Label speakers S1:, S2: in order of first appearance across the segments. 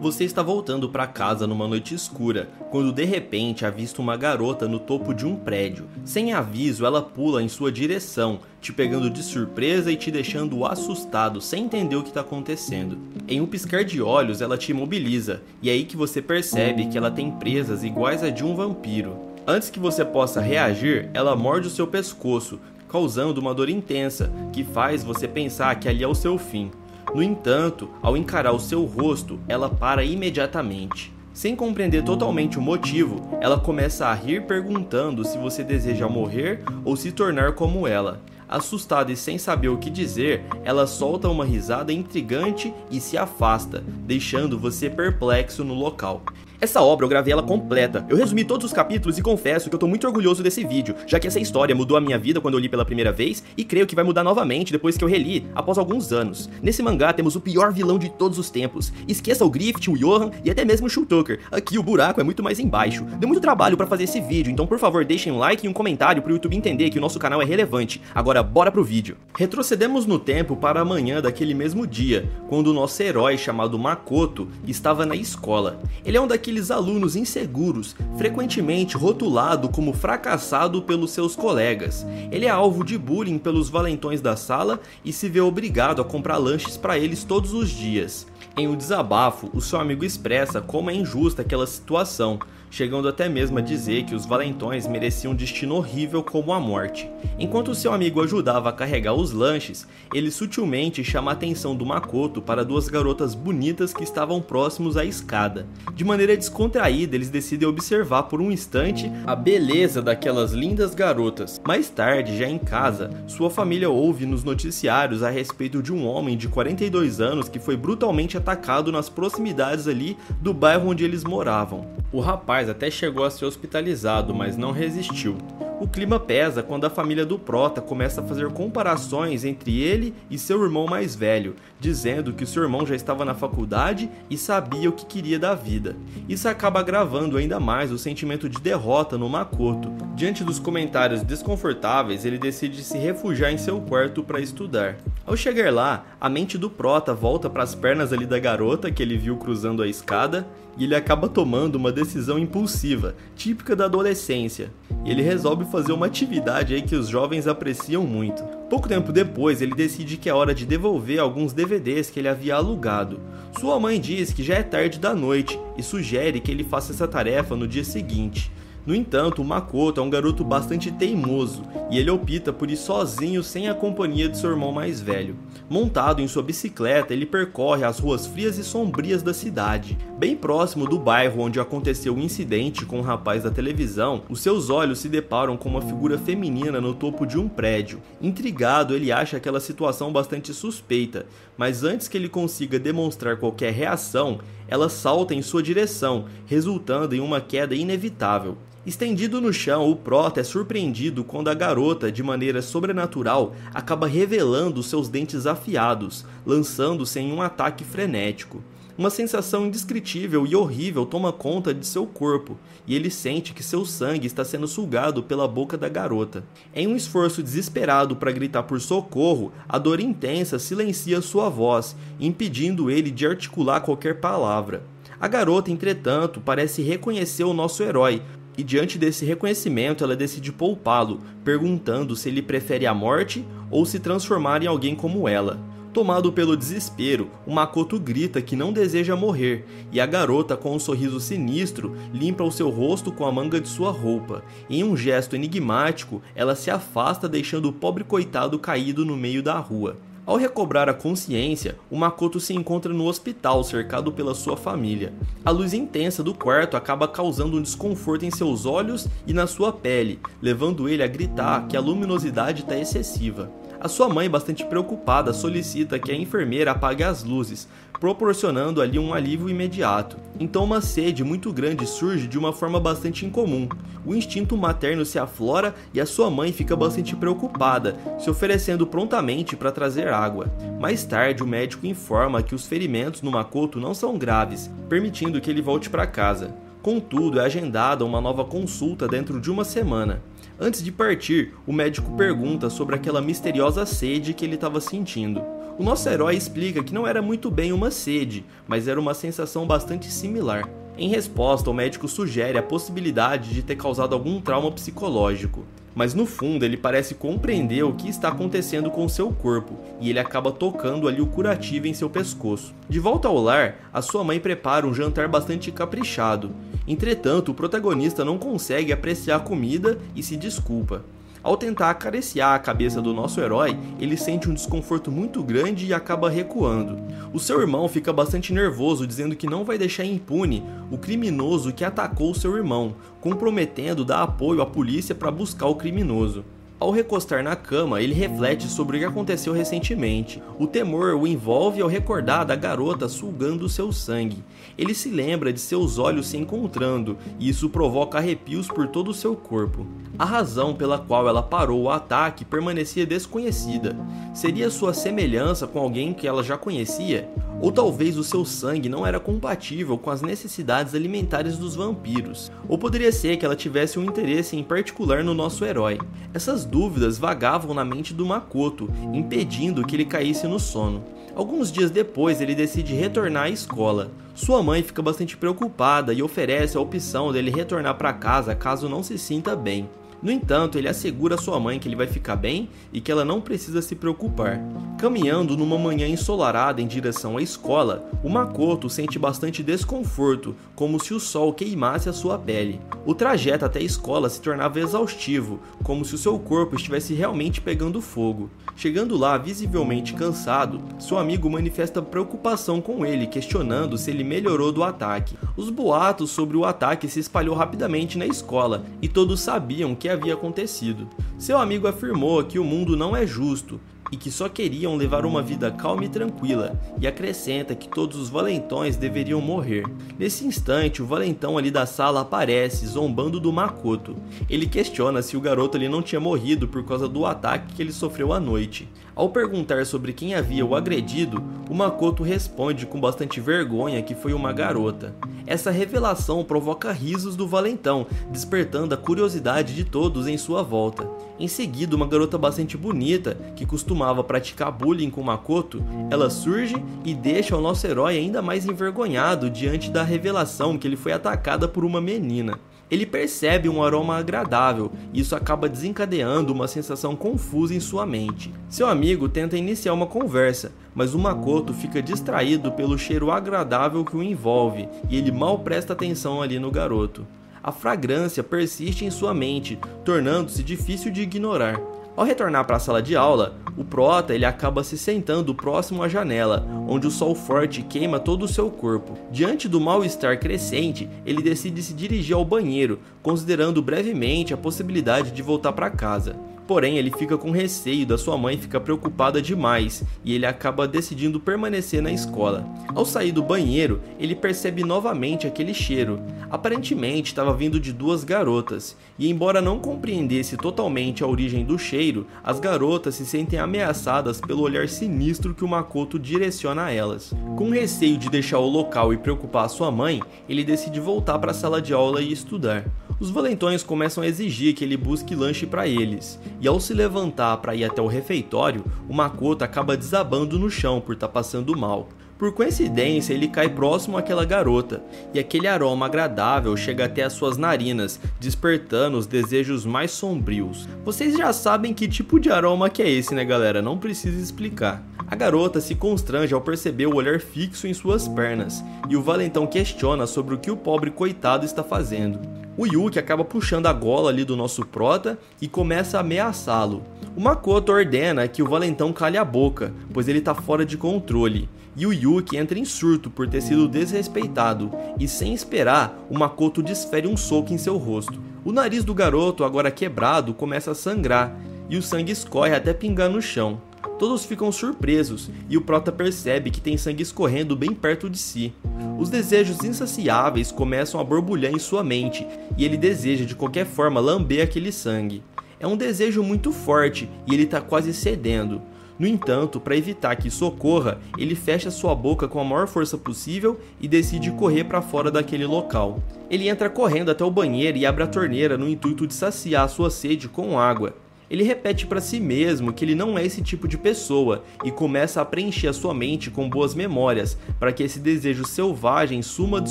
S1: Você está voltando para casa numa noite escura, quando de repente avista uma garota no topo de um prédio. Sem aviso, ela pula em sua direção, te pegando de surpresa e te deixando assustado, sem entender o que está acontecendo. Em um piscar de olhos, ela te imobiliza, e é aí que você percebe que ela tem presas iguais a de um vampiro. Antes que você possa reagir, ela morde o seu pescoço, causando uma dor intensa, que faz você pensar que ali é o seu fim. No entanto, ao encarar o seu rosto, ela para imediatamente. Sem compreender totalmente o motivo, ela começa a rir perguntando se você deseja morrer ou se tornar como ela. Assustada e sem saber o que dizer, ela solta uma risada intrigante e se afasta, deixando você perplexo no local. Essa obra eu gravei ela completa, eu resumi todos os capítulos e confesso que eu tô muito orgulhoso desse vídeo, já que essa história mudou a minha vida quando eu li pela primeira vez e creio que vai mudar novamente depois que eu reli, após alguns anos. Nesse mangá temos o pior vilão de todos os tempos, esqueça o Griffith, o Johan e até mesmo o Shultucker, aqui o buraco é muito mais embaixo. Deu muito trabalho pra fazer esse vídeo, então por favor deixem um like e um comentário pro YouTube entender que o nosso canal é relevante. Agora bora pro vídeo. Retrocedemos no tempo para a manhã daquele mesmo dia, quando o nosso herói chamado Makoto estava na escola. Ele é um daqueles alunos inseguros, frequentemente rotulado como fracassado pelos seus colegas. Ele é alvo de bullying pelos valentões da sala e se vê obrigado a comprar lanches para eles todos os dias. Em um desabafo, o seu amigo expressa como é injusta aquela situação, chegando até mesmo a dizer que os valentões mereciam um destino horrível como a morte. Enquanto seu amigo ajudava a carregar os lanches, ele sutilmente chama a atenção do Makoto para duas garotas bonitas que estavam próximos à escada. De maneira descontraída, eles decidem observar por um instante a beleza daquelas lindas garotas. Mais tarde, já em casa, sua família ouve nos noticiários a respeito de um homem de 42 anos que foi brutalmente atacado nas proximidades ali do bairro onde eles moravam. O rapaz até chegou a ser hospitalizado, mas não resistiu. O clima pesa quando a família do Prota começa a fazer comparações entre ele e seu irmão mais velho, dizendo que seu irmão já estava na faculdade e sabia o que queria da vida. Isso acaba agravando ainda mais o sentimento de derrota no Makoto. Diante dos comentários desconfortáveis, ele decide se refugiar em seu quarto para estudar. Ao chegar lá, a mente do Prota volta para as pernas ali da garota que ele viu cruzando a escada e ele acaba tomando uma decisão impulsiva, típica da adolescência. E ele resolve fazer uma atividade aí que os jovens apreciam muito. Pouco tempo depois, ele decide que é hora de devolver alguns DVDs que ele havia alugado. Sua mãe diz que já é tarde da noite e sugere que ele faça essa tarefa no dia seguinte. No entanto, o Makoto é um garoto bastante teimoso e ele opta por ir sozinho sem a companhia de seu irmão mais velho. Montado em sua bicicleta, ele percorre as ruas frias e sombrias da cidade. Bem próximo do bairro onde aconteceu o incidente com o rapaz da televisão, os seus olhos se deparam com uma figura feminina no topo de um prédio. Intrigado, ele acha aquela situação bastante suspeita, mas antes que ele consiga demonstrar qualquer reação, ela salta em sua direção, resultando em uma queda inevitável. Estendido no chão, o Prota é surpreendido quando a garota, de maneira sobrenatural, acaba revelando seus dentes afiados, lançando-se em um ataque frenético. Uma sensação indescritível e horrível toma conta de seu corpo, e ele sente que seu sangue está sendo sugado pela boca da garota. Em um esforço desesperado para gritar por socorro, a dor intensa silencia sua voz, impedindo ele de articular qualquer palavra. A garota, entretanto, parece reconhecer o nosso herói, e diante desse reconhecimento ela decide poupá-lo, perguntando se ele prefere a morte ou se transformar em alguém como ela. Tomado pelo desespero, o Makoto grita que não deseja morrer, e a garota, com um sorriso sinistro, limpa o seu rosto com a manga de sua roupa. Em um gesto enigmático, ela se afasta deixando o pobre coitado caído no meio da rua. Ao recobrar a consciência, o Makoto se encontra no hospital cercado pela sua família. A luz intensa do quarto acaba causando um desconforto em seus olhos e na sua pele, levando ele a gritar que a luminosidade está excessiva. A sua mãe, bastante preocupada, solicita que a enfermeira apague as luzes, proporcionando ali um alívio imediato. Então uma sede muito grande surge de uma forma bastante incomum. O instinto materno se aflora e a sua mãe fica bastante preocupada, se oferecendo prontamente para trazer água. Mais tarde, o médico informa que os ferimentos no Makoto não são graves, permitindo que ele volte para casa. Contudo, é agendada uma nova consulta dentro de uma semana. Antes de partir, o médico pergunta sobre aquela misteriosa sede que ele estava sentindo. O nosso herói explica que não era muito bem uma sede, mas era uma sensação bastante similar. Em resposta, o médico sugere a possibilidade de ter causado algum trauma psicológico. Mas no fundo ele parece compreender o que está acontecendo com seu corpo, e ele acaba tocando ali o curativo em seu pescoço. De volta ao lar, a sua mãe prepara um jantar bastante caprichado. Entretanto, o protagonista não consegue apreciar a comida e se desculpa. Ao tentar acariciar a cabeça do nosso herói, ele sente um desconforto muito grande e acaba recuando. O seu irmão fica bastante nervoso, dizendo que não vai deixar impune o criminoso que atacou seu irmão, comprometendo dar apoio à polícia para buscar o criminoso. Ao recostar na cama, ele reflete sobre o que aconteceu recentemente. O temor o envolve ao recordar da garota sugando seu sangue. Ele se lembra de seus olhos se encontrando, e isso provoca arrepios por todo o seu corpo. A razão pela qual ela parou o ataque permanecia desconhecida. Seria sua semelhança com alguém que ela já conhecia? Ou talvez o seu sangue não era compatível com as necessidades alimentares dos vampiros? Ou poderia ser que ela tivesse um interesse em particular no nosso herói? Essas dúvidas vagavam na mente do Makoto, impedindo que ele caísse no sono. Alguns dias depois, ele decide retornar à escola. Sua mãe fica bastante preocupada e oferece a opção dele retornar para casa caso não se sinta bem. No entanto, ele assegura a sua mãe que ele vai ficar bem e que ela não precisa se preocupar. Caminhando numa manhã ensolarada em direção à escola, o Makoto sente bastante desconforto, como se o sol queimasse a sua pele. O trajeto até a escola se tornava exaustivo, como se o seu corpo estivesse realmente pegando fogo. Chegando lá, visivelmente cansado, seu amigo manifesta preocupação com ele, questionando se ele melhorou do ataque. Os boatos sobre o ataque se espalhou rapidamente na escola, e todos sabiam que havia acontecido. Seu amigo afirmou que o mundo não é justo e que só queriam levar uma vida calma e tranquila, e acrescenta que todos os valentões deveriam morrer. Nesse instante, o valentão ali da sala aparece, zombando do Makoto. Ele questiona se o garoto ali não tinha morrido por causa do ataque que ele sofreu à noite. Ao perguntar sobre quem havia o agredido, o Makoto responde com bastante vergonha que foi uma garota. Essa revelação provoca risos do valentão, despertando a curiosidade de todos em sua volta. Em seguida, uma garota bastante bonita, que costumava praticar bullying com Makoto, ela surge e deixa o nosso herói ainda mais envergonhado diante da revelação que ele foi atacada por uma menina. Ele percebe um aroma agradável e isso acaba desencadeando uma sensação confusa em sua mente. Seu amigo tenta iniciar uma conversa, mas o Makoto fica distraído pelo cheiro agradável que o envolve e ele mal presta atenção ali no garoto. A fragrância persiste em sua mente, tornando-se difícil de ignorar. Ao retornar para a sala de aula, o prota ele acaba se sentando próximo à janela, onde o sol forte queima todo o seu corpo. Diante do mal-estar crescente, ele decide se dirigir ao banheiro, considerando brevemente a possibilidade de voltar para casa. Porém, ele fica com receio da sua mãe ficar preocupada demais e ele acaba decidindo permanecer na escola. Ao sair do banheiro, ele percebe novamente aquele cheiro. Aparentemente estava vindo de duas garotas, e embora não compreendesse totalmente a origem do cheiro, as garotas se sentem ameaçadas pelo olhar sinistro que o Makoto direciona a elas. Com receio de deixar o local e preocupar sua mãe, ele decide voltar para a sala de aula e estudar. Os valentões começam a exigir que ele busque lanche para eles, e ao se levantar para ir até o refeitório, o Makoto acaba desabando no chão por estar passando mal. Por coincidência, ele cai próximo àquela garota, e aquele aroma agradável chega até as suas narinas, despertando os desejos mais sombrios. Vocês já sabem que tipo de aroma que é esse, né galera? Não precisa explicar. A garota se constrange ao perceber o olhar fixo em suas pernas, e o valentão questiona sobre o que o pobre coitado está fazendo. O Yuki acaba puxando a gola ali do nosso prota e começa a ameaçá-lo. O Makoto ordena que o valentão cale a boca, pois ele está fora de controle. E o Yuki entra em surto por ter sido desrespeitado, e sem esperar, o Makoto desfere um soco em seu rosto. O nariz do garoto, agora quebrado, começa a sangrar, e o sangue escorre até pingar no chão. Todos ficam surpresos, e o prota percebe que tem sangue escorrendo bem perto de si. Os desejos insaciáveis começam a borbulhar em sua mente, e ele deseja de qualquer forma lamber aquele sangue. É um desejo muito forte, e ele está quase cedendo. No entanto, para evitar que isso ocorra, ele fecha sua boca com a maior força possível e decide correr para fora daquele local. Ele entra correndo até o banheiro e abre a torneira no intuito de saciar sua sede com água. Ele repete para si mesmo que ele não é esse tipo de pessoa e começa a preencher a sua mente com boas memórias para que esse desejo selvagem suma de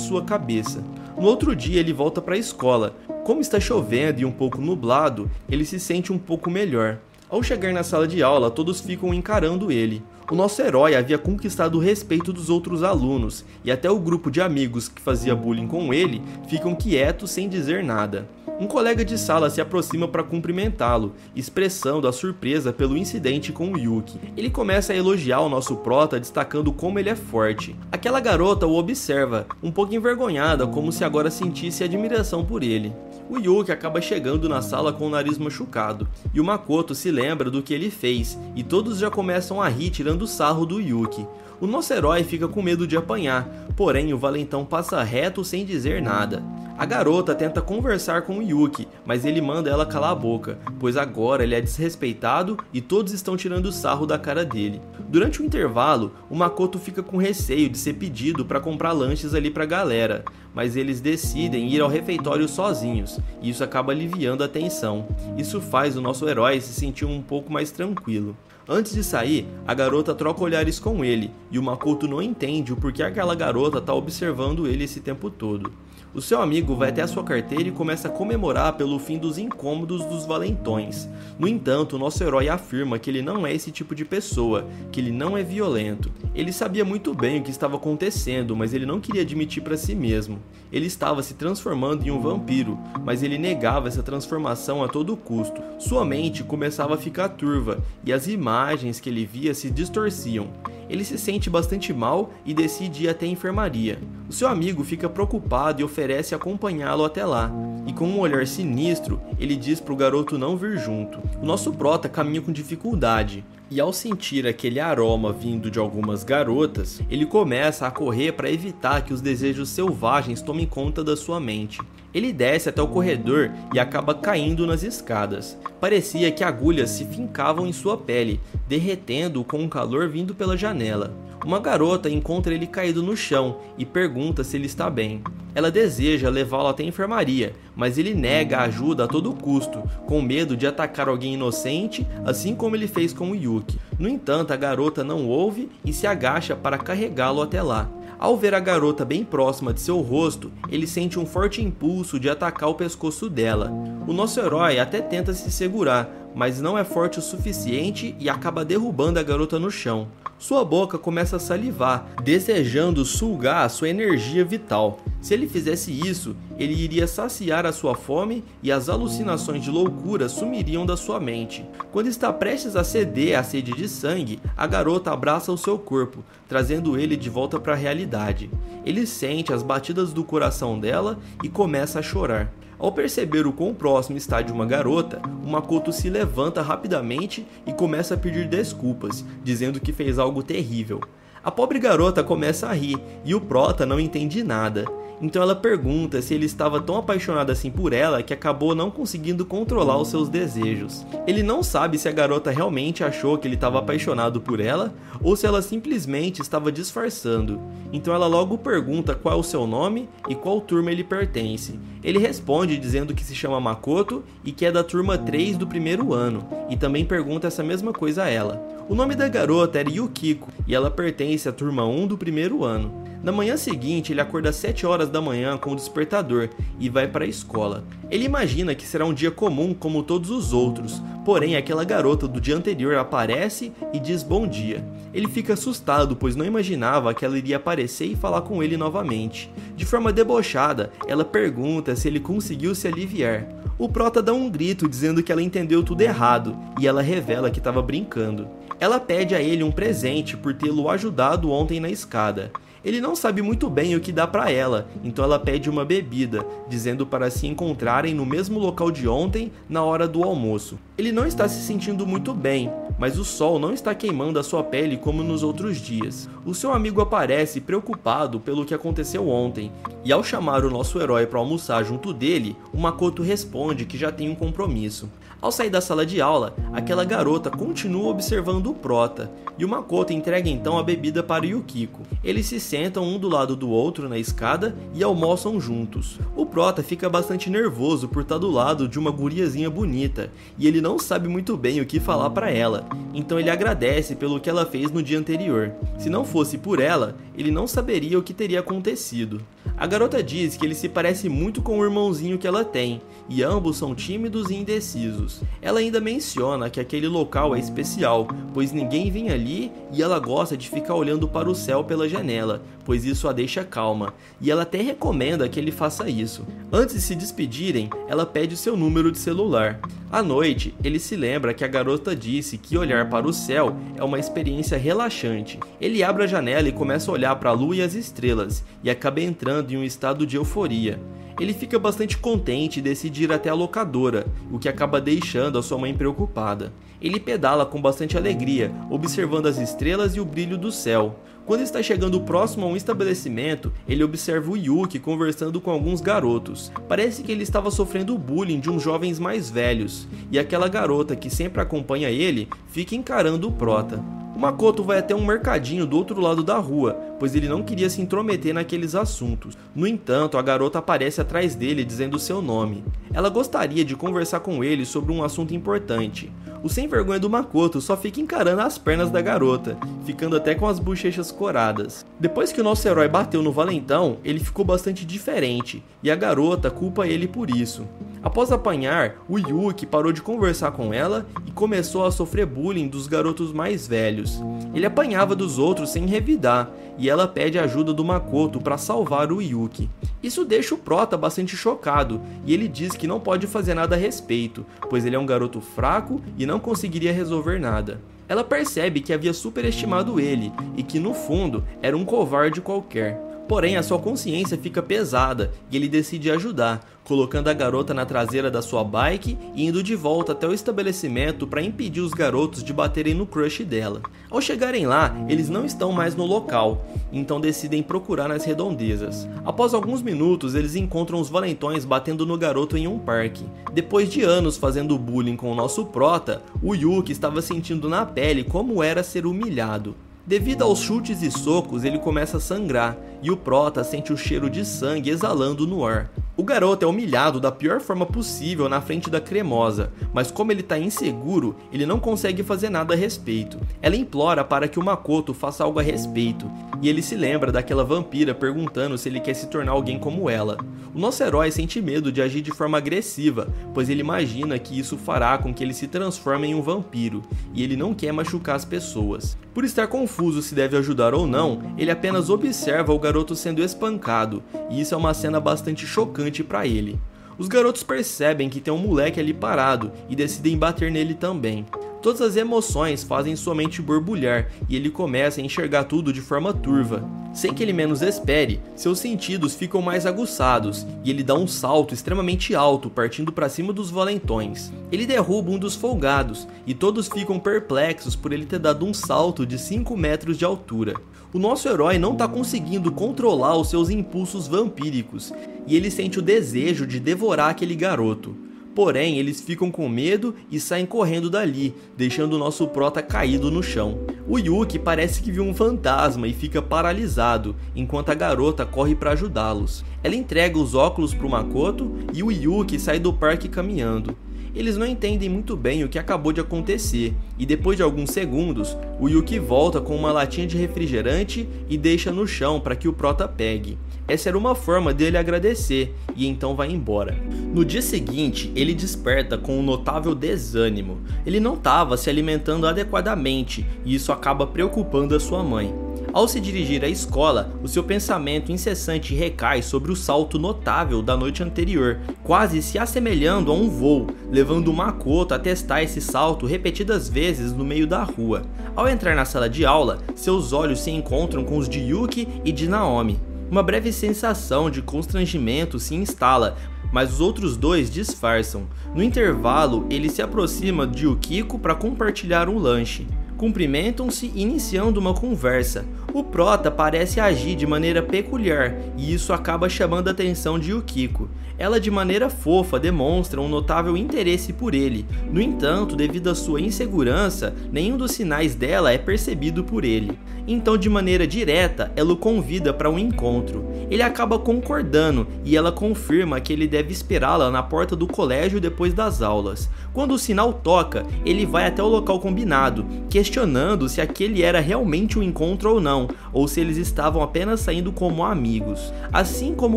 S1: sua cabeça. No outro dia ele volta para a escola. Como está chovendo e um pouco nublado, ele se sente um pouco melhor. Ao chegar na sala de aula, todos ficam encarando ele. O nosso herói havia conquistado o respeito dos outros alunos e até o grupo de amigos que fazia bullying com ele ficam quietos sem dizer nada. Um colega de sala se aproxima para cumprimentá-lo, expressando a surpresa pelo incidente com o Yuki. Ele começa a elogiar o nosso prota, destacando como ele é forte. Aquela garota o observa, um pouco envergonhada, como se agora sentisse admiração por ele. O Yuki acaba chegando na sala com o nariz machucado, e o Makoto se lembra do que ele fez, e todos já começam a rir tirando sarro do Yuki. O nosso herói fica com medo de apanhar, porém o valentão passa reto sem dizer nada. A garota tenta conversar com o Yuki, mas ele manda ela calar a boca, pois agora ele é desrespeitado e todos estão tirando sarro da cara dele. Durante o intervalo, o Makoto fica com receio de ser pedido para comprar lanches ali pra galera, mas eles decidem ir ao refeitório sozinhos, e isso acaba aliviando a tensão. Isso faz o nosso herói se sentir um pouco mais tranquilo. Antes de sair, a garota troca olhares com ele, e o Makoto não entende o porquê aquela garota está observando ele esse tempo todo. O seu amigo vai até a sua carteira e começa a comemorar pelo fim dos incômodos dos valentões. No entanto, o nosso herói afirma que ele não é esse tipo de pessoa, que ele não é violento. Ele sabia muito bem o que estava acontecendo, mas ele não queria admitir para si mesmo. Ele estava se transformando em um vampiro, mas ele negava essa transformação a todo custo. Sua mente começava a ficar turva e as imagens que ele via se distorciam. Ele se sente bastante mal e decide ir até a enfermaria. O seu amigo fica preocupado e oferece acompanhá-lo até lá. E com um olhar sinistro, ele diz para o garoto não vir junto. O nosso prota caminha com dificuldade. E ao sentir aquele aroma vindo de algumas garotas, ele começa a correr para evitar que os desejos selvagens tomem conta da sua mente. Ele desce até o corredor e acaba caindo nas escadas. Parecia que agulhas se fincavam em sua pele, derretendo-o com o calor vindo pela janela. Uma garota encontra ele caído no chão e pergunta se ele está bem. Ela deseja levá-lo até a enfermaria, mas ele nega a ajuda a todo custo, com medo de atacar alguém inocente, assim como ele fez com o Yuki. No entanto, a garota não ouve e se agacha para carregá-lo até lá. Ao ver a garota bem próxima de seu rosto, ele sente um forte impulso de atacar o pescoço dela. O nosso herói até tenta se segurar, mas não é forte o suficiente e acaba derrubando a garota no chão. Sua boca começa a salivar, desejando sugar a sua energia vital. Se ele fizesse isso, ele iria saciar a sua fome e as alucinações de loucura sumiriam da sua mente. Quando está prestes a ceder à sede de sangue, a garota abraça o seu corpo, trazendo ele de volta para a realidade. Ele sente as batidas do coração dela e começa a chorar. Ao perceber o quão próximo está de uma garota, o Makoto se levanta rapidamente e começa a pedir desculpas, dizendo que fez algo terrível. A pobre garota começa a rir e o prota não entende nada. Então ela pergunta se ele estava tão apaixonado assim por ela que acabou não conseguindo controlar os seus desejos. Ele não sabe se a garota realmente achou que ele estava apaixonado por ela ou se ela simplesmente estava disfarçando. Então ela logo pergunta qual é o seu nome e qual turma ele pertence. Ele responde dizendo que se chama Makoto e que é da turma 3 do primeiro ano, e também pergunta essa mesma coisa a ela. O nome da garota era Yukiko e ela pertence à turma 1 do primeiro ano. Na manhã seguinte, ele acorda às 7 horas da manhã com o despertador e vai para a escola. Ele imagina que será um dia comum como todos os outros, porém aquela garota do dia anterior aparece e diz bom dia. Ele fica assustado, pois não imaginava que ela iria aparecer e falar com ele novamente. De forma debochada, ela pergunta se ele conseguiu se aliviar. O prota dá um grito dizendo que ela entendeu tudo errado e ela revela que estava brincando. Ela pede a ele um presente por tê-lo ajudado ontem na escada. Ele não sabe muito bem o que dá para ela, então ela pede uma bebida, dizendo para se encontrarem no mesmo local de ontem, na hora do almoço. Ele não está se sentindo muito bem, mas o sol não está queimando a sua pele como nos outros dias. O seu amigo aparece preocupado pelo que aconteceu ontem, e ao chamar o nosso herói para almoçar junto dele, o Makoto responde que já tem um compromisso. Ao sair da sala de aula, aquela garota continua observando o prota, e o Makoto entrega então a bebida para Yukiko. Eles se sentam um do lado do outro na escada e almoçam juntos. O Prota fica bastante nervoso por estar do lado de uma guriazinha bonita e ele não sabe muito bem o que falar pra ela, então ele agradece pelo que ela fez no dia anterior. Se não fosse por ela, ele não saberia o que teria acontecido. A garota diz que ele se parece muito com o irmãozinho que ela tem, e ambos são tímidos e indecisos. Ela ainda menciona que aquele local é especial, pois ninguém vem ali e ela gosta de ficar olhando para o céu pela janela, pois isso a deixa calma, e ela até recomenda que ele faça isso. Antes de se despedirem, ela pede o seu número de celular. À noite, ele se lembra que a garota disse que olhar para o céu é uma experiência relaxante. Ele abre a janela e começa a olhar para a lua e as estrelas, e acaba entrando em um estado de euforia. Ele fica bastante contente e decide ir até a locadora, o que acaba deixando a sua mãe preocupada. Ele pedala com bastante alegria, observando as estrelas e o brilho do céu. Quando está chegando próximo a um estabelecimento, ele observa o Yuki conversando com alguns garotos. Parece que ele estava sofrendo bullying de uns jovens mais velhos, e aquela garota que sempre acompanha ele fica encarando o Prota. O Makoto vai até um mercadinho do outro lado da rua, pois ele não queria se intrometer naqueles assuntos. No entanto, a garota aparece atrás dele dizendo seu nome. Ela gostaria de conversar com ele sobre um assunto importante. O sem vergonha do Makoto só fica encarando as pernas da garota, ficando até com as bochechas coradas. Depois que o nosso herói bateu no valentão, ele ficou bastante diferente, e a garota culpa ele por isso. Após apanhar, o Yuki parou de conversar com ela e começou a sofrer bullying dos garotos mais velhos. Ele apanhava dos outros sem revidar, e ela pede ajuda do Makoto para salvar o Yuki. Isso deixa o Prota bastante chocado, e ele diz que não pode fazer nada a respeito, pois ele é um garoto fraco e não conseguiria resolver nada. Ela percebe que havia superestimado ele, e que no fundo era um covarde qualquer. Porém, a sua consciência fica pesada e ele decide ajudar, colocando a garota na traseira da sua bike e indo de volta até o estabelecimento para impedir os garotos de baterem no crush dela. Ao chegarem lá, eles não estão mais no local, então decidem procurar nas redondezas. Após alguns minutos, eles encontram os valentões batendo no garoto em um parque. Depois de anos fazendo bullying com o nosso Prota, o Yuki estava sentindo na pele como era ser humilhado. Devido aos chutes e socos, ele começa a sangrar, e o Prota sente o cheiro de sangue exalando no ar. O garoto é humilhado da pior forma possível na frente da cremosa, mas como ele está inseguro, ele não consegue fazer nada a respeito. Ela implora para que o Makoto faça algo a respeito, e ele se lembra daquela vampira perguntando se ele quer se tornar alguém como ela. O nosso herói sente medo de agir de forma agressiva, pois ele imagina que isso fará com que ele se transforme em um vampiro, e ele não quer machucar as pessoas. Por estar confuso se deve ajudar ou não, ele apenas observa o garoto sendo espancado, e isso é uma cena bastante chocante para ele. Os garotos percebem que tem um moleque ali parado e decidem bater nele também. Todas as emoções fazem sua mente borbulhar e ele começa a enxergar tudo de forma turva. Sem que ele menos espere, seus sentidos ficam mais aguçados e ele dá um salto extremamente alto partindo para cima dos valentões. Ele derruba um dos folgados e todos ficam perplexos por ele ter dado um salto de 5 metros de altura. O nosso herói não está conseguindo controlar os seus impulsos vampíricos e ele sente o desejo de devorar aquele garoto. Porém, eles ficam com medo e saem correndo dali, deixando o nosso Prota caído no chão. O Yuki parece que viu um fantasma e fica paralisado, enquanto a garota corre para ajudá-los. Ela entrega os óculos para o Makoto e o Yuki sai do parque caminhando. Eles não entendem muito bem o que acabou de acontecer, e depois de alguns segundos, o Yuki volta com uma latinha de refrigerante e deixa no chão para que o Prota pegue. Essa era uma forma dele agradecer, e então vai embora. No dia seguinte, ele desperta com um notável desânimo. Ele não estava se alimentando adequadamente, e isso acaba preocupando a sua mãe. Ao se dirigir à escola, o seu pensamento incessante recai sobre o salto notável da noite anterior, quase se assemelhando a um voo, levando o Makoto a testar esse salto repetidas vezes no meio da rua. Ao entrar na sala de aula, seus olhos se encontram com os de Yuki e de Naomi. Uma breve sensação de constrangimento se instala, mas os outros dois disfarçam. No intervalo, ele se aproxima de Yukiko para compartilhar um lanche. Cumprimentam-se iniciando uma conversa. O prota parece agir de maneira peculiar e isso acaba chamando a atenção de Yukiko. Ela de maneira fofa demonstra um notável interesse por ele, no entanto, devido à sua insegurança, nenhum dos sinais dela é percebido por ele. Então de maneira direta, ela o convida para um encontro. Ele acaba concordando e ela confirma que ele deve esperá-la na porta do colégio depois das aulas. Quando o sinal toca, ele vai até o local combinado, questionando se aquele era realmente um encontro ou não, ou se eles estavam apenas saindo como amigos. Assim como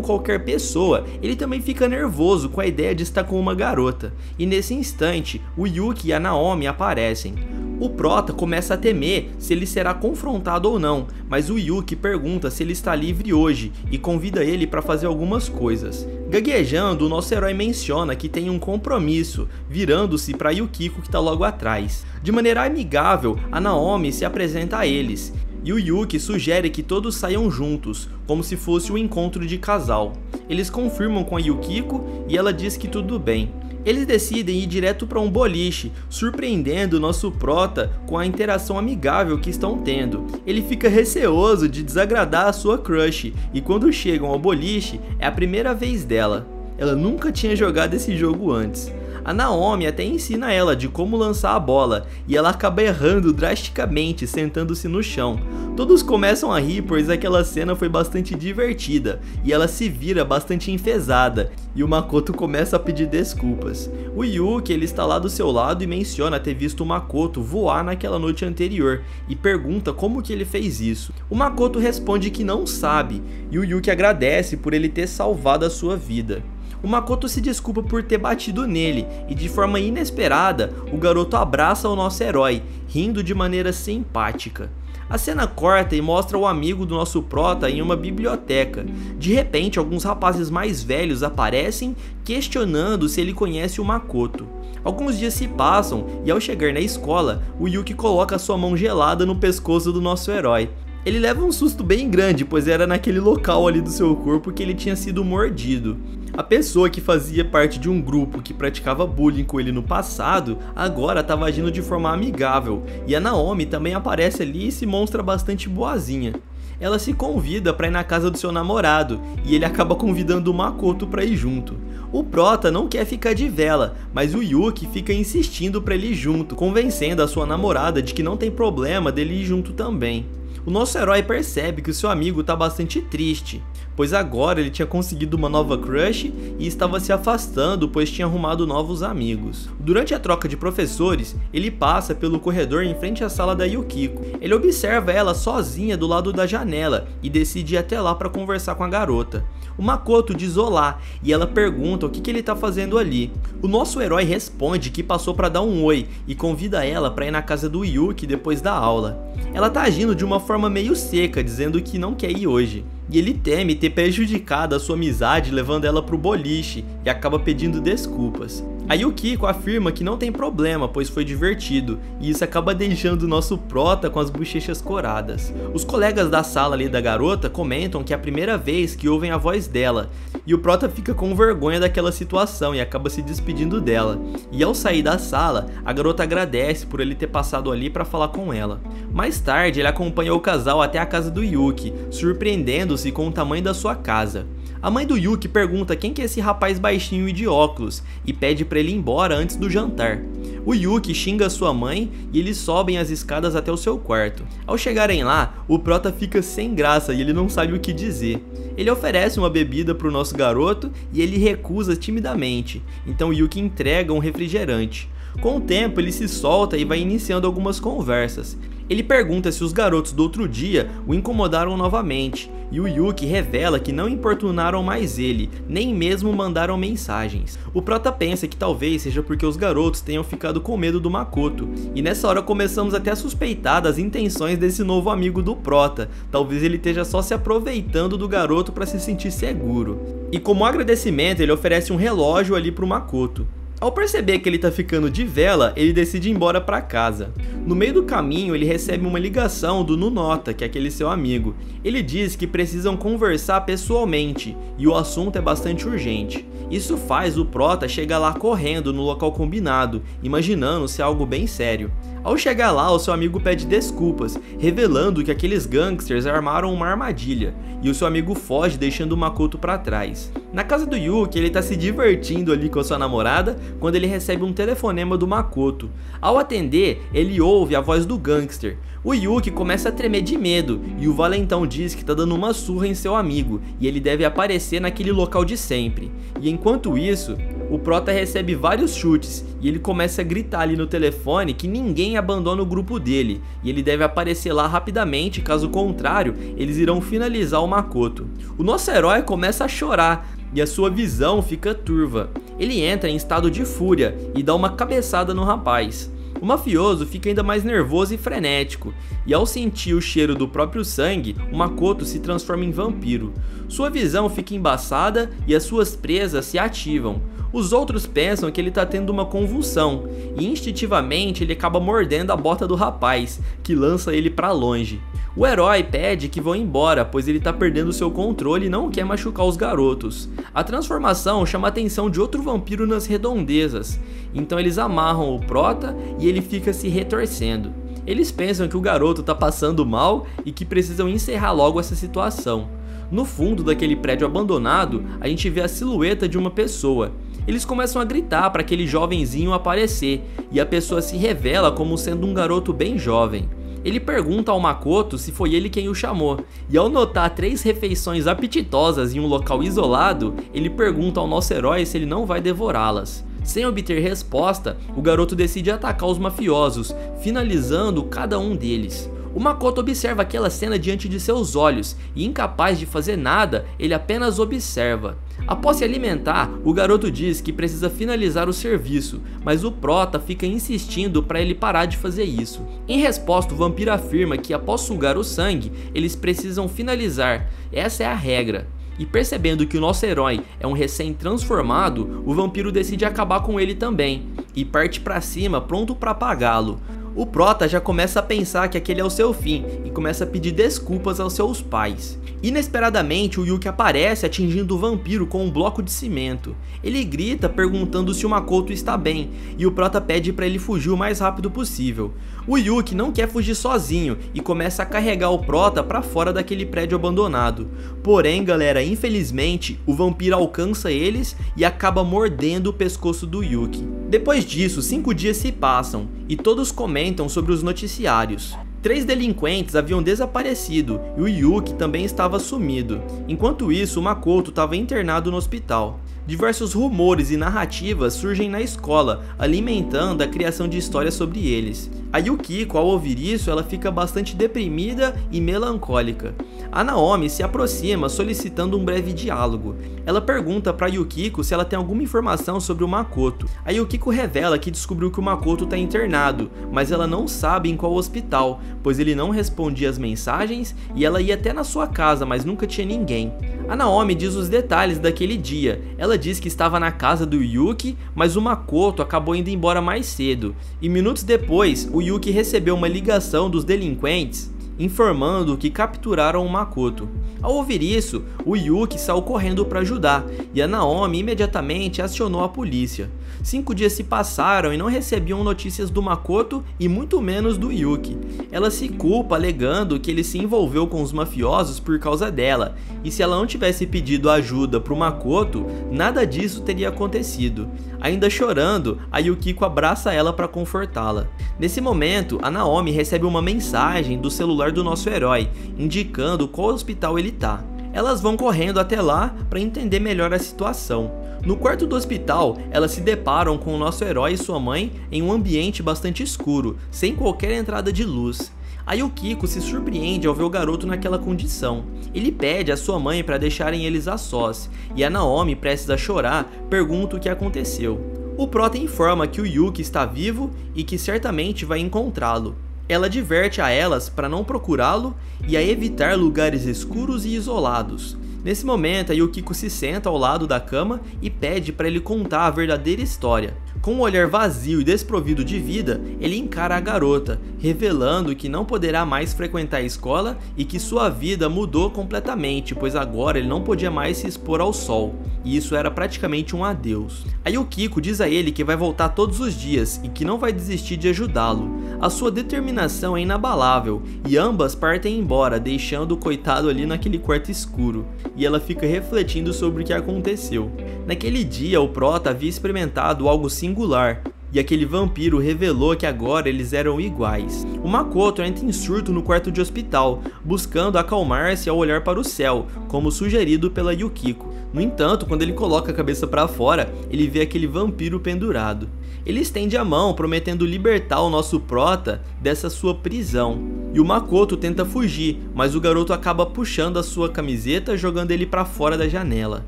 S1: qualquer pessoa, ele também fica nervoso com a ideia de estar com uma garota, e nesse instante, o Yuki e a Naomi aparecem. O prota começa a temer se ele será confrontado ou não, mas o Yuki pergunta se ele está livre hoje e convida ele para fazer algumas coisas. Gaguejando, o nosso herói menciona que tem um compromisso, virando-se para Yukiko que está logo atrás. De maneira amigável, a Naomi se apresenta a eles, e o Yuki sugere que todos saiam juntos, como se fosse um encontro de casal. Eles confirmam com a Yukiko e ela diz que tudo bem. Eles decidem ir direto para um boliche, surpreendendo o nosso prota com a interação amigável que estão tendo. Ele fica receoso de desagradar a sua crush, e quando chegam ao boliche, é a primeira vez dela. Ela nunca tinha jogado esse jogo antes. A Naomi até ensina ela de como lançar a bola, e ela acaba errando drasticamente, sentando-se no chão. Todos começam a rir, pois aquela cena foi bastante divertida, e ela se vira bastante enfesada, e o Makoto começa a pedir desculpas. O Yuki ele está lá do seu lado e menciona ter visto o Makoto voar naquela noite anterior, e pergunta como que ele fez isso. O Makoto responde que não sabe, e o Yuki agradece por ele ter salvado a sua vida. O Makoto se desculpa por ter batido nele, e de forma inesperada, o garoto abraça o nosso herói, rindo de maneira simpática. A cena corta e mostra o amigo do nosso prota em uma biblioteca. De repente, alguns rapazes mais velhos aparecem, questionando se ele conhece o Makoto. Alguns dias se passam, e ao chegar na escola, o Yuki coloca sua mão gelada no pescoço do nosso herói. Ele leva um susto bem grande, pois era naquele local ali do seu corpo que ele tinha sido mordido. A pessoa que fazia parte de um grupo que praticava bullying com ele no passado, agora estava agindo de forma amigável, e a Naomi também aparece ali e se mostra bastante boazinha. Ela se convida para ir na casa do seu namorado, e ele acaba convidando o Makoto para ir junto. O prota não quer ficar de vela, mas o Yuki fica insistindo para ele ir junto, convencendo a sua namorada de que não tem problema dele ir junto também. O nosso herói percebe que o seu amigo está bastante triste, pois agora ele tinha conseguido uma nova crush e estava se afastando pois tinha arrumado novos amigos. Durante a troca de professores, ele passa pelo corredor em frente à sala da Yukiko. Ele observa ela sozinha do lado da janela e decide ir até lá para conversar com a garota. O Makoto diz olá e ela pergunta o que ele está fazendo ali. O nosso herói responde que passou para dar um oi e convida ela para ir na casa do Yuki depois da aula. Ela tá agindo de uma forma meio seca, dizendo que não quer ir hoje. E ele teme ter prejudicado a sua amizade levando ela pro boliche e acaba pedindo desculpas. A Yukiko afirma que não tem problema, pois foi divertido, e isso acaba deixando o nosso prota com as bochechas coradas. Os colegas da sala ali da garota comentam que é a primeira vez que ouvem a voz dela, e o prota fica com vergonha daquela situação e acaba se despedindo dela. E ao sair da sala, a garota agradece por ele ter passado ali para falar com ela. Mais tarde, ele acompanha o casal até a casa do Yuki, surpreendendo-se com o tamanho da sua casa. A mãe do Yuki pergunta quem que é esse rapaz baixinho e de óculos e pede para ele ir embora antes do jantar. O Yuki xinga sua mãe e eles sobem as escadas até o seu quarto. Ao chegarem lá, o prota fica sem graça e ele não sabe o que dizer. Ele oferece uma bebida para o nosso garoto e ele recusa timidamente, então o Yuki entrega um refrigerante. Com o tempo ele se solta e vai iniciando algumas conversas. Ele pergunta se os garotos do outro dia o incomodaram novamente, e o Yuki revela que não importunaram mais ele, nem mesmo mandaram mensagens. O prota pensa que talvez seja porque os garotos tenham ficado com medo do Makoto, e nessa hora começamos até a suspeitar das intenções desse novo amigo do prota, talvez ele esteja só se aproveitando do garoto para se sentir seguro. E como agradecimento ele oferece um relógio ali pro Makoto. Ao perceber que ele tá ficando de vela, ele decide ir embora para casa. No meio do caminho, ele recebe uma ligação do Nunota, que é aquele seu amigo. Ele diz que precisam conversar pessoalmente, e o assunto é bastante urgente. Isso faz o prota chegar lá correndo no local combinado, imaginando ser algo bem sério. Ao chegar lá, o seu amigo pede desculpas, revelando que aqueles gangsters armaram uma armadilha, e o seu amigo foge deixando o Makoto para trás. Na casa do Yuki, ele tá se divertindo ali com a sua namorada quando ele recebe um telefonema do Makoto. Ao atender, ele ouve a voz do gangster. O Yuki começa a tremer de medo e o valentão diz que tá dando uma surra em seu amigo e ele deve aparecer naquele local de sempre. E enquanto isso, o prota recebe vários chutes e ele começa a gritar ali no telefone que ninguém abandona o grupo dele e ele deve aparecer lá rapidamente, caso contrário, eles irão finalizar o Makoto. O nosso herói começa a chorar e a sua visão fica turva. Ele entra em estado de fúria e dá uma cabeçada no rapaz. O mafioso fica ainda mais nervoso e frenético, e ao sentir o cheiro do próprio sangue, o Makoto se transforma em vampiro. Sua visão fica embaçada e as suas presas se ativam. Os outros pensam que ele está tendo uma convulsão, e instintivamente ele acaba mordendo a bota do rapaz, que lança ele para longe. O herói pede que vão embora, pois ele está perdendo seu controle e não quer machucar os garotos. A transformação chama a atenção de outro vampiro nas redondezas, então eles amarram o prota e ele fica se retorcendo. Eles pensam que o garoto está passando mal e que precisam encerrar logo essa situação. No fundo daquele prédio abandonado, a gente vê a silhueta de uma pessoa. Eles começam a gritar para aquele jovenzinho aparecer, e a pessoa se revela como sendo um garoto bem jovem. Ele pergunta ao Makoto se foi ele quem o chamou, e ao notar 3 refeições apetitosas em um local isolado, ele pergunta ao nosso herói se ele não vai devorá-las. Sem obter resposta, o garoto decide atacar os mafiosos, finalizando cada um deles. O Makoto observa aquela cena diante de seus olhos e, incapaz de fazer nada, ele apenas observa. Após se alimentar, o garoto diz que precisa finalizar o serviço, mas o prota fica insistindo para ele parar de fazer isso. Em resposta, o vampiro afirma que após sugar o sangue, eles precisam finalizar, essa é a regra. E percebendo que o nosso herói é um recém-transformado, o vampiro decide acabar com ele também, e parte para cima pronto para apagá-lo. O prota já começa a pensar que aquele é o seu fim e começa a pedir desculpas aos seus pais. Inesperadamente, o Yuki aparece atingindo o vampiro com um bloco de cimento. Ele grita perguntando se o Makoto está bem e o prota pede para ele fugir o mais rápido possível. O Yuki não quer fugir sozinho e começa a carregar o prota para fora daquele prédio abandonado. Porém, galera, infelizmente, o vampiro alcança eles e acaba mordendo o pescoço do Yuki. Depois disso, 5 dias se passam e todos comentam sobre os noticiários. 3 delinquentes haviam desaparecido e o Yuki também estava sumido. Enquanto isso, o Makoto estava internado no hospital. Diversos rumores e narrativas surgem na escola, alimentando a criação de histórias sobre eles. A Yukiko, ao ouvir isso, ela fica bastante deprimida e melancólica. A Naomi se aproxima solicitando um breve diálogo. Ela pergunta para Yukiko se ela tem alguma informação sobre o Makoto. A Yukiko revela que descobriu que o Makoto está internado, mas ela não sabe em qual hospital, pois ele não respondia as mensagens e ela ia até na sua casa, mas nunca tinha ninguém. A Naomi diz os detalhes daquele dia. Ela diz que estava na casa do Yuki, mas o Makoto acabou indo embora mais cedo. E minutos depois, o Yuki recebeu uma ligação dos delinquentes informando que capturaram o Makoto. Ao ouvir isso, o Yuki saiu correndo para ajudar e a Naomi imediatamente acionou a polícia. 5 dias se passaram e não recebiam notícias do Makoto e muito menos do Yuki. Ela se culpa alegando que ele se envolveu com os mafiosos por causa dela, e se ela não tivesse pedido ajuda para o Makoto, nada disso teria acontecido. Ainda chorando, a Yukiko abraça ela para confortá-la. Nesse momento, a Naomi recebe uma mensagem do celular do nosso herói, indicando qual hospital ele tá. Elas vão correndo até lá para entender melhor a situação. No quarto do hospital, elas se deparam com o nosso herói e sua mãe em um ambiente bastante escuro, sem qualquer entrada de luz. A Yukiko se surpreende ao ver o garoto naquela condição. Ele pede a sua mãe para deixarem eles a sós, e a Naomi, prestes a chorar, pergunta o que aconteceu. O prota informa que o Yuki está vivo e que certamente vai encontrá-lo. Ela adverte a elas para não procurá-lo e a evitar lugares escuros e isolados. Nesse momento, a Yukiko se senta ao lado da cama e pede para ele contar a verdadeira história. Com um olhar vazio e desprovido de vida, ele encara a garota, revelando que não poderá mais frequentar a escola e que sua vida mudou completamente, pois agora ele não podia mais se expor ao sol, e isso era praticamente um adeus. A Yukiko diz a ele que vai voltar todos os dias e que não vai desistir de ajudá-lo. A sua determinação é inabalável e ambas partem embora, deixando o coitado ali naquele quarto escuro, e ela fica refletindo sobre o que aconteceu. Naquele dia, o prota havia experimentado algo singular, e aquele vampiro revelou que agora eles eram iguais. O Makoto entra em surto no quarto de hospital, buscando acalmar-se ao olhar para o céu, como sugerido pela Yukiko. No entanto, quando ele coloca a cabeça para fora, ele vê aquele vampiro pendurado. Ele estende a mão, prometendo libertar o nosso prota dessa sua prisão. E o Makoto tenta fugir, mas o garoto acaba puxando a sua camiseta, jogando ele para fora da janela.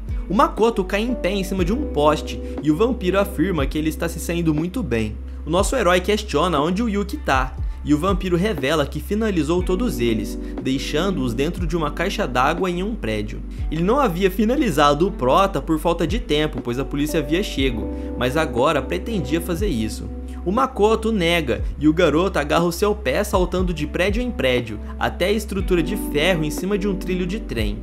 S1: O Makoto cai em pé em cima de um poste e o vampiro afirma que ele está se saindo muito bem. O nosso herói questiona onde o Yuki tá, e o vampiro revela que finalizou todos eles, deixando-os dentro de uma caixa d'água em um prédio. Ele não havia finalizado o prota por falta de tempo, pois a polícia havia chego, mas agora pretendia fazer isso. O Makoto nega e o garoto agarra o seu pé saltando de prédio em prédio, até a estrutura de ferro em cima de um trilho de trem.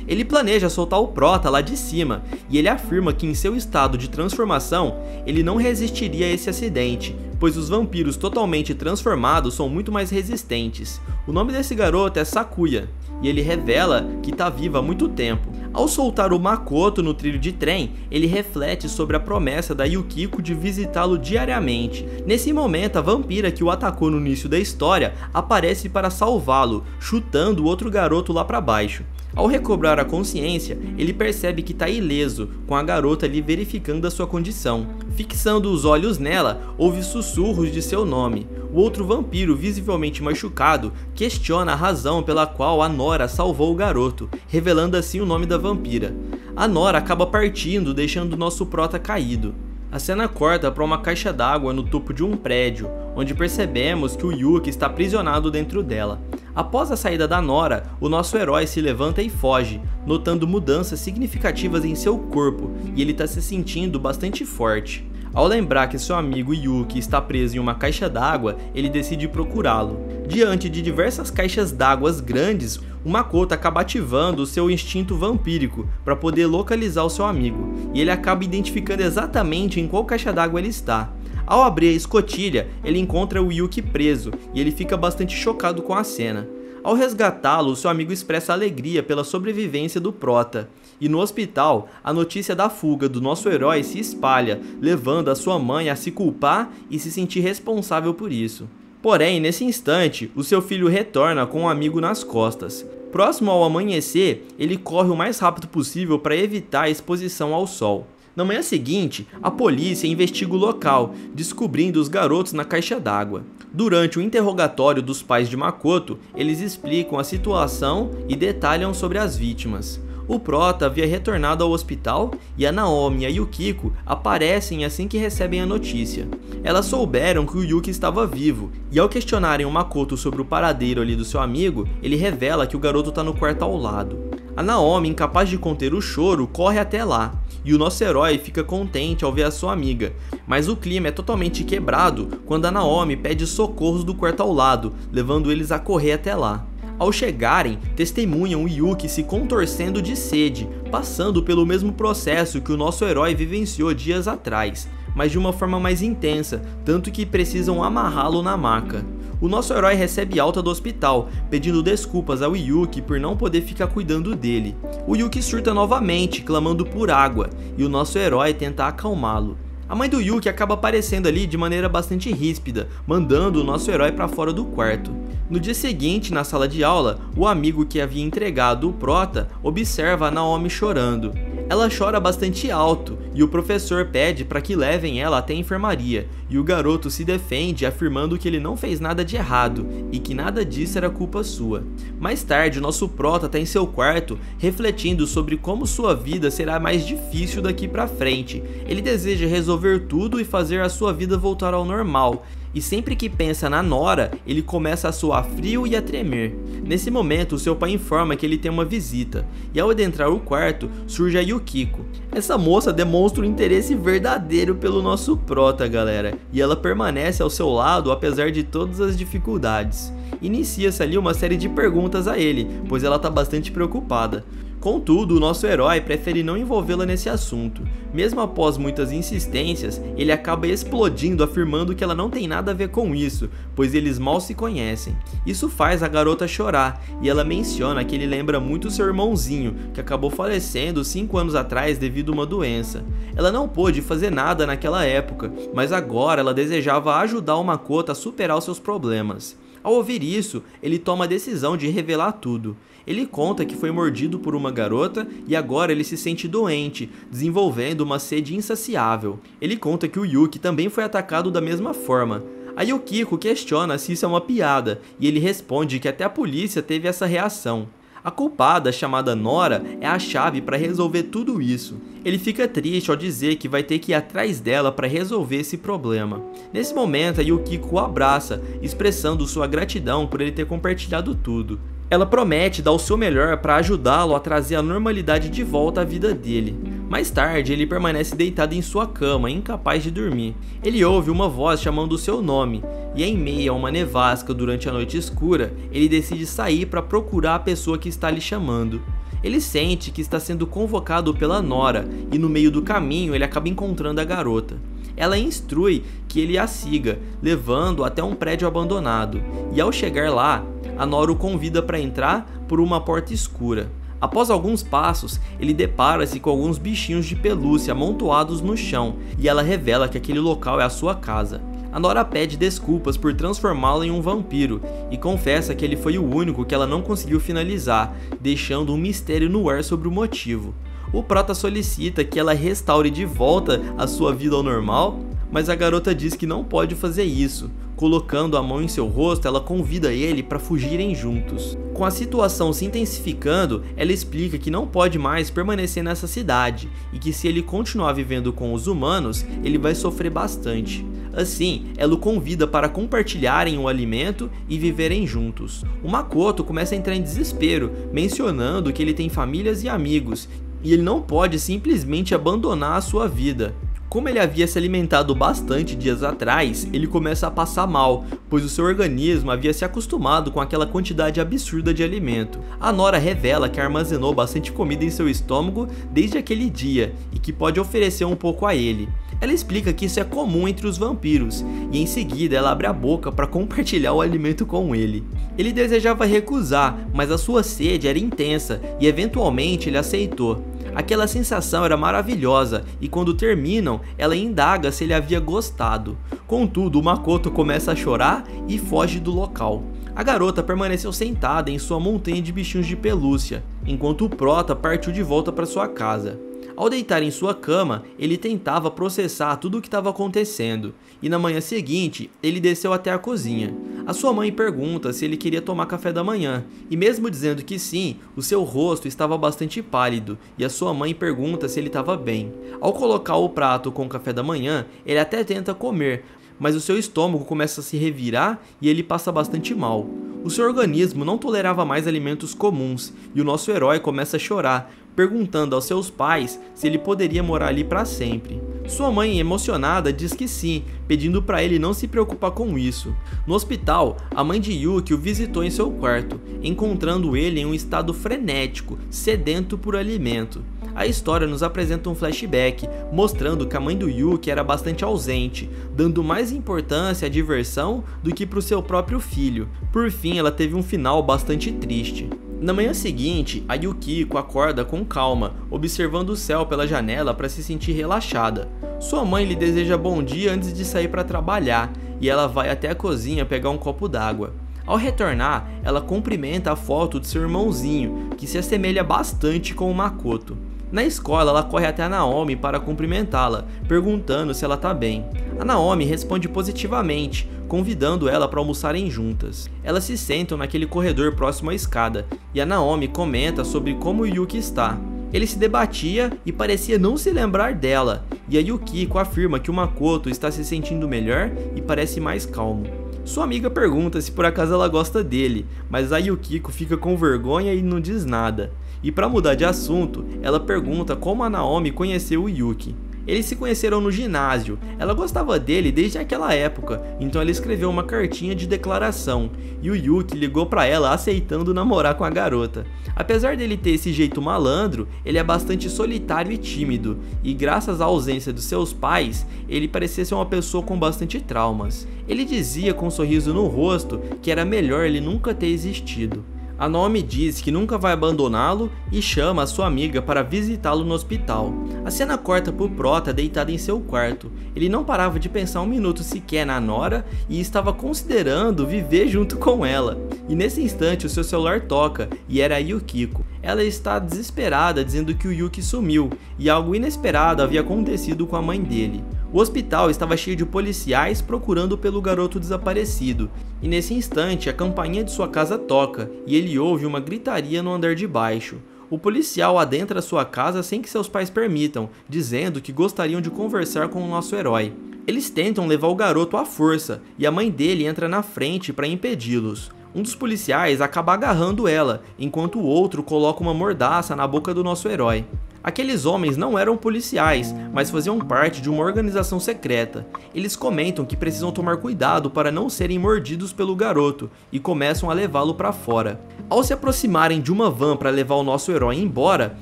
S1: Ele planeja soltar o prota lá de cima, e ele afirma que em seu estado de transformação, ele não resistiria a esse acidente, pois os vampiros totalmente transformados são muito mais resistentes. O nome desse garoto é Sakuya, e ele revela que está vivo há muito tempo. Ao soltar o Makoto no trilho de trem, ele reflete sobre a promessa da Yukiko de visitá-lo diariamente. Nesse momento, a vampira que o atacou no início da história aparece para salvá-lo, chutando o outro garoto lá para baixo. Ao recobrar a consciência, ele percebe que está ileso, com a garota ali verificando a sua condição. Fixando os olhos nela, ouve sussurros de seu nome. O outro vampiro, visivelmente machucado, questiona a razão pela qual a Nora salvou o garoto, revelando assim o nome da vampira. A Nora acaba partindo, deixando nosso prota caído. A cena corta para uma caixa d'água no topo de um prédio, onde percebemos que o Yuki está aprisionado dentro dela. Após a saída da Nora, o nosso herói se levanta e foge, notando mudanças significativas em seu corpo, e ele está se sentindo bastante forte. Ao lembrar que seu amigo Yuki está preso em uma caixa d'água, ele decide procurá-lo. Diante de diversas caixas d'água grandes, o Makoto acaba ativando o seu instinto vampírico para poder localizar o seu amigo, e ele acaba identificando exatamente em qual caixa d'água ele está. Ao abrir a escotilha, ele encontra o Yuki preso, e ele fica bastante chocado com a cena. Ao resgatá-lo, seu amigo expressa alegria pela sobrevivência do prota. E no hospital, a notícia da fuga do nosso herói se espalha, levando a sua mãe a se culpar e se sentir responsável por isso. Porém, nesse instante, o seu filho retorna com um amigo nas costas. Próximo ao amanhecer, ele corre o mais rápido possível para evitar a exposição ao sol. Na manhã seguinte, a polícia investiga o local, descobrindo os garotos na caixa d'água. Durante o interrogatório dos pais de Makoto, eles explicam a situação e detalham sobre as vítimas. O prota havia retornado ao hospital e a Naomi e a Yukiko aparecem assim que recebem a notícia. Elas souberam que o Yuki estava vivo, e ao questionarem o Makoto sobre o paradeiro ali do seu amigo, ele revela que o garoto está no quarto ao lado. A Naomi, incapaz de conter o choro, corre até lá, e o nosso herói fica contente ao ver a sua amiga, mas o clima é totalmente quebrado quando a Naomi pede socorros do quarto ao lado, levando eles a correr até lá. Ao chegarem, testemunham o Yuki se contorcendo de sede, passando pelo mesmo processo que o nosso herói vivenciou dias atrás, mas de uma forma mais intensa, tanto que precisam amarrá-lo na maca. O nosso herói recebe alta do hospital, pedindo desculpas ao Yuki por não poder ficar cuidando dele. O Yuki surta novamente, clamando por água, e o nosso herói tenta acalmá-lo. A mãe do Yuki acaba aparecendo ali de maneira bastante ríspida, mandando o nosso herói para fora do quarto. No dia seguinte, na sala de aula, o amigo que havia entregado o prota observa a Naomi chorando. Ela chora bastante alto e o professor pede para que levem ela até a enfermaria, e o garoto se defende afirmando que ele não fez nada de errado e que nada disso era culpa sua. Mais tarde, o nosso prota está em seu quarto refletindo sobre como sua vida será mais difícil daqui para frente. Ele deseja resolver tudo e fazer a sua vida voltar ao normal. E sempre que pensa na Nora, ele começa a suar frio e a tremer. Nesse momento, seu pai informa que ele tem uma visita, e ao adentrar o quarto, surge a Yukiko. Essa moça demonstra um interesse verdadeiro pelo nosso prota, galera, e ela permanece ao seu lado apesar de todas as dificuldades. Inicia-se ali uma série de perguntas a ele, pois ela está bastante preocupada. Contudo, o nosso herói prefere não envolvê-la nesse assunto. Mesmo após muitas insistências, ele acaba explodindo afirmando que ela não tem nada a ver com isso, pois eles mal se conhecem. Isso faz a garota chorar, e ela menciona que ele lembra muito seu irmãozinho, que acabou falecendo 5 anos atrás devido a uma doença. Ela não pôde fazer nada naquela época, mas agora ela desejava ajudar o Makoto a superar os seus problemas. Ao ouvir isso, ele toma a decisão de revelar tudo. Ele conta que foi mordido por uma garota e agora ele se sente doente, desenvolvendo uma sede insaciável. Ele conta que o Yuki também foi atacado da mesma forma. A Yukiko questiona se isso é uma piada e ele responde que até a polícia teve essa reação. A culpada, chamada Nora, é a chave para resolver tudo isso. Ele fica triste ao dizer que vai ter que ir atrás dela para resolver esse problema. Nesse momento, a Yukiko o abraça, expressando sua gratidão por ele ter compartilhado tudo. Ela promete dar o seu melhor para ajudá-lo a trazer a normalidade de volta à vida dele. Mais tarde, ele permanece deitado em sua cama, incapaz de dormir. Ele ouve uma voz chamando o seu nome, e em meio a uma nevasca durante a noite escura, ele decide sair para procurar a pessoa que está lhe chamando. Ele sente que está sendo convocado pela Nora, e no meio do caminho ele acaba encontrando a garota. Ela instrui que ele a siga, levando até um prédio abandonado, e ao chegar lá, a Nora o convida para entrar por uma porta escura. Após alguns passos, ele depara-se com alguns bichinhos de pelúcia amontoados no chão, e ela revela que aquele local é a sua casa. A Nora pede desculpas por transformá-lo em um vampiro, e confessa que ele foi o único que ela não conseguiu finalizar, deixando um mistério no ar sobre o motivo. O prota solicita que ela restaure de volta a sua vida ao normal, mas a garota diz que não pode fazer isso. Colocando a mão em seu rosto, ela convida ele para fugirem juntos. Com a situação se intensificando, ela explica que não pode mais permanecer nessa cidade e que se ele continuar vivendo com os humanos, ele vai sofrer bastante. Assim, ela o convida para compartilharem o alimento e viverem juntos. O Makoto começa a entrar em desespero, mencionando que ele tem famílias e amigos, e ele não pode simplesmente abandonar a sua vida. Como ele havia se alimentado bastante dias atrás, ele começa a passar mal, pois o seu organismo havia se acostumado com aquela quantidade absurda de alimento. A Nora revela que armazenou bastante comida em seu estômago desde aquele dia e que pode oferecer um pouco a ele. Ela explica que isso é comum entre os vampiros, e em seguida ela abre a boca para compartilhar o alimento com ele. Ele desejava recusar, mas a sua sede era intensa e eventualmente ele aceitou. Aquela sensação era maravilhosa e quando terminam, ela indaga se ele havia gostado. Contudo, o Makoto começa a chorar e foge do local. A garota permaneceu sentada em sua montanha de bichinhos de pelúcia, enquanto o prota partiu de volta para sua casa. Ao deitar em sua cama, ele tentava processar tudo o que estava acontecendo, e na manhã seguinte, ele desceu até a cozinha. A sua mãe pergunta se ele queria tomar café da manhã, e mesmo dizendo que sim, o seu rosto estava bastante pálido, e a sua mãe pergunta se ele estava bem. Ao colocar o prato com o café da manhã, ele até tenta comer, mas o seu estômago começa a se revirar e ele passa bastante mal. O seu organismo não tolerava mais alimentos comuns, e o nosso herói começa a chorar, perguntando aos seus pais se ele poderia morar ali para sempre. Sua mãe, emocionada, diz que sim, pedindo para ele não se preocupar com isso. No hospital, a mãe de Yuki o visitou em seu quarto, encontrando ele em um estado frenético, sedento por alimento. A história nos apresenta um flashback, mostrando que a mãe do Yuki era bastante ausente, dando mais importância à diversão do que para o seu próprio filho. Por fim, ela teve um final bastante triste. Na manhã seguinte, a Yukiko acorda com calma, observando o céu pela janela para se sentir relaxada. Sua mãe lhe deseja bom dia antes de sair para trabalhar, e ela vai até a cozinha pegar um copo d'água. Ao retornar, ela cumprimenta a foto de seu irmãozinho, que se assemelha bastante com o Makoto. Na escola, ela corre até a Naomi para cumprimentá-la, perguntando se ela está bem. A Naomi responde positivamente, convidando ela para almoçarem juntas. Elas se sentam naquele corredor próximo à escada, e a Naomi comenta sobre como o Yuki está. Ele se debatia e parecia não se lembrar dela, e a Yukiko afirma que o Makoto está se sentindo melhor e parece mais calmo. Sua amiga pergunta se por acaso ela gosta dele, mas a Yukiko fica com vergonha e não diz nada. E para mudar de assunto, ela pergunta como a Naomi conheceu o Yuki. Eles se conheceram no ginásio, ela gostava dele desde aquela época, então ela escreveu uma cartinha de declaração, e o Yuki ligou pra ela aceitando namorar com a garota. Apesar dele ter esse jeito malandro, ele é bastante solitário e tímido, e graças à ausência dos seus pais, ele parecia ser uma pessoa com bastante traumas. Ele dizia com um sorriso no rosto que era melhor ele nunca ter existido. A Naomi diz que nunca vai abandoná-lo e chama a sua amiga para visitá-lo no hospital. A cena corta pro Prota deitado em seu quarto. Ele não parava de pensar um minuto sequer na Nora e estava considerando viver junto com ela. E nesse instante o seu celular toca e era a Yukiko. Ela está desesperada dizendo que o Yuki sumiu e algo inesperado havia acontecido com a mãe dele. O hospital estava cheio de policiais procurando pelo garoto desaparecido, e nesse instante a campainha de sua casa toca e ele ouve uma gritaria no andar de baixo. O policial adentra sua casa sem que seus pais permitam, dizendo que gostariam de conversar com o nosso herói. Eles tentam levar o garoto à força e a mãe dele entra na frente para impedi-los. Um dos policiais acaba agarrando ela, enquanto o outro coloca uma mordaça na boca do nosso herói. Aqueles homens não eram policiais, mas faziam parte de uma organização secreta. Eles comentam que precisam tomar cuidado para não serem mordidos pelo garoto e começam a levá-lo para fora. Ao se aproximarem de uma van para levar o nosso herói embora,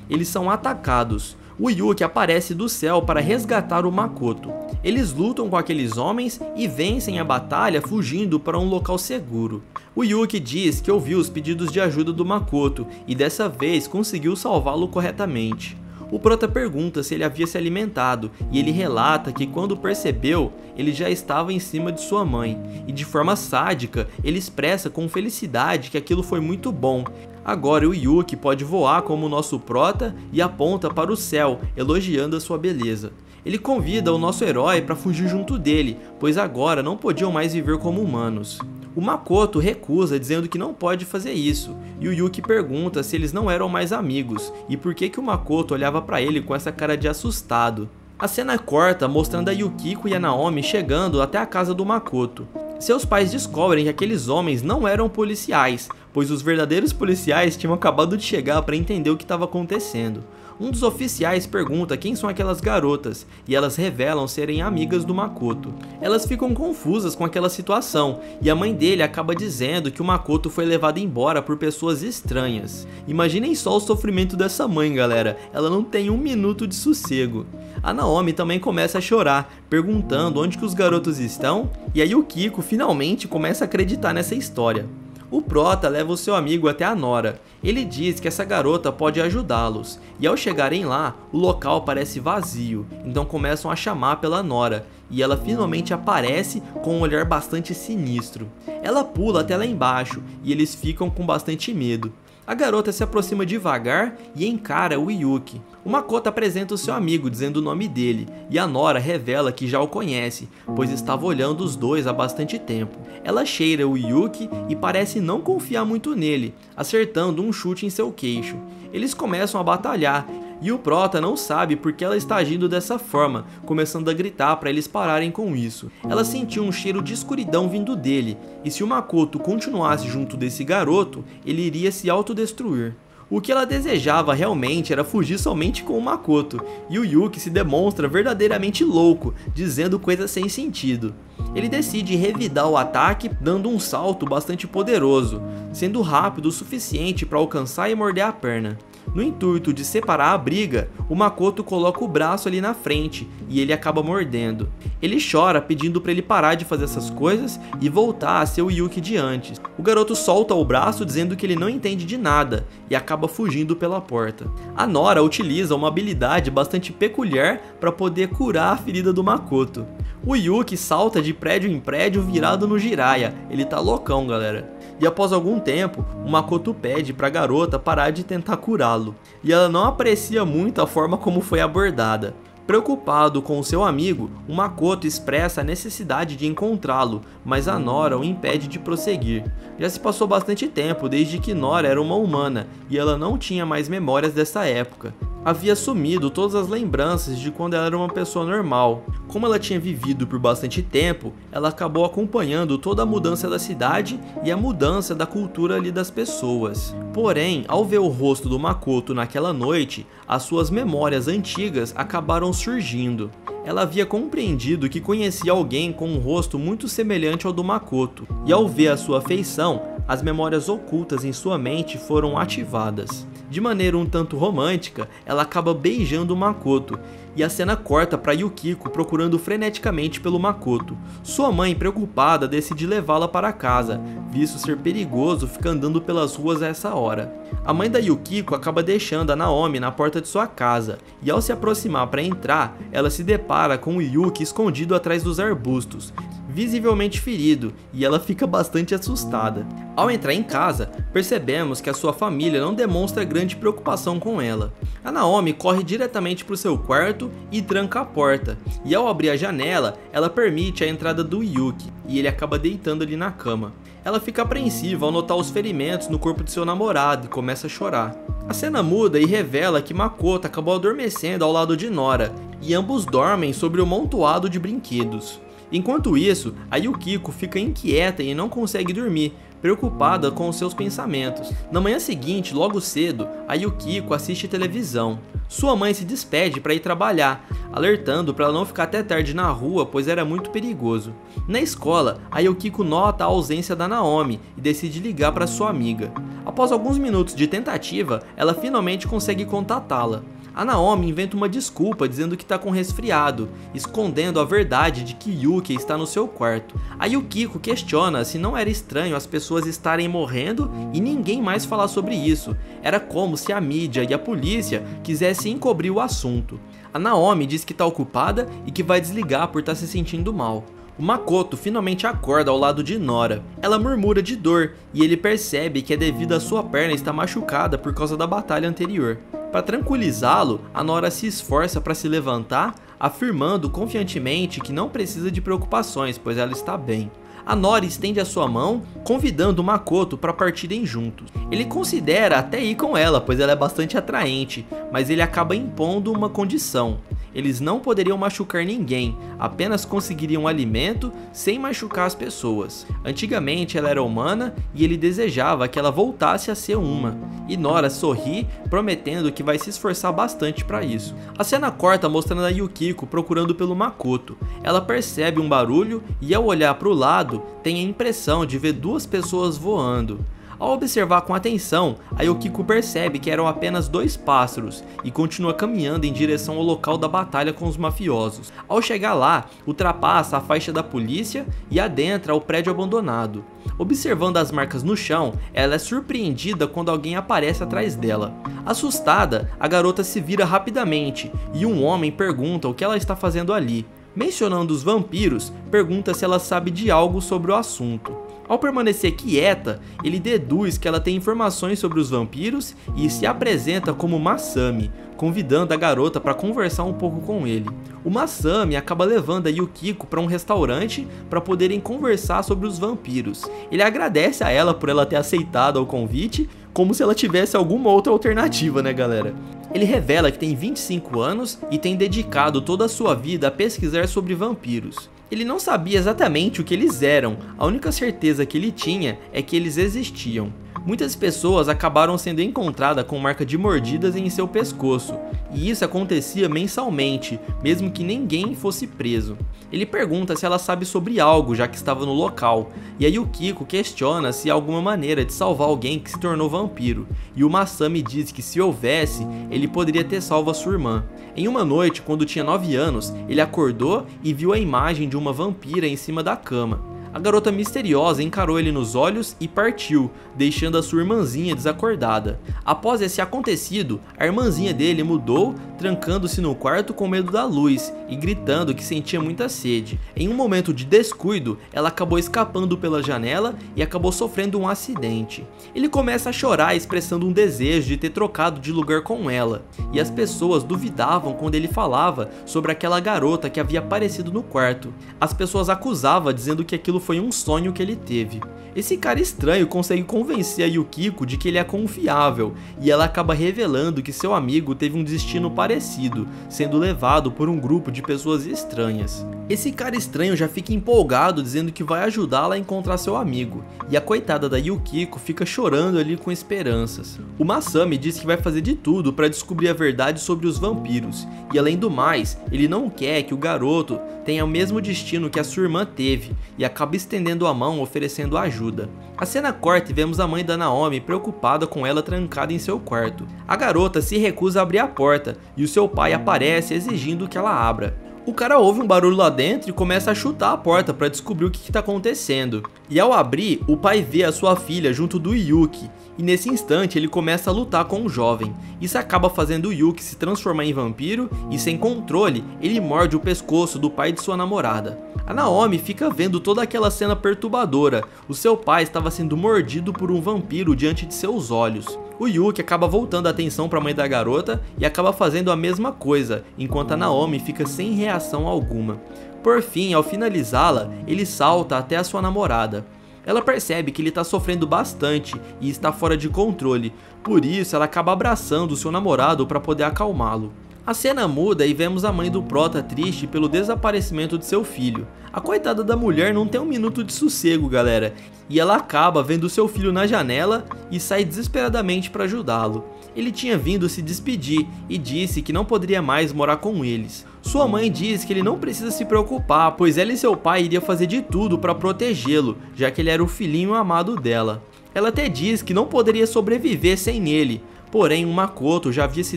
S1: eles são atacados. O Yuki aparece do céu para resgatar o Makoto. Eles lutam com aqueles homens e vencem a batalha fugindo para um local seguro. O Yuki diz que ouviu os pedidos de ajuda do Makoto e dessa vez conseguiu salvá-lo corretamente. O Prota pergunta se ele havia se alimentado e ele relata que quando percebeu, ele já estava em cima de sua mãe e de forma sádica ele expressa com felicidade que aquilo foi muito bom. Agora o Yuki pode voar como o nosso Prota e aponta para o céu, elogiando a sua beleza. Ele convida o nosso herói para fugir junto dele, pois agora não podiam mais viver como humanos. O Makoto recusa, dizendo que não pode fazer isso, e o Yuki pergunta se eles não eram mais amigos, e por que o Makoto olhava para ele com essa cara de assustado. A cena corta mostrando a Yukiko e a Naomi chegando até a casa do Makoto. Seus pais descobrem que aqueles homens não eram policiais, pois os verdadeiros policiais tinham acabado de chegar para entender o que estava acontecendo. Um dos oficiais pergunta quem são aquelas garotas, e elas revelam serem amigas do Makoto. Elas ficam confusas com aquela situação, e a mãe dele acaba dizendo que o Makoto foi levado embora por pessoas estranhas. Imaginem só o sofrimento dessa mãe, galera, ela não tem um minuto de sossego. A Naomi também começa a chorar, perguntando onde que os garotos estão, e a Yukiko finalmente começa a acreditar nessa história. O Prota leva o seu amigo até a Nora. Ele diz que essa garota pode ajudá-los, e ao chegarem lá, o local parece vazio, então começam a chamar pela Nora, e ela finalmente aparece com um olhar bastante sinistro. Ela pula até lá embaixo, e eles ficam com bastante medo. A garota se aproxima devagar e encara o Yuki. O Makoto apresenta o seu amigo dizendo o nome dele, e a Nora revela que já o conhece, pois estava olhando os dois há bastante tempo. Ela cheira o Yuki e parece não confiar muito nele, acertando um chute em seu queixo. Eles começam a batalhar, e o Prota não sabe por que ela está agindo dessa forma, começando a gritar para eles pararem com isso. Ela sentiu um cheiro de escuridão vindo dele, e se o Makoto continuasse junto desse garoto, ele iria se autodestruir. O que ela desejava realmente era fugir somente com o Makoto, e o Yuki se demonstra verdadeiramente louco, dizendo coisas sem sentido. Ele decide revidar o ataque, dando um salto bastante poderoso, sendo rápido o suficiente para alcançar e morder a perna. No intuito de separar a briga, o Makoto coloca o braço ali na frente e ele acaba mordendo. Ele chora pedindo para ele parar de fazer essas coisas e voltar a ser o Yuki de antes. O garoto solta o braço dizendo que ele não entende de nada e acaba fugindo pela porta. A Nora utiliza uma habilidade bastante peculiar para poder curar a ferida do Makoto. O Yuki salta de prédio em prédio virado no Jiraiya, ele tá loucão, galera. E após algum tempo, o Makoto pede para a garota parar de tentar curá-lo, e ela não aprecia muito a forma como foi abordada. Preocupado com o seu amigo, o Makoto expressa a necessidade de encontrá-lo, mas a Nora o impede de prosseguir. Já se passou bastante tempo desde que Nora era uma humana, e ela não tinha mais memórias dessa época. havia sumido todas as lembranças de quando ela era uma pessoa normal. Como ela tinha vivido por bastante tempo, ela acabou acompanhando toda a mudança da cidade e a mudança da cultura ali das pessoas. Porém, ao ver o rosto do Makoto naquela noite, as suas memórias antigas acabaram surgindo. Ela havia compreendido que conhecia alguém com um rosto muito semelhante ao do Makoto, e ao ver a sua feição, as memórias ocultas em sua mente foram ativadas. De maneira um tanto romântica, ela acaba beijando o Makoto, e a cena corta para Yukiko procurando freneticamente pelo Makoto. Sua mãe, preocupada, decide levá-la para casa, visto ser perigoso ficar andando pelas ruas a essa hora. A mãe da Yukiko acaba deixando a Naomi na porta de sua casa, e ao se aproximar para entrar, ela se depara com o Yuki escondido atrás dos arbustos, visivelmente ferido, e ela fica bastante assustada. Ao entrar em casa, percebemos que a sua família não demonstra grande preocupação com ela. A Naomi corre diretamente para o seu quarto e tranca a porta, e ao abrir a janela, ela permite a entrada do Yuki, e ele acaba deitando ali na cama. Ela fica apreensiva ao notar os ferimentos no corpo de seu namorado e começa a chorar. A cena muda e revela que Makoto acabou adormecendo ao lado de Nora, e ambos dormem sobre o montoado de brinquedos. Enquanto isso, a Yukiko fica inquieta e não consegue dormir, preocupada com os seus pensamentos. Na manhã seguinte, logo cedo, a Yukiko assiste televisão. Sua mãe se despede para ir trabalhar, alertando para ela não ficar até tarde na rua, pois era muito perigoso. Na escola, a Yukiko nota a ausência da Naomi e decide ligar para sua amiga. Após alguns minutos de tentativa, ela finalmente consegue contatá-la. A Naomi inventa uma desculpa dizendo que está com resfriado, escondendo a verdade de que Yuki está no seu quarto. A Yukiko questiona se não era estranho as pessoas estarem morrendo e ninguém mais falar sobre isso. Era como se a mídia e a polícia quisessem encobrir o assunto. A Naomi diz que está ocupada e que vai desligar por estar se sentindo mal. O Makoto finalmente acorda ao lado de Nora. Ela murmura de dor e ele percebe que é devido à sua perna estar machucada por causa da batalha anterior. Para tranquilizá-lo, a Nora se esforça para se levantar, afirmando confiantemente que não precisa de preocupações, pois ela está bem. A Nora estende a sua mão, convidando o Makoto para partirem juntos. Ele considera até ir com ela, pois ela é bastante atraente, mas ele acaba impondo uma condição. Eles não poderiam machucar ninguém, apenas conseguiriam alimento sem machucar as pessoas. Antigamente ela era humana e ele desejava que ela voltasse a ser uma. E Nora sorri, prometendo que vai se esforçar bastante para isso. A cena corta mostrando a Yukiko procurando pelo Makoto. Ela percebe um barulho e ao olhar para o lado, tem a impressão de ver duas pessoas voando. Ao observar com atenção, a Yukiko percebe que eram apenas dois pássaros e continua caminhando em direção ao local da batalha com os mafiosos. Ao chegar lá, ultrapassa a faixa da polícia e adentra o prédio abandonado. Observando as marcas no chão, ela é surpreendida quando alguém aparece atrás dela. Assustada, a garota se vira rapidamente e um homem pergunta o que ela está fazendo ali. Mencionando os vampiros, pergunta se ela sabe de algo sobre o assunto. Ao permanecer quieta, ele deduz que ela tem informações sobre os vampiros e se apresenta como Masami, convidando a garota para conversar um pouco com ele. O Masami acaba levando a Yukiko para um restaurante para poderem conversar sobre os vampiros. Ele agradece a ela por ela ter aceitado o convite, como se ela tivesse alguma outra alternativa, né, galera? Ele revela que tem 25 anos e tem dedicado toda a sua vida a pesquisar sobre vampiros. Ele não sabia exatamente o que eles eram, a única certeza que ele tinha é que eles existiam. Muitas pessoas acabaram sendo encontradas com marca de mordidas em seu pescoço, e isso acontecia mensalmente, mesmo que ninguém fosse preso. Ele pergunta se ela sabe sobre algo, já que estava no local, e a Yukiko questiona se há alguma maneira de salvar alguém que se tornou vampiro, e o Masami diz que se houvesse, ele poderia ter salvo a sua irmã. Em uma noite, quando tinha 9 anos, ele acordou e viu a imagem de uma vampira em cima da cama. A garota misteriosa encarou ele nos olhos e partiu, deixando a sua irmãzinha desacordada. Após esse acontecido, a irmãzinha dele mudou, trancando-se no quarto com medo da luz e gritando que sentia muita sede. Em um momento de descuido, ela acabou escapando pela janela e acabou sofrendo um acidente. Ele começa a chorar, expressando um desejo de ter trocado de lugar com ela, e as pessoas duvidavam quando ele falava sobre aquela garota que havia aparecido no quarto. As pessoas acusavam, dizendo que aquilo foi um sonho que ele teve. Esse cara estranho consegue convencer a Yukiko de que ele é confiável, e ela acaba revelando que seu amigo teve um destino parecido, sendo levado por um grupo de pessoas estranhas. Esse cara estranho já fica empolgado, dizendo que vai ajudá-la a encontrar seu amigo, e a coitada da Yukiko fica chorando ali com esperanças. O Masami diz que vai fazer de tudo para descobrir a verdade sobre os vampiros, e além do mais, ele não quer que o garoto tenha o mesmo destino que a sua irmã teve, e acaba estendendo a mão oferecendo ajuda. A cena corta e vemos a mãe da Naomi preocupada com ela trancada em seu quarto. A garota se recusa a abrir a porta, e o seu pai aparece exigindo que ela abra. O cara ouve um barulho lá dentro e começa a chutar a porta para descobrir o que está acontecendo. E ao abrir, o pai vê a sua filha junto do Yuki, e nesse instante ele começa a lutar com o jovem. Isso acaba fazendo o Yuki se transformar em vampiro e, sem controle, ele morde o pescoço do pai de sua namorada. A Naomi fica vendo toda aquela cena perturbadora. O seu pai estava sendo mordido por um vampiro diante de seus olhos. O Yuki acaba voltando a atenção para a mãe da garota e acaba fazendo a mesma coisa, enquanto a Naomi fica sem reação alguma. Por fim, ao finalizá-la, ele salta até a sua namorada. Ela percebe que ele está sofrendo bastante e está fora de controle, por isso ela acaba abraçando o seu namorado para poder acalmá-lo. A cena muda e vemos a mãe do Prota triste pelo desaparecimento de seu filho. A coitada da mulher não tem um minuto de sossego, galera, e ela acaba vendo seu filho na janela e sai desesperadamente para ajudá-lo. Ele tinha vindo se despedir e disse que não poderia mais morar com eles. Sua mãe diz que ele não precisa se preocupar, pois ela e seu pai iriam fazer de tudo para protegê-lo, já que ele era o filhinho amado dela. Ela até diz que não poderia sobreviver sem ele, porém o Makoto já havia se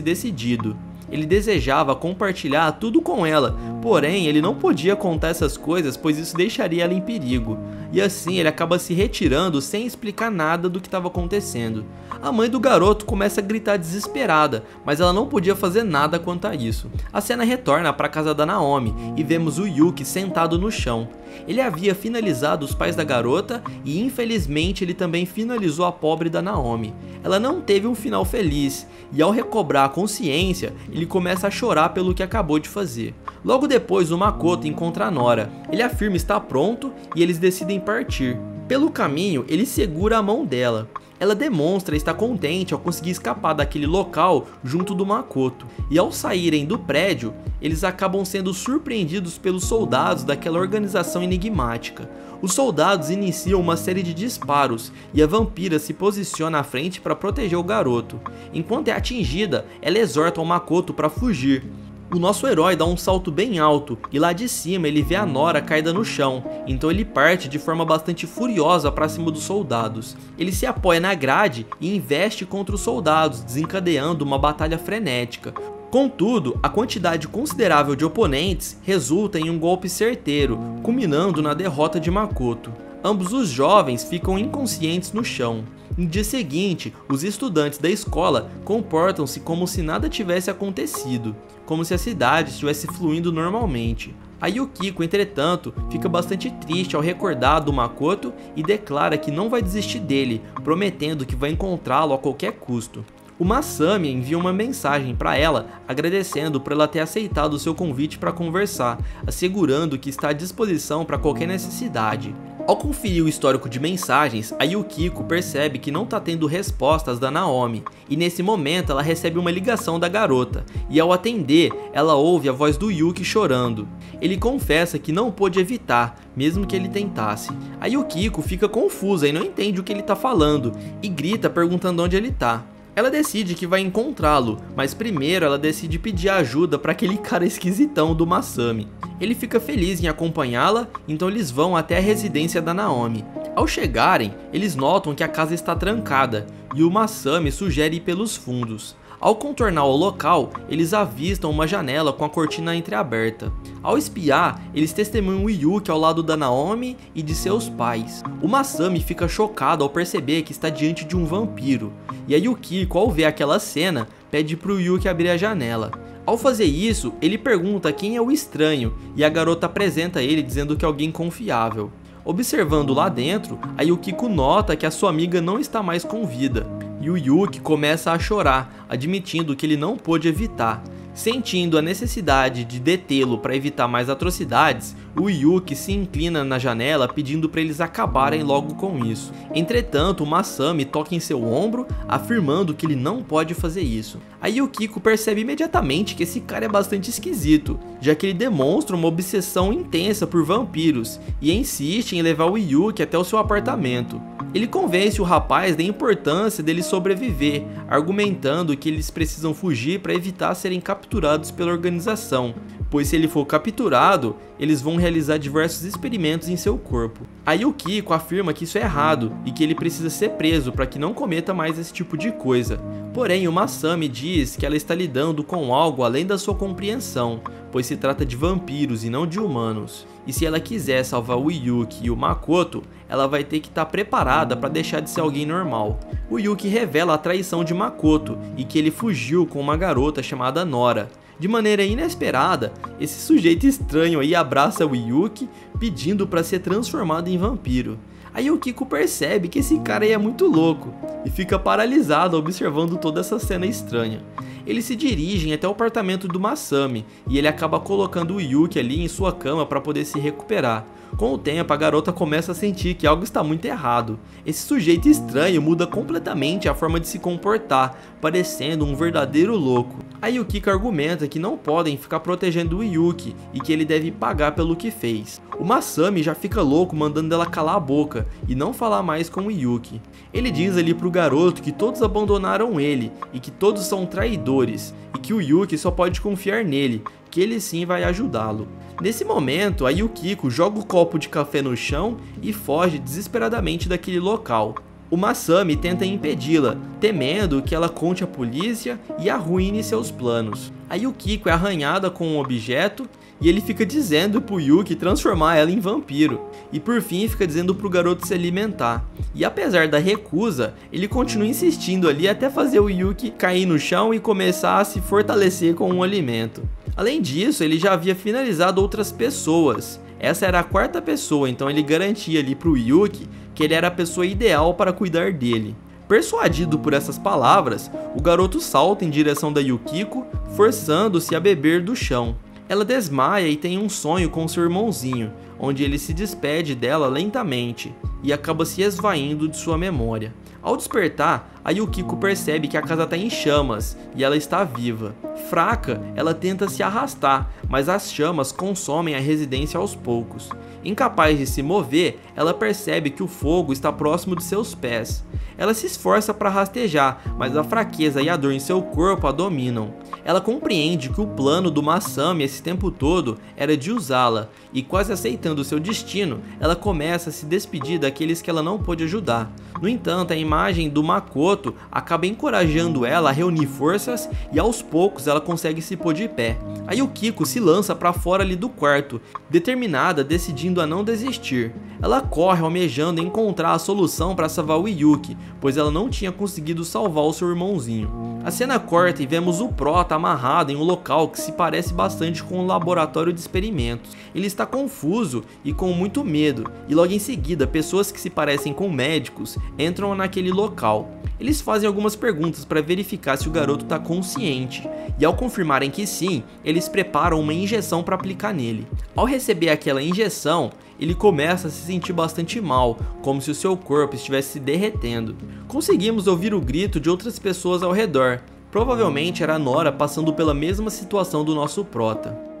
S1: decidido. Ele desejava compartilhar tudo com ela, porém ele não podia contar essas coisas, pois isso deixaria ela em perigo. E assim ele acaba se retirando sem explicar nada do que estava acontecendo. A mãe do garoto começa a gritar desesperada, mas ela não podia fazer nada quanto a isso. A cena retorna para a casa da Naomi e vemos o Yuki sentado no chão. Ele havia finalizado os pais da garota e infelizmente ele também finalizou a pobre da Naomi. Ela não teve um final feliz e ao recobrar a consciência, ele começa a chorar pelo que acabou de fazer. Logo depois o Makoto encontra a Nora. Ele afirma estar pronto e eles decidem partir. Pelo caminho, ele segura a mão dela. Ela demonstra estar contente ao conseguir escapar daquele local junto do Makoto. E ao saírem do prédio, eles acabam sendo surpreendidos pelos soldados daquela organização enigmática. Os soldados iniciam uma série de disparos e a vampira se posiciona à frente para proteger o garoto. Enquanto é atingida, ela exorta o Makoto para fugir. O nosso herói dá um salto bem alto e lá de cima ele vê a Nora caída no chão, então ele parte de forma bastante furiosa para cima dos soldados. Ele se apoia na grade e investe contra os soldados, desencadeando uma batalha frenética. Contudo, a quantidade considerável de oponentes resulta em um golpe certeiro, culminando na derrota de Makoto. Ambos os jovens ficam inconscientes no chão. No dia seguinte, os estudantes da escola comportam-se como se nada tivesse acontecido, como se a cidade estivesse fluindo normalmente. A Yukiko, entretanto, fica bastante triste ao recordar do Makoto e declara que não vai desistir dele, prometendo que vai encontrá-lo a qualquer custo. O Masami envia uma mensagem para ela agradecendo por ela ter aceitado o seu convite para conversar, assegurando que está à disposição para qualquer necessidade. Ao conferir o histórico de mensagens, a Yukiko percebe que não está tendo respostas da Naomi, e nesse momento ela recebe uma ligação da garota, e ao atender, ela ouve a voz do Yuki chorando. Ele confessa que não pôde evitar, mesmo que ele tentasse. A Yukiko fica confusa e não entende o que ele está falando, e grita perguntando onde ele está. Ela decide que vai encontrá-lo, mas primeiro ela decide pedir ajuda para aquele cara esquisitão do Masami. Ele fica feliz em acompanhá-la, então eles vão até a residência da Naomi. Ao chegarem, eles notam que a casa está trancada e o Masami sugere ir pelos fundos. Ao contornar o local, eles avistam uma janela com a cortina entreaberta. Ao espiar, eles testemunham o Yuki ao lado da Naomi e de seus pais. O Masami fica chocado ao perceber que está diante de um vampiro. E a Yukiko, ao ver aquela cena, pede para o Yuki abrir a janela. Ao fazer isso, ele pergunta quem é o estranho e a garota apresenta ele dizendo que é alguém confiável. Observando lá dentro, a Yukiko nota que a sua amiga não está mais com vida, e o Yuki começa a chorar, admitindo que ele não pôde evitar. Sentindo a necessidade de detê-lo para evitar mais atrocidades, o Yuki se inclina na janela pedindo para eles acabarem logo com isso. Entretanto, o Masami toca em seu ombro, afirmando que ele não pode fazer isso. A Yukiko percebe imediatamente que esse cara é bastante esquisito, já que ele demonstra uma obsessão intensa por vampiros e insiste em levar o Yuki até o seu apartamento. Ele convence o rapaz da importância dele sobreviver, argumentando que eles precisam fugir para evitar serem capturados pela organização, pois se ele for capturado, eles vão realizar diversos experimentos em seu corpo. A Yukiko afirma que isso é errado e que ele precisa ser preso para que não cometa mais esse tipo de coisa. Porém, o Masami diz que ela está lidando com algo além da sua compreensão, pois se trata de vampiros e não de humanos. E se ela quiser salvar o Yuki e o Makoto, ela vai ter que estar preparada para deixar de ser alguém normal. O Yuki revela a traição de Makoto e que ele fugiu com uma garota chamada Nora. De maneira inesperada, esse sujeito estranho aí abraça o Yuki, pedindo para ser transformado em vampiro. A Yukiko percebe que esse cara aí é muito louco e fica paralisada observando toda essa cena estranha. Eles se dirigem até o apartamento do Masami e ele acaba colocando o Yuki ali em sua cama para poder se recuperar. Com o tempo, a garota começa a sentir que algo está muito errado. Esse sujeito estranho muda completamente a forma de se comportar, parecendo um verdadeiro louco. A Yukiko argumenta que não podem ficar protegendo o Yuki e que ele deve pagar pelo que fez. O Masami já fica louco mandando ela calar a boca e não falar mais com o Yuki. Ele diz ali pro garoto que todos abandonaram ele e que todos são traidores e que o Yuki só pode confiar nele, que ele sim vai ajudá-lo. Nesse momento, a Yukiko joga o copo de café no chão e foge desesperadamente daquele local. O Masami tenta impedi-la, temendo que ela conte à polícia e arruine seus planos. A Yukiko é arranhada com um objeto e ele fica dizendo pro Yuki transformar ela em vampiro. E por fim fica dizendo pro garoto se alimentar. E apesar da recusa, ele continua insistindo ali até fazer o Yuki cair no chão e começar a se fortalecer com um alimento. Além disso, ele já havia finalizado outras pessoas. Essa era a quarta pessoa, então ele garantia ali pro Yuki que ele era a pessoa ideal para cuidar dele. Persuadido por essas palavras, o garoto salta em direção da Yukiko, forçando-se a beber do chão. Ela desmaia e tem um sonho com seu irmãozinho, onde ele se despede dela lentamente e acaba se esvaindo de sua memória. Ao despertar, a Yukiko percebe que a casa está em chamas e ela está viva. Fraca, ela tenta se arrastar, mas as chamas consomem a residência aos poucos. Incapaz de se mover, ela percebe que o fogo está próximo de seus pés. Ela se esforça para rastejar, mas a fraqueza e a dor em seu corpo a dominam. Ela compreende que o plano do Masami esse tempo todo era de usá-la, e quase aceitando seu destino, ela começa a se despedir daqueles que ela não pôde ajudar. No entanto, a imagem do Makoto acaba encorajando ela a reunir forças e aos poucos ela consegue se pôr de pé. A Yukiko se lança para fora ali do quarto, determinada, decidindo a não desistir. Ela corre almejando encontrar a solução para salvar o Yuki, pois ela não tinha conseguido salvar o seu irmãozinho. A cena corta e vemos o Prota amarrado em um local que se parece bastante com um laboratório de experimentos. Ele está confuso e com muito medo, e logo em seguida pessoas que se parecem com médicos entram naquele local. Eles fazem algumas perguntas para verificar se o garoto está consciente, e ao confirmarem que sim, eles preparam uma injeção para aplicar nele. Ao receber aquela injeção, ele começa a se sentir bastante mal, como se o seu corpo estivesse se derretendo. Conseguimos ouvir o grito de outras pessoas ao redor. Provavelmente era a Nora passando pela mesma situação do nosso prota.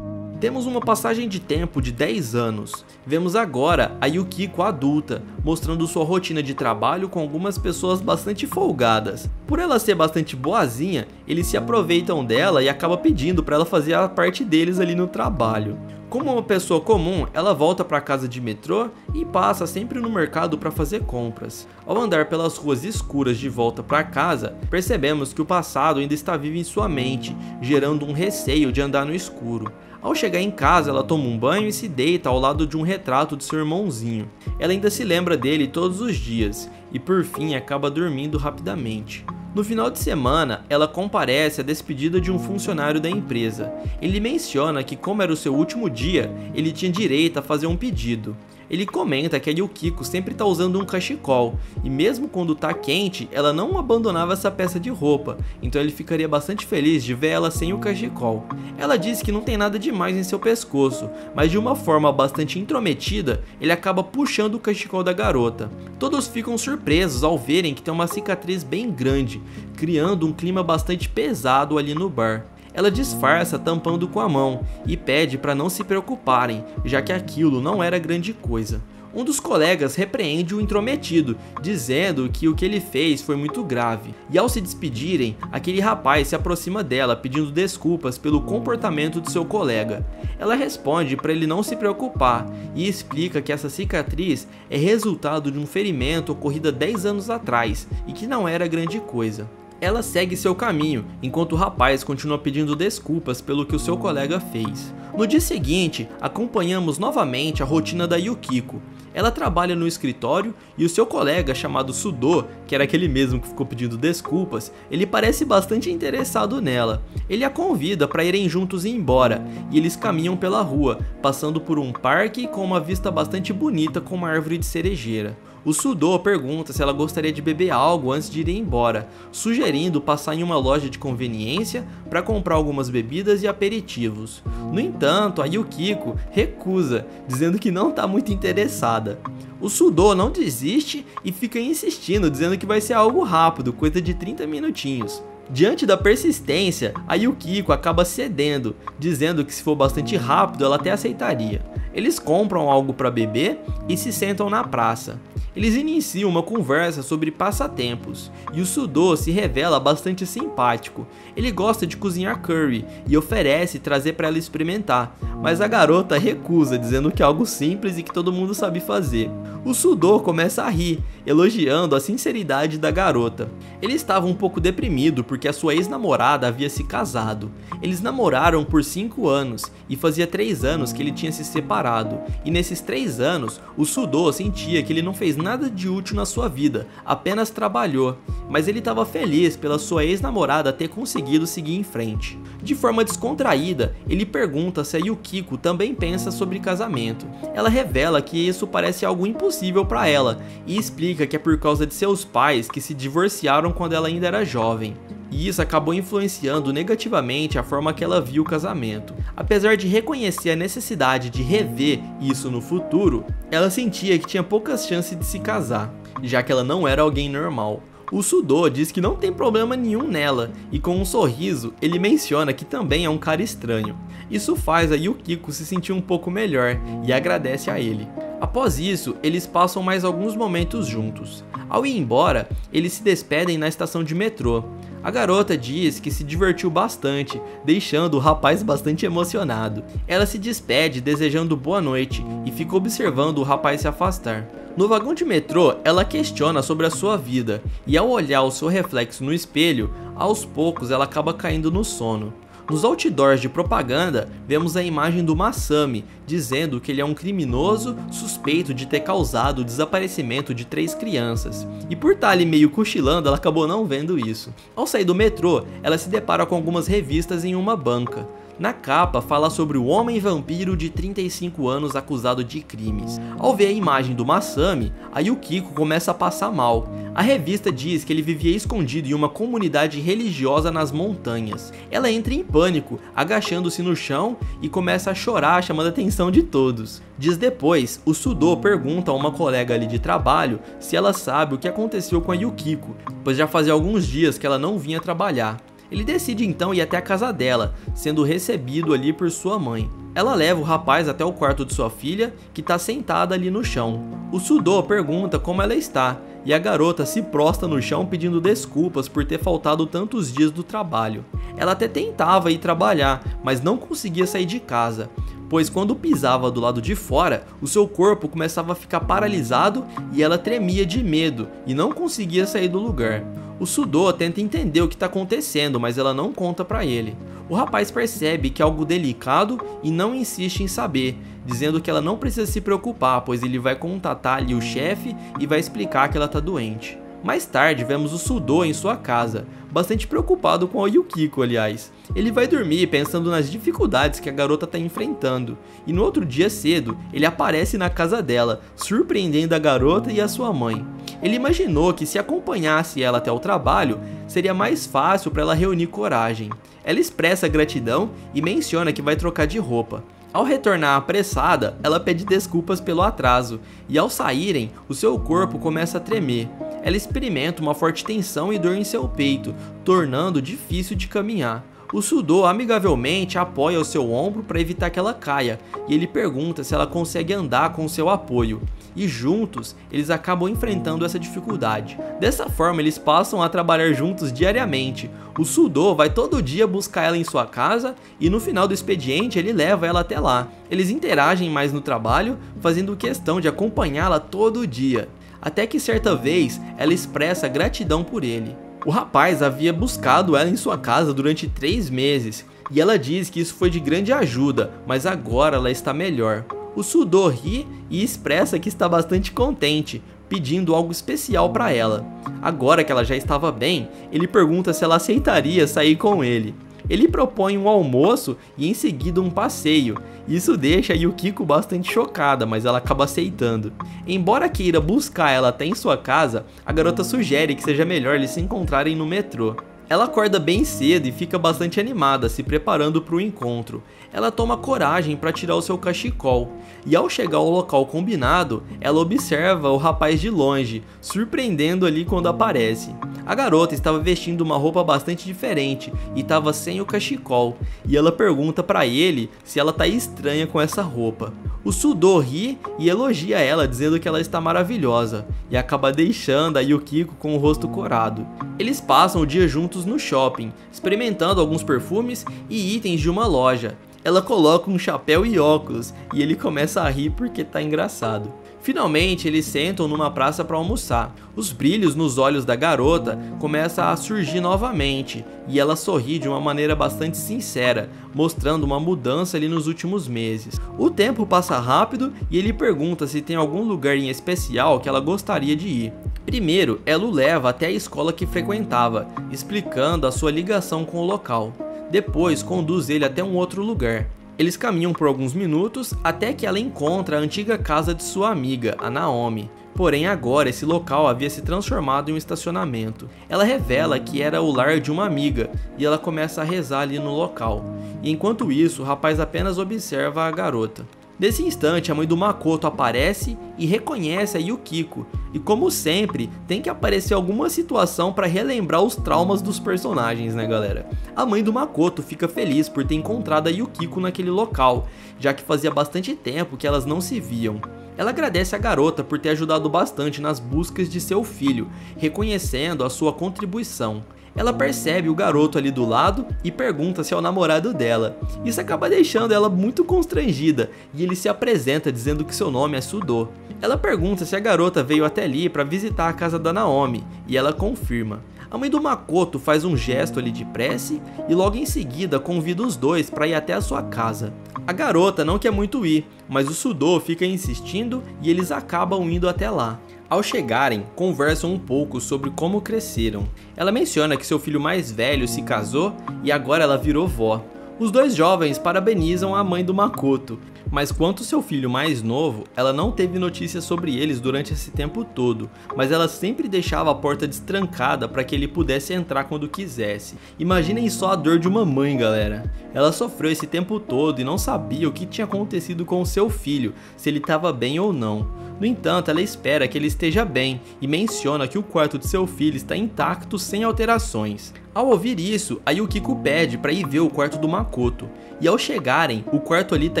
S1: Temos uma passagem de tempo de 10 anos. Vemos agora a Yukiko adulta, mostrando sua rotina de trabalho com algumas pessoas bastante folgadas. Por ela ser bastante boazinha, eles se aproveitam dela e acabam pedindo para ela fazer a parte deles ali no trabalho. Como uma pessoa comum, ela volta para a casa de metrô e passa sempre no mercado para fazer compras. Ao andar pelas ruas escuras de volta para casa, percebemos que o passado ainda está vivo em sua mente, gerando um receio de andar no escuro. Ao chegar em casa, ela toma um banho e se deita ao lado de um retrato de seu irmãozinho. Ela ainda se lembra dele todos os dias e por fim acaba dormindo rapidamente. No final de semana, ela comparece à despedida de um funcionário da empresa. Ele menciona que, como era o seu último dia, ele tinha direito a fazer um pedido. Ele comenta que a Yukiko sempre está usando um cachecol, e mesmo quando está quente, ela não abandonava essa peça de roupa, então ele ficaria bastante feliz de ver ela sem o cachecol. Ela diz que não tem nada demais em seu pescoço, mas de uma forma bastante intrometida, ele acaba puxando o cachecol da garota. Todos ficam surpresos ao verem que tem uma cicatriz bem grande, criando um clima bastante pesado ali no bar. Ela disfarça tampando com a mão e pede para não se preocuparem, já que aquilo não era grande coisa. Um dos colegas repreende o intrometido, dizendo que o que ele fez foi muito grave. E ao se despedirem, aquele rapaz se aproxima dela pedindo desculpas pelo comportamento de seu colega. Ela responde para ele não se preocupar e explica que essa cicatriz é resultado de um ferimento ocorrido há 10 anos atrás e que não era grande coisa. Ela segue seu caminho, enquanto o rapaz continua pedindo desculpas pelo que o seu colega fez. No dia seguinte, acompanhamos novamente a rotina da Yukiko. Ela trabalha no escritório e o seu colega chamado Sudo, que era aquele mesmo que ficou pedindo desculpas, ele parece bastante interessado nela. Ele a convida para irem juntos e ir embora, e eles caminham pela rua, passando por um parque com uma vista bastante bonita com uma árvore de cerejeira. O Sudo pergunta se ela gostaria de beber algo antes de ir embora, sugerindo passar em uma loja de conveniência para comprar algumas bebidas e aperitivos. No entanto, a Yukiko recusa, dizendo que não está muito interessada. O Sudo não desiste e fica insistindo, dizendo que vai ser algo rápido, coisa de 30 minutinhos. Diante da persistência, a Yukiko acaba cedendo, dizendo que se for bastante rápido ela até aceitaria. Eles compram algo para beber e se sentam na praça. Eles iniciam uma conversa sobre passatempos, e o Sudo se revela bastante simpático. Ele gosta de cozinhar curry e oferece trazer para ela experimentar, mas a garota recusa, dizendo que é algo simples e que todo mundo sabe fazer. O Sudo começa a rir, elogiando a sinceridade da garota. Ele estava um pouco deprimido porque a sua ex-namorada havia se casado. Eles namoraram por 5 anos e fazia 3 anos que ele tinha se separado, e nesses 3 anos o Sudo sentia que ele não fez nada de útil na sua vida, apenas trabalhou, mas ele estava feliz pela sua ex-namorada ter conseguido seguir em frente. De forma descontraída, ele pergunta se a Yukiko também pensa sobre casamento. Ela revela que isso parece algo impossível para ela e explica que é por causa de seus pais que se divorciaram quando ela ainda era jovem. E isso acabou influenciando negativamente a forma que ela viu o casamento. Apesar de reconhecer a necessidade de rever isso no futuro, ela sentia que tinha poucas chances de se casar, já que ela não era alguém normal. O Sudo diz que não tem problema nenhum nela, e com um sorriso, ele menciona que também é um cara estranho. Isso faz a Yukiko se sentir um pouco melhor e agradece a ele. Após isso, eles passam mais alguns momentos juntos. Ao ir embora, eles se despedem na estação de metrô. A garota diz que se divertiu bastante, deixando o rapaz bastante emocionado. Ela se despede desejando boa noite e fica observando o rapaz se afastar. No vagão de metrô, ela questiona sobre a sua vida, e ao olhar o seu reflexo no espelho, aos poucos ela acaba caindo no sono. Nos outdoors de propaganda, vemos a imagem do Masami, dizendo que ele é um criminoso suspeito de ter causado o desaparecimento de 3 crianças. E por estar ali meio cochilando, ela acabou não vendo isso. Ao sair do metrô, ela se depara com algumas revistas em uma banca. Na capa, fala sobre o homem vampiro de 35 anos acusado de crimes. Ao ver a imagem do Masami, a Yukiko começa a passar mal. A revista diz que ele vivia escondido em uma comunidade religiosa nas montanhas. Ela entra em pânico, agachando-se no chão e começa a chorar, chamando a atenção de todos. Dias depois, o Sudo pergunta a uma colega ali de trabalho se ela sabe o que aconteceu com a Yukiko, pois já fazia alguns dias que ela não vinha trabalhar. Ele decide então ir até a casa dela, sendo recebido ali por sua mãe. Ela leva o rapaz até o quarto de sua filha, que está sentada ali no chão. O Sudo pergunta como ela está, e a garota se prostra no chão pedindo desculpas por ter faltado tantos dias do trabalho. Ela até tentava ir trabalhar, mas não conseguia sair de casa, pois quando pisava do lado de fora, o seu corpo começava a ficar paralisado e ela tremia de medo e não conseguia sair do lugar. O Sudô tenta entender o que está acontecendo, mas ela não conta para ele. O rapaz percebe que é algo delicado e não insiste em saber, dizendo que ela não precisa se preocupar, pois ele vai contatar ali o chefe e vai explicar que ela está doente. Mais tarde, vemos o Sudô em sua casa, bastante preocupado com a Yukiko, aliás. Ele vai dormir pensando nas dificuldades que a garota está enfrentando, e no outro dia cedo, ele aparece na casa dela, surpreendendo a garota e a sua mãe. Ele imaginou que se acompanhasse ela até o trabalho, seria mais fácil para ela reunir coragem. Ela expressa gratidão e menciona que vai trocar de roupa. Ao retornar apressada, ela pede desculpas pelo atraso, e ao saírem, o seu corpo começa a tremer. Ela experimenta uma forte tensão e dor em seu peito, tornando difícil de caminhar. O Sudô amigavelmente apoia o seu ombro para evitar que ela caia, e ele pergunta se ela consegue andar com seu apoio. E juntos, eles acabam enfrentando essa dificuldade. Dessa forma, eles passam a trabalhar juntos diariamente. O Sudô vai todo dia buscar ela em sua casa e no final do expediente ele leva ela até lá. Eles interagem mais no trabalho, fazendo questão de acompanhá-la todo dia. Até que certa vez, ela expressa gratidão por ele. O rapaz havia buscado ela em sua casa durante 3 meses, e ela diz que isso foi de grande ajuda, mas agora ela está melhor. O Sudô ri e expressa que está bastante contente, pedindo algo especial para ela. Agora que ela já estava bem, ele pergunta se ela aceitaria sair com ele. Ele propõe um almoço e em seguida um passeio. Isso deixa a Yukiko bastante chocada, mas ela acaba aceitando. Embora queira buscar ela até em sua casa, a garota sugere que seja melhor eles se encontrarem no metrô. Ela acorda bem cedo e fica bastante animada, se preparando para o encontro. Ela toma coragem para tirar o seu cachecol, e ao chegar ao local combinado, ela observa o rapaz de longe, surpreendendo ali quando aparece. A garota estava vestindo uma roupa bastante diferente e estava sem o cachecol, e ela pergunta para ele se ela está estranha com essa roupa. O Sudô ri e elogia ela, dizendo que ela está maravilhosa, e acaba deixando a Yukiko com o rosto corado. Eles passam o dia juntos no shopping, experimentando alguns perfumes e itens de uma loja. Ela coloca um chapéu e óculos, e ele começa a rir porque tá engraçado. Finalmente, eles sentam numa praça para almoçar. Os brilhos nos olhos da garota começam a surgir novamente, e ela sorri de uma maneira bastante sincera, mostrando uma mudança ali nos últimos meses. O tempo passa rápido e ele pergunta se tem algum lugar em especial que ela gostaria de ir. Primeiro, ela o leva até a escola que frequentava, explicando a sua ligação com o local. Depois, conduz ele até um outro lugar. Eles caminham por alguns minutos até que ela encontra a antiga casa de sua amiga, a Naomi. Porém agora esse local havia se transformado em um estacionamento. Ela revela que era o lar de uma amiga e ela começa a rezar ali no local. E enquanto isso, o rapaz apenas observa a garota. Nesse instante, a mãe do Makoto aparece e reconhece a Yukiko, e como sempre, tem que aparecer alguma situação para relembrar os traumas dos personagens, né galera? A mãe do Makoto fica feliz por ter encontrado a Yukiko naquele local, já que fazia bastante tempo que elas não se viam. Ela agradece a garota por ter ajudado bastante nas buscas de seu filho, reconhecendo a sua contribuição. Ela percebe o garoto ali do lado e pergunta se é o namorado dela. Isso acaba deixando ela muito constrangida e ele se apresenta dizendo que seu nome é Sudô. Ela pergunta se a garota veio até ali para visitar a casa da Naomi e ela confirma. A mãe do Makoto faz um gesto ali de prece e logo em seguida convida os dois para ir até a sua casa. A garota não quer muito ir, mas o Sudô fica insistindo e eles acabam indo até lá. Ao chegarem, conversam um pouco sobre como cresceram. Ela menciona que seu filho mais velho se casou e agora ela virou vó. Os dois jovens parabenizam a mãe do Makoto, mas quanto ao seu filho mais novo, ela não teve notícias sobre eles durante esse tempo todo, mas ela sempre deixava a porta destrancada para que ele pudesse entrar quando quisesse. Imaginem só a dor de uma mãe, galera. Ela sofreu esse tempo todo e não sabia o que tinha acontecido com o seu filho, se ele estava bem ou não. No entanto, ela espera que ele esteja bem e menciona que o quarto de seu filho está intacto sem alterações. Ao ouvir isso, a Yukiko pede para ir ver o quarto do Makoto. E ao chegarem, o quarto ali tá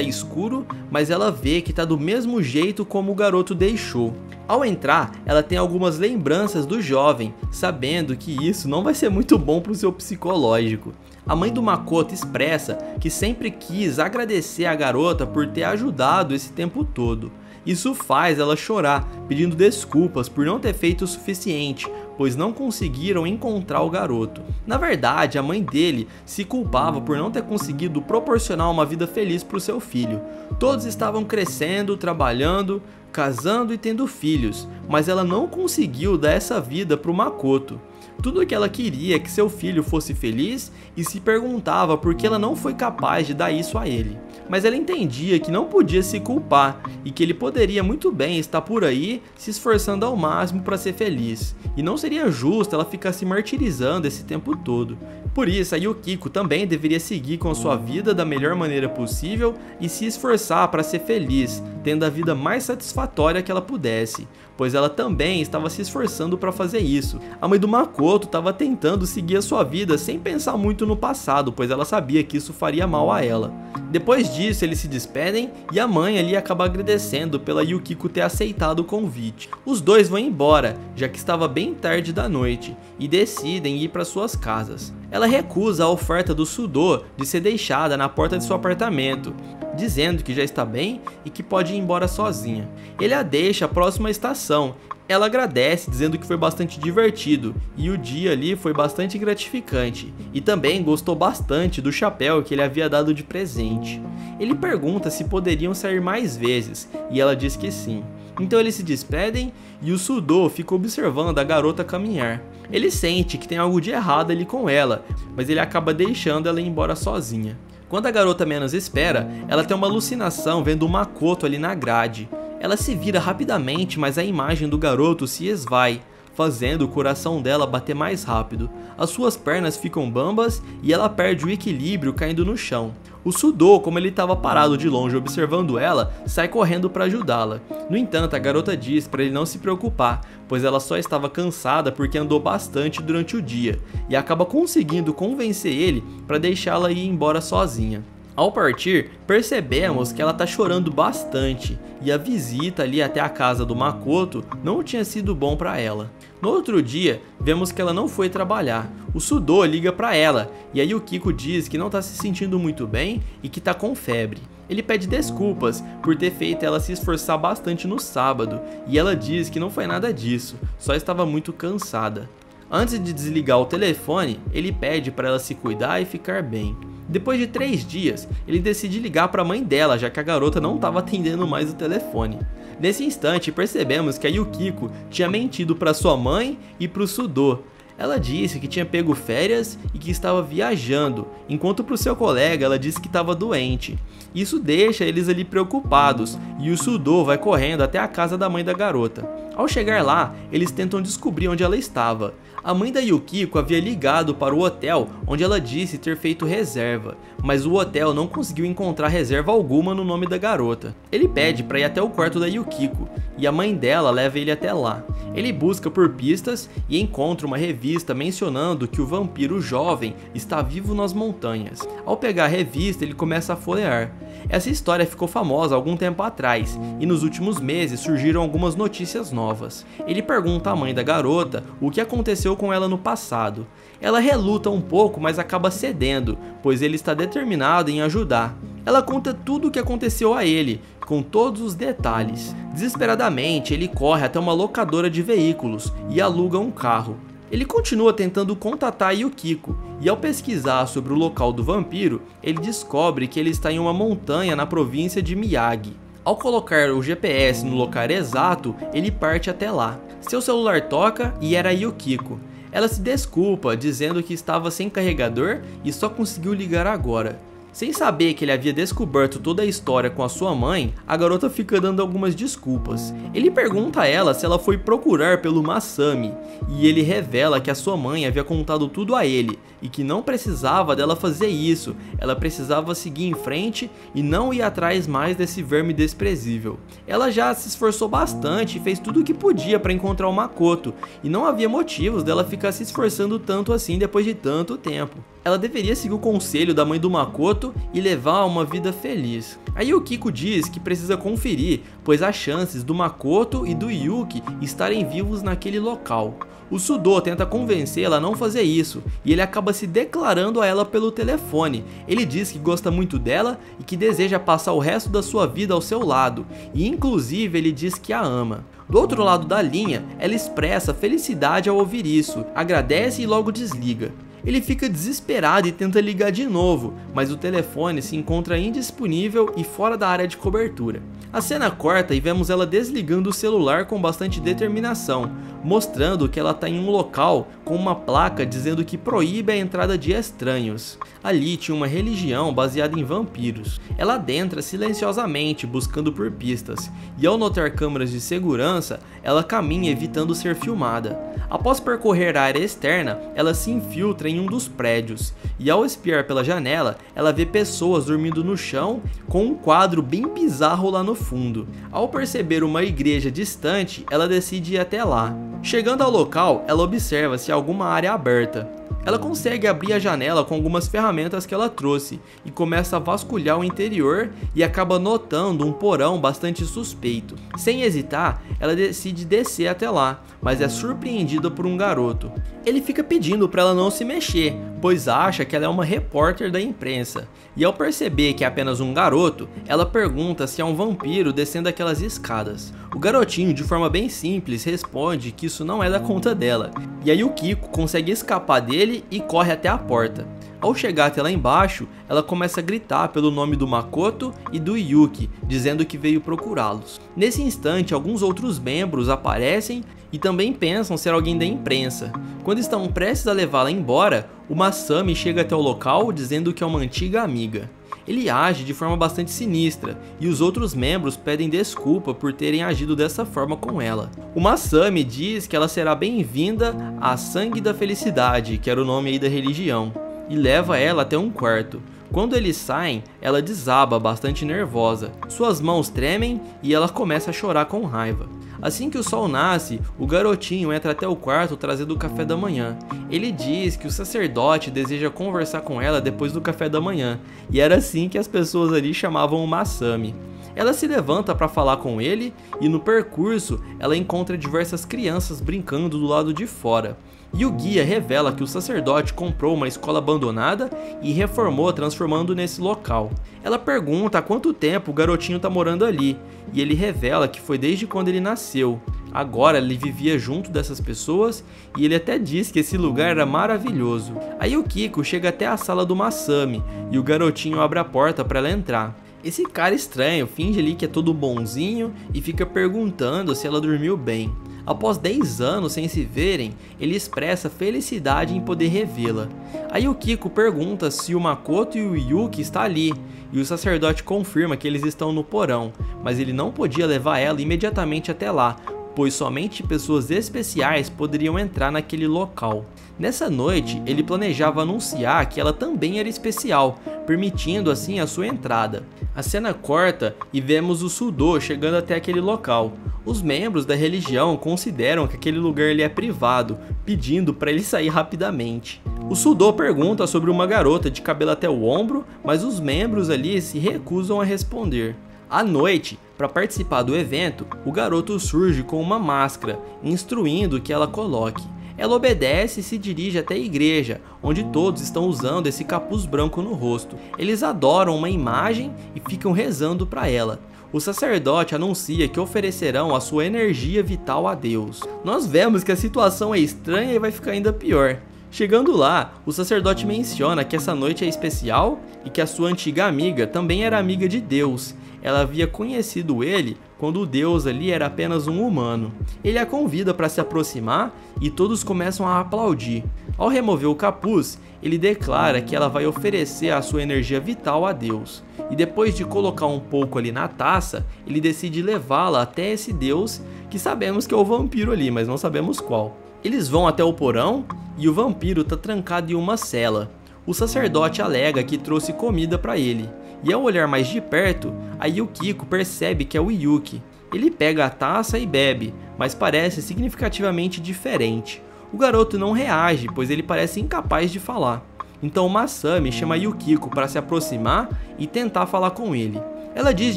S1: escuro, mas ela vê que tá do mesmo jeito como o garoto deixou. Ao entrar, ela tem algumas lembranças do jovem, sabendo que isso não vai ser muito bom para o seu psicológico. A mãe do Makoto expressa que sempre quis agradecer a garota por ter ajudado esse tempo todo. Isso faz ela chorar, pedindo desculpas por não ter feito o suficiente, pois não conseguiram encontrar o garoto. Na verdade, a mãe dele se culpava por não ter conseguido proporcionar uma vida feliz para o seu filho. Todos estavam crescendo, trabalhando, casando e tendo filhos, mas ela não conseguiu dar essa vida para o Makoto. Tudo o que ela queria é que seu filho fosse feliz e se perguntava por que ela não foi capaz de dar isso a ele. Mas ela entendia que não podia se culpar e que ele poderia muito bem estar por aí se esforçando ao máximo para ser feliz. E não seria justo ela ficar se martirizando esse tempo todo. Por isso, a Yukiko também deveria seguir com a sua vida da melhor maneira possível e se esforçar para ser feliz, tendo a vida mais satisfatória que ela pudesse, pois ela também estava se esforçando para fazer isso. A mãe do Makoto estava tentando seguir a sua vida sem pensar muito no passado, pois ela sabia que isso faria mal a ela. Depois disso, eles se despedem e a mãe ali acaba agradecendo pela Yukiko ter aceitado o convite. Os dois vão embora, já que estava bem tarde da noite, e decidem ir para suas casas. Ela recusa a oferta do Sudo de ser deixada na porta de seu apartamento, dizendo que já está bem e que pode ir embora sozinha. Ele a deixa próximo à estação. Ela agradece, dizendo que foi bastante divertido e o dia ali foi bastante gratificante, e também gostou bastante do chapéu que ele havia dado de presente. Ele pergunta se poderiam sair mais vezes e ela diz que sim. Então eles se despedem e o Sudo fica observando a garota caminhar. Ele sente que tem algo de errado ali com ela, mas ele acaba deixando ela ir embora sozinha. Quando a garota menos espera, ela tem uma alucinação vendo o Makoto ali na grade. Ela se vira rapidamente, mas a imagem do garoto se esvai, fazendo o coração dela bater mais rápido. As suas pernas ficam bambas e ela perde o equilíbrio caindo no chão. O Sudo, como ele estava parado de longe observando ela, sai correndo para ajudá-la. No entanto, a garota diz para ele não se preocupar, pois ela só estava cansada porque andou bastante durante o dia, e acaba conseguindo convencer ele para deixá-la ir embora sozinha. Ao partir, percebemos que ela está chorando bastante e a visita ali até a casa do Makoto não tinha sido bom para ela. No outro dia, vemos que ela não foi trabalhar. O Sudo liga para ela e a Yukiko diz que não está se sentindo muito bem e que está com febre. Ele pede desculpas por ter feito ela se esforçar bastante no sábado e ela diz que não foi nada disso, só estava muito cansada. Antes de desligar o telefone, ele pede para ela se cuidar e ficar bem. Depois de 3 dias, ele decide ligar para a mãe dela, já que a garota não estava atendendo mais o telefone. Nesse instante, percebemos que a Yukiko tinha mentido para sua mãe e para o Sudo. Ela disse que tinha pego férias e que estava viajando, enquanto para o seu colega ela disse que estava doente. Isso deixa eles ali preocupados e o Sudo vai correndo até a casa da mãe da garota. Ao chegar lá, eles tentam descobrir onde ela estava. A mãe da Yukiko havia ligado para o hotel onde ela disse ter feito reserva, mas o hotel não conseguiu encontrar reserva alguma no nome da garota. Ele pede para ir até o quarto da Yukiko e a mãe dela leva ele até lá. Ele busca por pistas e encontra uma revista mencionando que o vampiro jovem está vivo nas montanhas. Ao pegar a revista, ele começa a folhear. Essa história ficou famosa há algum tempo atrás e nos últimos meses surgiram algumas notícias novas. Ele pergunta à mãe da garota o que aconteceu com ela no passado. Ela reluta um pouco, mas acaba cedendo, pois ele está determinado em ajudar. Ela conta tudo o que aconteceu a ele, com todos os detalhes. Desesperadamente, ele corre até uma locadora de veículos e aluga um carro. Ele continua tentando contatar Yukiko, e ao pesquisar sobre o local do vampiro, ele descobre que ele está em uma montanha na província de Miyagi. Ao colocar o GPS no local exato, ele parte até lá. Seu celular toca e era Yukiko. Ela se desculpa, dizendo que estava sem carregador e só conseguiu ligar agora. Sem saber que ele havia descoberto toda a história com a sua mãe, a garota fica dando algumas desculpas. Ele pergunta a ela se ela foi procurar pelo Masami, e ele revela que a sua mãe havia contado tudo a ele, e que não precisava dela fazer isso, ela precisava seguir em frente e não ir atrás mais desse verme desprezível. Ela já se esforçou bastante e fez tudo o que podia para encontrar o Makoto, e não havia motivos dela ficar se esforçando tanto assim depois de tanto tempo. Ela deveria seguir o conselho da mãe do Makoto garoto e levar uma vida feliz. Aí o Kiko diz que precisa conferir, pois há chances do Makoto e do Yuki estarem vivos naquele local. O Sudo tenta convencê-la a não fazer isso, e ele acaba se declarando a ela pelo telefone. Ele diz que gosta muito dela e que deseja passar o resto da sua vida ao seu lado, e inclusive ele diz que a ama. Do outro lado da linha, ela expressa felicidade ao ouvir isso, agradece e logo desliga. Ele fica desesperado e tenta ligar de novo, mas o telefone se encontra indisponível e fora da área de cobertura. A cena corta e vemos ela desligando o celular com bastante determinação, mostrando que ela está em um local com uma placa dizendo que proíbe a entrada de estranhos. Ali tinha uma religião baseada em vampiros. Ela adentra silenciosamente buscando por pistas, e ao notar câmeras de segurança, ela caminha evitando ser filmada. Após percorrer a área externa, ela se infiltra em um dos prédios, e ao espiar pela janela, ela vê pessoas dormindo no chão com um quadro bem bizarro lá no fundo. Ao perceber uma igreja distante, ela decide ir até lá. Chegando ao local, ela observa se há alguma área aberta. Ela consegue abrir a janela com algumas ferramentas que ela trouxe e começa a vasculhar o interior e acaba notando um porão bastante suspeito. Sem hesitar, ela decide descer até lá, mas é surpreendida por um garoto. Ele fica pedindo para ela não se mexer, pois acha que ela é uma repórter da imprensa. E ao perceber que é apenas um garoto, ela pergunta se é um vampiro descendo aquelas escadas. O garotinho, de forma bem simples, responde que isso não é da conta dela. E aí o Kiko consegue escapar dele e corre até a porta. Ao chegar até lá embaixo, ela começa a gritar pelo nome do Makoto e do Yuki, dizendo que veio procurá-los. Nesse instante, alguns outros membros aparecem e também pensam ser alguém da imprensa. Quando estão prestes a levá-la embora, o Masami chega até o local dizendo que é uma antiga amiga. Ele age de forma bastante sinistra, e os outros membros pedem desculpa por terem agido dessa forma com ela. O Masami diz que ela será bem-vinda a Sangue da Felicidade, que era o nome aí da religião, e leva ela até um quarto. Quando eles saem, ela desaba bastante nervosa, suas mãos tremem e ela começa a chorar com raiva. Assim que o sol nasce, o garotinho entra até o quarto trazendo o café da manhã. Ele diz que o sacerdote deseja conversar com ela depois do café da manhã, e era assim que as pessoas ali chamavam o Masami. Ela se levanta para falar com ele e no percurso ela encontra diversas crianças brincando do lado de fora. E o guia revela que o sacerdote comprou uma escola abandonada e reformou, transformando nesse local. Ela pergunta há quanto tempo o garotinho está morando ali, e ele revela que foi desde quando ele nasceu. Agora ele vivia junto dessas pessoas e ele até diz que esse lugar era maravilhoso. Aí o Kiko chega até a sala do Masami e o garotinho abre a porta para ela entrar. Esse cara estranho finge ali que é todo bonzinho e fica perguntando se ela dormiu bem. Após 10 anos sem se verem, ele expressa felicidade em poder revê-la. Aí o Kiko pergunta se o Makoto e o Yuki estão ali, e o sacerdote confirma que eles estão no porão, mas ele não podia levar ela imediatamente até lá, pois somente pessoas especiais poderiam entrar naquele local. Nessa noite, ele planejava anunciar que ela também era especial, permitindo assim a sua entrada. A cena corta e vemos o Sudo chegando até aquele local. Os membros da religião consideram que aquele lugar ele é privado, pedindo para ele sair rapidamente. O Sudo pergunta sobre uma garota de cabelo até o ombro, mas os membros ali se recusam a responder. À noite, para participar do evento, o garoto surge com uma máscara, instruindo que ela coloque. Ela obedece e se dirige até a igreja, onde todos estão usando esse capuz branco no rosto. Eles adoram uma imagem e ficam rezando para ela. O sacerdote anuncia que oferecerão a sua energia vital a Deus. Nós vemos que a situação é estranha e vai ficar ainda pior. Chegando lá, o sacerdote menciona que essa noite é especial e que a sua antiga amiga também era amiga de Deus. Ela havia conhecido ele quando o Deus ali era apenas um humano. Ele a convida para se aproximar e todos começam a aplaudir. Ao remover o capuz, ele declara que ela vai oferecer a sua energia vital a Deus. E depois de colocar um pouco ali na taça, ele decide levá-la até esse Deus, que sabemos que é o vampiro ali, mas não sabemos qual. Eles vão até o porão e o vampiro está trancado em uma cela. O sacerdote alega que trouxe comida para ele. E ao olhar mais de perto, aí o Kiko percebe que é o Yuki. Ele pega a taça e bebe, mas parece significativamente diferente. O garoto não reage, pois ele parece incapaz de falar. Então Masami chama Yukiko para se aproximar e tentar falar com ele. Ela diz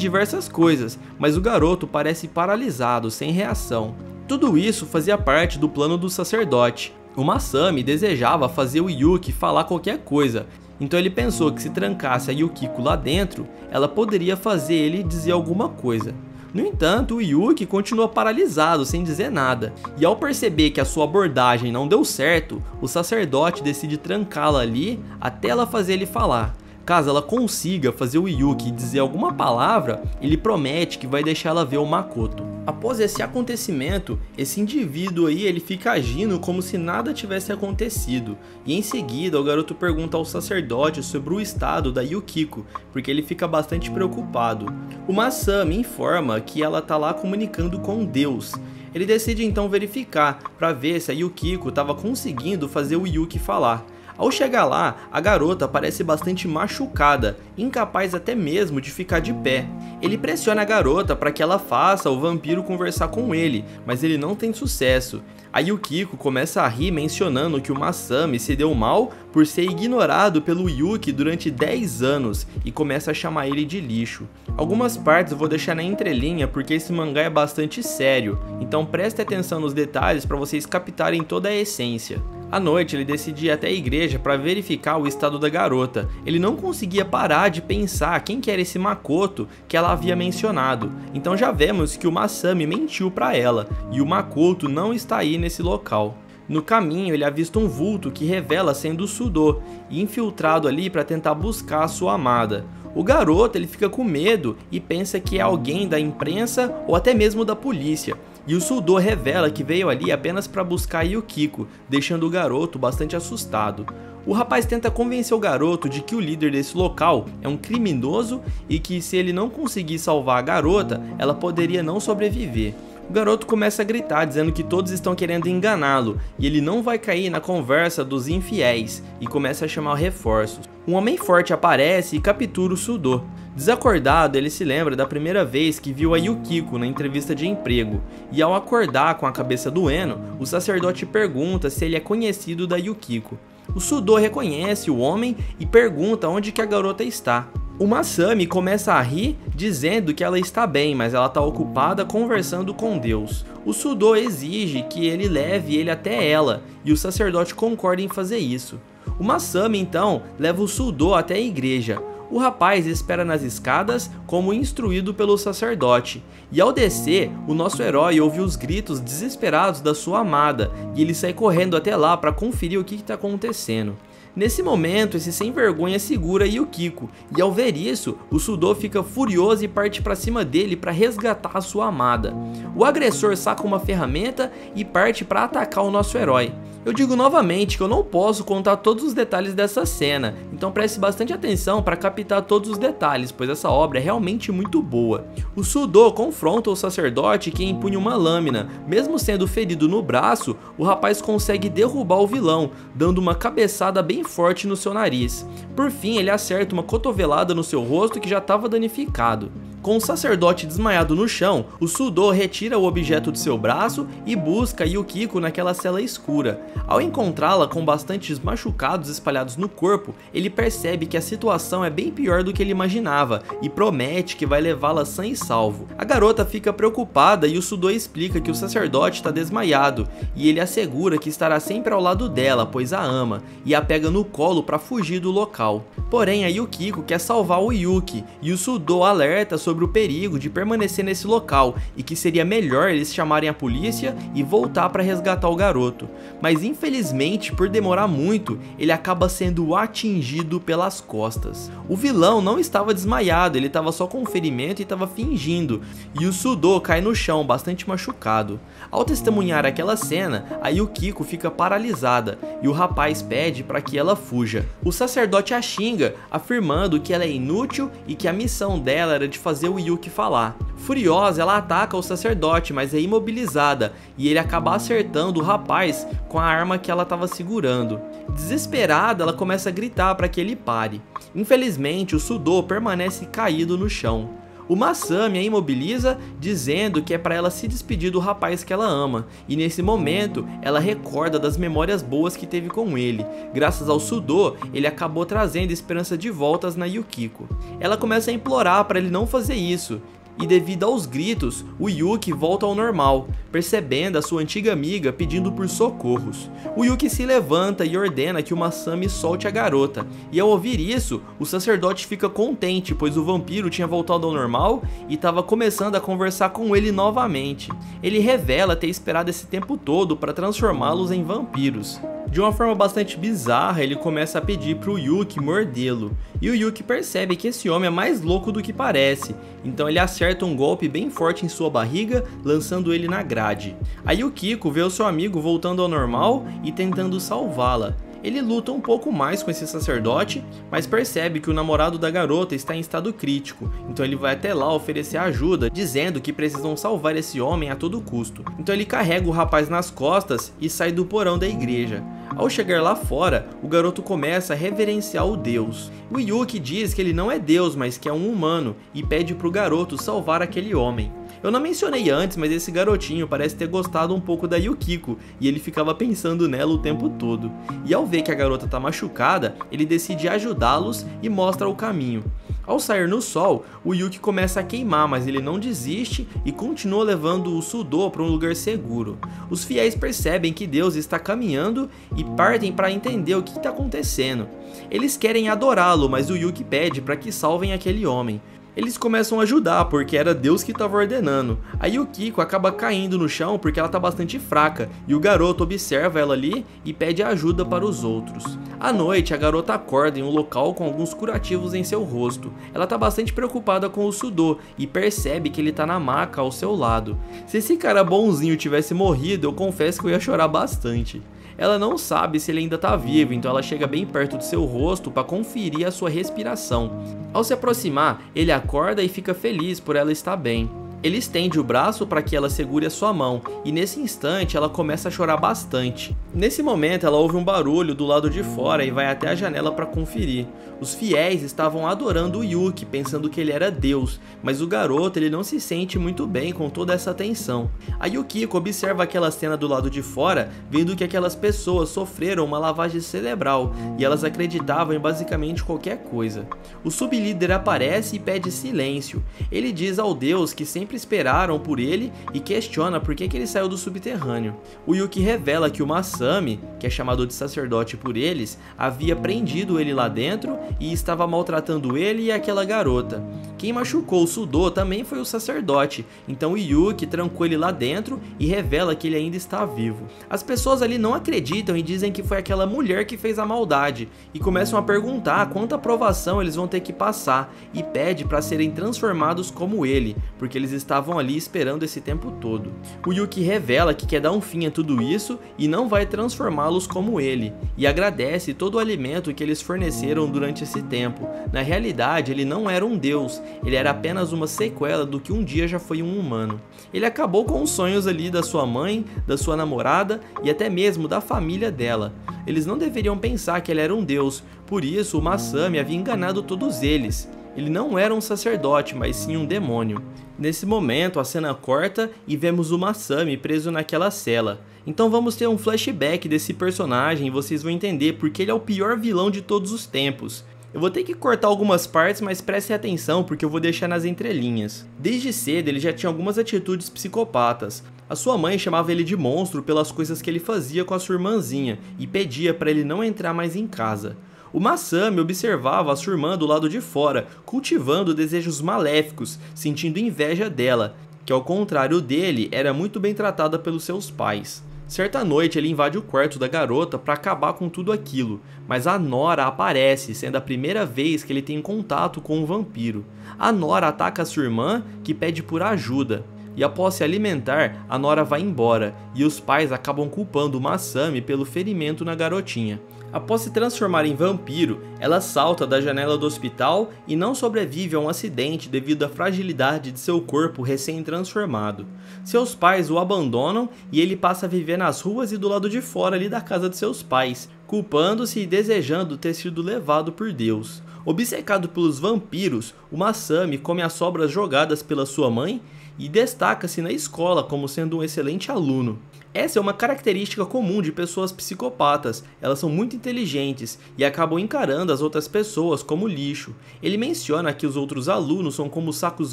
S1: diversas coisas, mas o garoto parece paralisado, sem reação. Tudo isso fazia parte do plano do sacerdote. O Masami desejava fazer o Yuki falar qualquer coisa, então ele pensou que se trancasse a Yukiko lá dentro, ela poderia fazer ele dizer alguma coisa. No entanto, o Yuki continua paralisado, sem dizer nada, e ao perceber que a sua abordagem não deu certo, o sacerdote decide trancá-la ali até ela fazer ele falar. Caso ela consiga fazer o Yuki dizer alguma palavra, ele promete que vai deixar ela ver o Makoto. Após esse acontecimento, esse indivíduo aí ele fica agindo como se nada tivesse acontecido, e em seguida o garoto pergunta ao sacerdote sobre o estado da Yukiko, porque ele fica bastante preocupado. O Masami informa que ela tá lá comunicando com Deus. Ele decide então verificar para ver se a Yukiko estava conseguindo fazer o Yuki falar. Ao chegar lá, a garota parece bastante machucada, incapaz até mesmo de ficar de pé. Ele pressiona a garota para que ela faça o vampiro conversar com ele, mas ele não tem sucesso. A Yukiko começa a rir mencionando que o Masami se deu mal por ser ignorado pelo Yuki durante 10 anos e começa a chamar ele de lixo. Algumas partes eu vou deixar na entrelinha porque esse mangá é bastante sério, então preste atenção nos detalhes para vocês captarem toda a essência. À noite ele decide ir até a igreja para verificar o estado da garota. Ele não conseguia parar de pensar quem que era esse Makoto que ela havia mencionado. Então já vemos que o Masami mentiu para ela e o Makoto não está aí nesse local. No caminho ele avista um vulto que revela sendo o Sudo, infiltrado ali para tentar buscar a sua amada. O garoto ele fica com medo e pensa que é alguém da imprensa ou até mesmo da polícia. E o Sudo revela que veio ali apenas para buscar Yukiko, deixando o garoto bastante assustado. O rapaz tenta convencer o garoto de que o líder desse local é um criminoso e que se ele não conseguir salvar a garota, ela poderia não sobreviver. O garoto começa a gritar dizendo que todos estão querendo enganá-lo e ele não vai cair na conversa dos infiéis e começa a chamar reforços. Um homem forte aparece e captura o Sudo. Desacordado, ele se lembra da primeira vez que viu a Yukiko na entrevista de emprego, e ao acordar com a cabeça doendo, o sacerdote pergunta se ele é conhecido da Yukiko. O Sudo reconhece o homem e pergunta onde que a garota está. O Masami começa a rir, dizendo que ela está bem, mas ela está ocupada conversando com Deus. O Sudo exige que ele leve ele até ela, e o sacerdote concorda em fazer isso. O Masami então leva o Sudo até a igreja. O rapaz espera nas escadas como instruído pelo sacerdote, e ao descer, o nosso herói ouve os gritos desesperados da sua amada, e ele sai correndo até lá para conferir o que está acontecendo. Nesse momento, esse sem vergonha segura Yukiko, e ao ver isso, o Sudo fica furioso e parte para cima dele para resgatar a sua amada. O agressor saca uma ferramenta e parte para atacar o nosso herói. Eu digo novamente que eu não posso contar todos os detalhes dessa cena, então preste bastante atenção para captar todos os detalhes, pois essa obra é realmente muito boa. O Sudo confronta o sacerdote que empunha uma lâmina. Mesmo sendo ferido no braço, o rapaz consegue derrubar o vilão, dando uma cabeçada bem forte no seu nariz. Por fim, ele acerta uma cotovelada no seu rosto que já estava danificado. Com o sacerdote desmaiado no chão, o Sudo retira o objeto de seu braço e busca Yukiko naquela cela escura. Ao encontrá-la com bastantes machucados espalhados no corpo, ele percebe que a situação é bem pior do que ele imaginava e promete que vai levá-la sã e salvo. A garota fica preocupada e o Sudo explica que o sacerdote está desmaiado e ele assegura que estará sempre ao lado dela, pois a ama, e a pega no colo para fugir do local. Porém, a Yukiko quer salvar o Yuki e o Sudo alerta sobre o perigo de permanecer nesse local e que seria melhor eles chamarem a polícia e voltar para resgatar o garoto. Mas infelizmente, por demorar muito, ele acaba sendo atingido pelas costas. O vilão não estava desmaiado, ele estava só com ferimento e estava fingindo, e o Sudo cai no chão bastante machucado. Ao testemunhar aquela cena, a Yukiko fica paralisada e o rapaz pede para que ela fuja. O sacerdote a xinga, afirmando que ela é inútil e que a missão dela era de fazer o Yuki falar. Furiosa, ela ataca o sacerdote, mas é imobilizada e ele acaba acertando o rapaz com a arma que ela estava segurando. Desesperada, ela começa a gritar para que ele pare. Infelizmente, o Sudo permanece caído no chão. O Masami a imobiliza, dizendo que é para ela se despedir do rapaz que ela ama, e nesse momento ela recorda das memórias boas que teve com ele. Graças ao Sudo, ele acabou trazendo esperança de voltas na Yukiko. Ela começa a implorar para ele não fazer isso, e devido aos gritos, o Yuki volta ao normal, percebendo a sua antiga amiga pedindo por socorros. O Yuki se levanta e ordena que o Masami solte a garota, e ao ouvir isso, o sacerdote fica contente, pois o vampiro tinha voltado ao normal e estava começando a conversar com ele novamente. Ele revela ter esperado esse tempo todo para transformá-los em vampiros. De uma forma bastante bizarra, ele começa a pedir para o Yuki mordê-lo, e o Yuki percebe que esse homem é mais louco do que parece, então ele acerta um golpe bem forte em sua barriga, lançando ele na grade. A Yukiko vê o seu amigo voltando ao normal e tentando salvá-la. Ele luta um pouco mais com esse sacerdote, mas percebe que o namorado da garota está em estado crítico, então ele vai até lá oferecer ajuda, dizendo que precisam salvar esse homem a todo custo. Então ele carrega o rapaz nas costas e sai do porão da igreja. Ao chegar lá fora, o garoto começa a reverenciar o Deus. O Yuki diz que ele não é Deus, mas que é um humano, e pede para o garoto salvar aquele homem. Eu não mencionei antes, mas esse garotinho parece ter gostado um pouco da Yukiko, e ele ficava pensando nela o tempo todo. E ao ver que a garota tá machucada, ele decide ajudá-los e mostra o caminho. Ao sair no sol, o Yuki começa a queimar, mas ele não desiste e continua levando o Sudo para um lugar seguro. Os fiéis percebem que Deus está caminhando e partem para entender o que está acontecendo. Eles querem adorá-lo, mas o Yuki pede para que salvem aquele homem. Eles começam a ajudar, porque era Deus que estava ordenando. A Yukiko acaba caindo no chão porque ela está bastante fraca, e o garoto observa ela ali e pede ajuda para os outros. À noite, a garota acorda em um local com alguns curativos em seu rosto. Ela está bastante preocupada com o Sudo e percebe que ele está na maca ao seu lado. Se esse cara bonzinho tivesse morrido, eu confesso que eu ia chorar bastante. Ela não sabe se ele ainda está vivo, então ela chega bem perto do seu rosto para conferir a sua respiração. Ao se aproximar, ele acorda e fica feliz por ela estar bem. Ele estende o braço para que ela segure a sua mão, e nesse instante ela começa a chorar bastante. Nesse momento ela ouve um barulho do lado de fora e vai até a janela para conferir. Os fiéis estavam adorando o Yuki, pensando que ele era Deus, mas o garoto ele não se sente muito bem com toda essa atenção. A Yukiko observa aquela cena do lado de fora, vendo que aquelas pessoas sofreram uma lavagem cerebral, e elas acreditavam em basicamente qualquer coisa. O sublíder aparece e pede silêncio. Ele diz ao Deus que sempre esperaram por ele e questiona por que ele saiu do subterrâneo. O Yuki revela que o Masami, que é chamado de sacerdote por eles, havia prendido ele lá dentro e estava maltratando ele e aquela garota. Quem machucou o Sudo também foi o sacerdote, então o Yuki trancou ele lá dentro e revela que ele ainda está vivo. As pessoas ali não acreditam e dizem que foi aquela mulher que fez a maldade, e começam a perguntar quanta provação eles vão ter que passar, e pede para serem transformados como ele, porque eles estavam ali esperando esse tempo todo. O Yuki revela que quer dar um fim a tudo isso e não vai transformá-los como ele, e agradece todo o alimento que eles forneceram durante esse tempo. Na realidade, ele não era um deus, ele era apenas uma sequela do que um dia já foi um humano. Ele acabou com os sonhos ali da sua mãe, da sua namorada e até mesmo da família dela. Eles não deveriam pensar que ele era um deus, por isso o Masami havia enganado todos eles. Ele não era um sacerdote, mas sim um demônio. Nesse momento, a cena corta e vemos o Masami preso naquela cela. Então vamos ter um flashback desse personagem e vocês vão entender porque ele é o pior vilão de todos os tempos. Eu vou ter que cortar algumas partes, mas prestem atenção porque eu vou deixar nas entrelinhas. Desde cedo ele já tinha algumas atitudes psicopatas. A sua mãe chamava ele de monstro pelas coisas que ele fazia com a sua irmãzinha e pedia para ele não entrar mais em casa. O Masami observava a sua irmã do lado de fora, cultivando desejos maléficos, sentindo inveja dela, que ao contrário dele, era muito bem tratada pelos seus pais. Certa noite ele invade o quarto da garota para acabar com tudo aquilo, mas a Nora aparece, sendo a primeira vez que ele tem contato com um vampiro. A Nora ataca a sua irmã, que pede por ajuda. E após se alimentar, a Nora vai embora, e os pais acabam culpando o Masami pelo ferimento na garotinha. Após se transformar em vampiro, ela salta da janela do hospital e não sobrevive a um acidente devido à fragilidade de seu corpo recém-transformado. Seus pais o abandonam e ele passa a viver nas ruas e do lado de fora ali da casa de seus pais, culpando-se e desejando ter sido levado por Deus. Obcecado pelos vampiros, o Masami come as sobras jogadas pela sua mãe e destaca-se na escola como sendo um excelente aluno. Essa é uma característica comum de pessoas psicopatas, elas são muito inteligentes e acabam encarando as outras pessoas como lixo. Ele menciona que os outros alunos são como sacos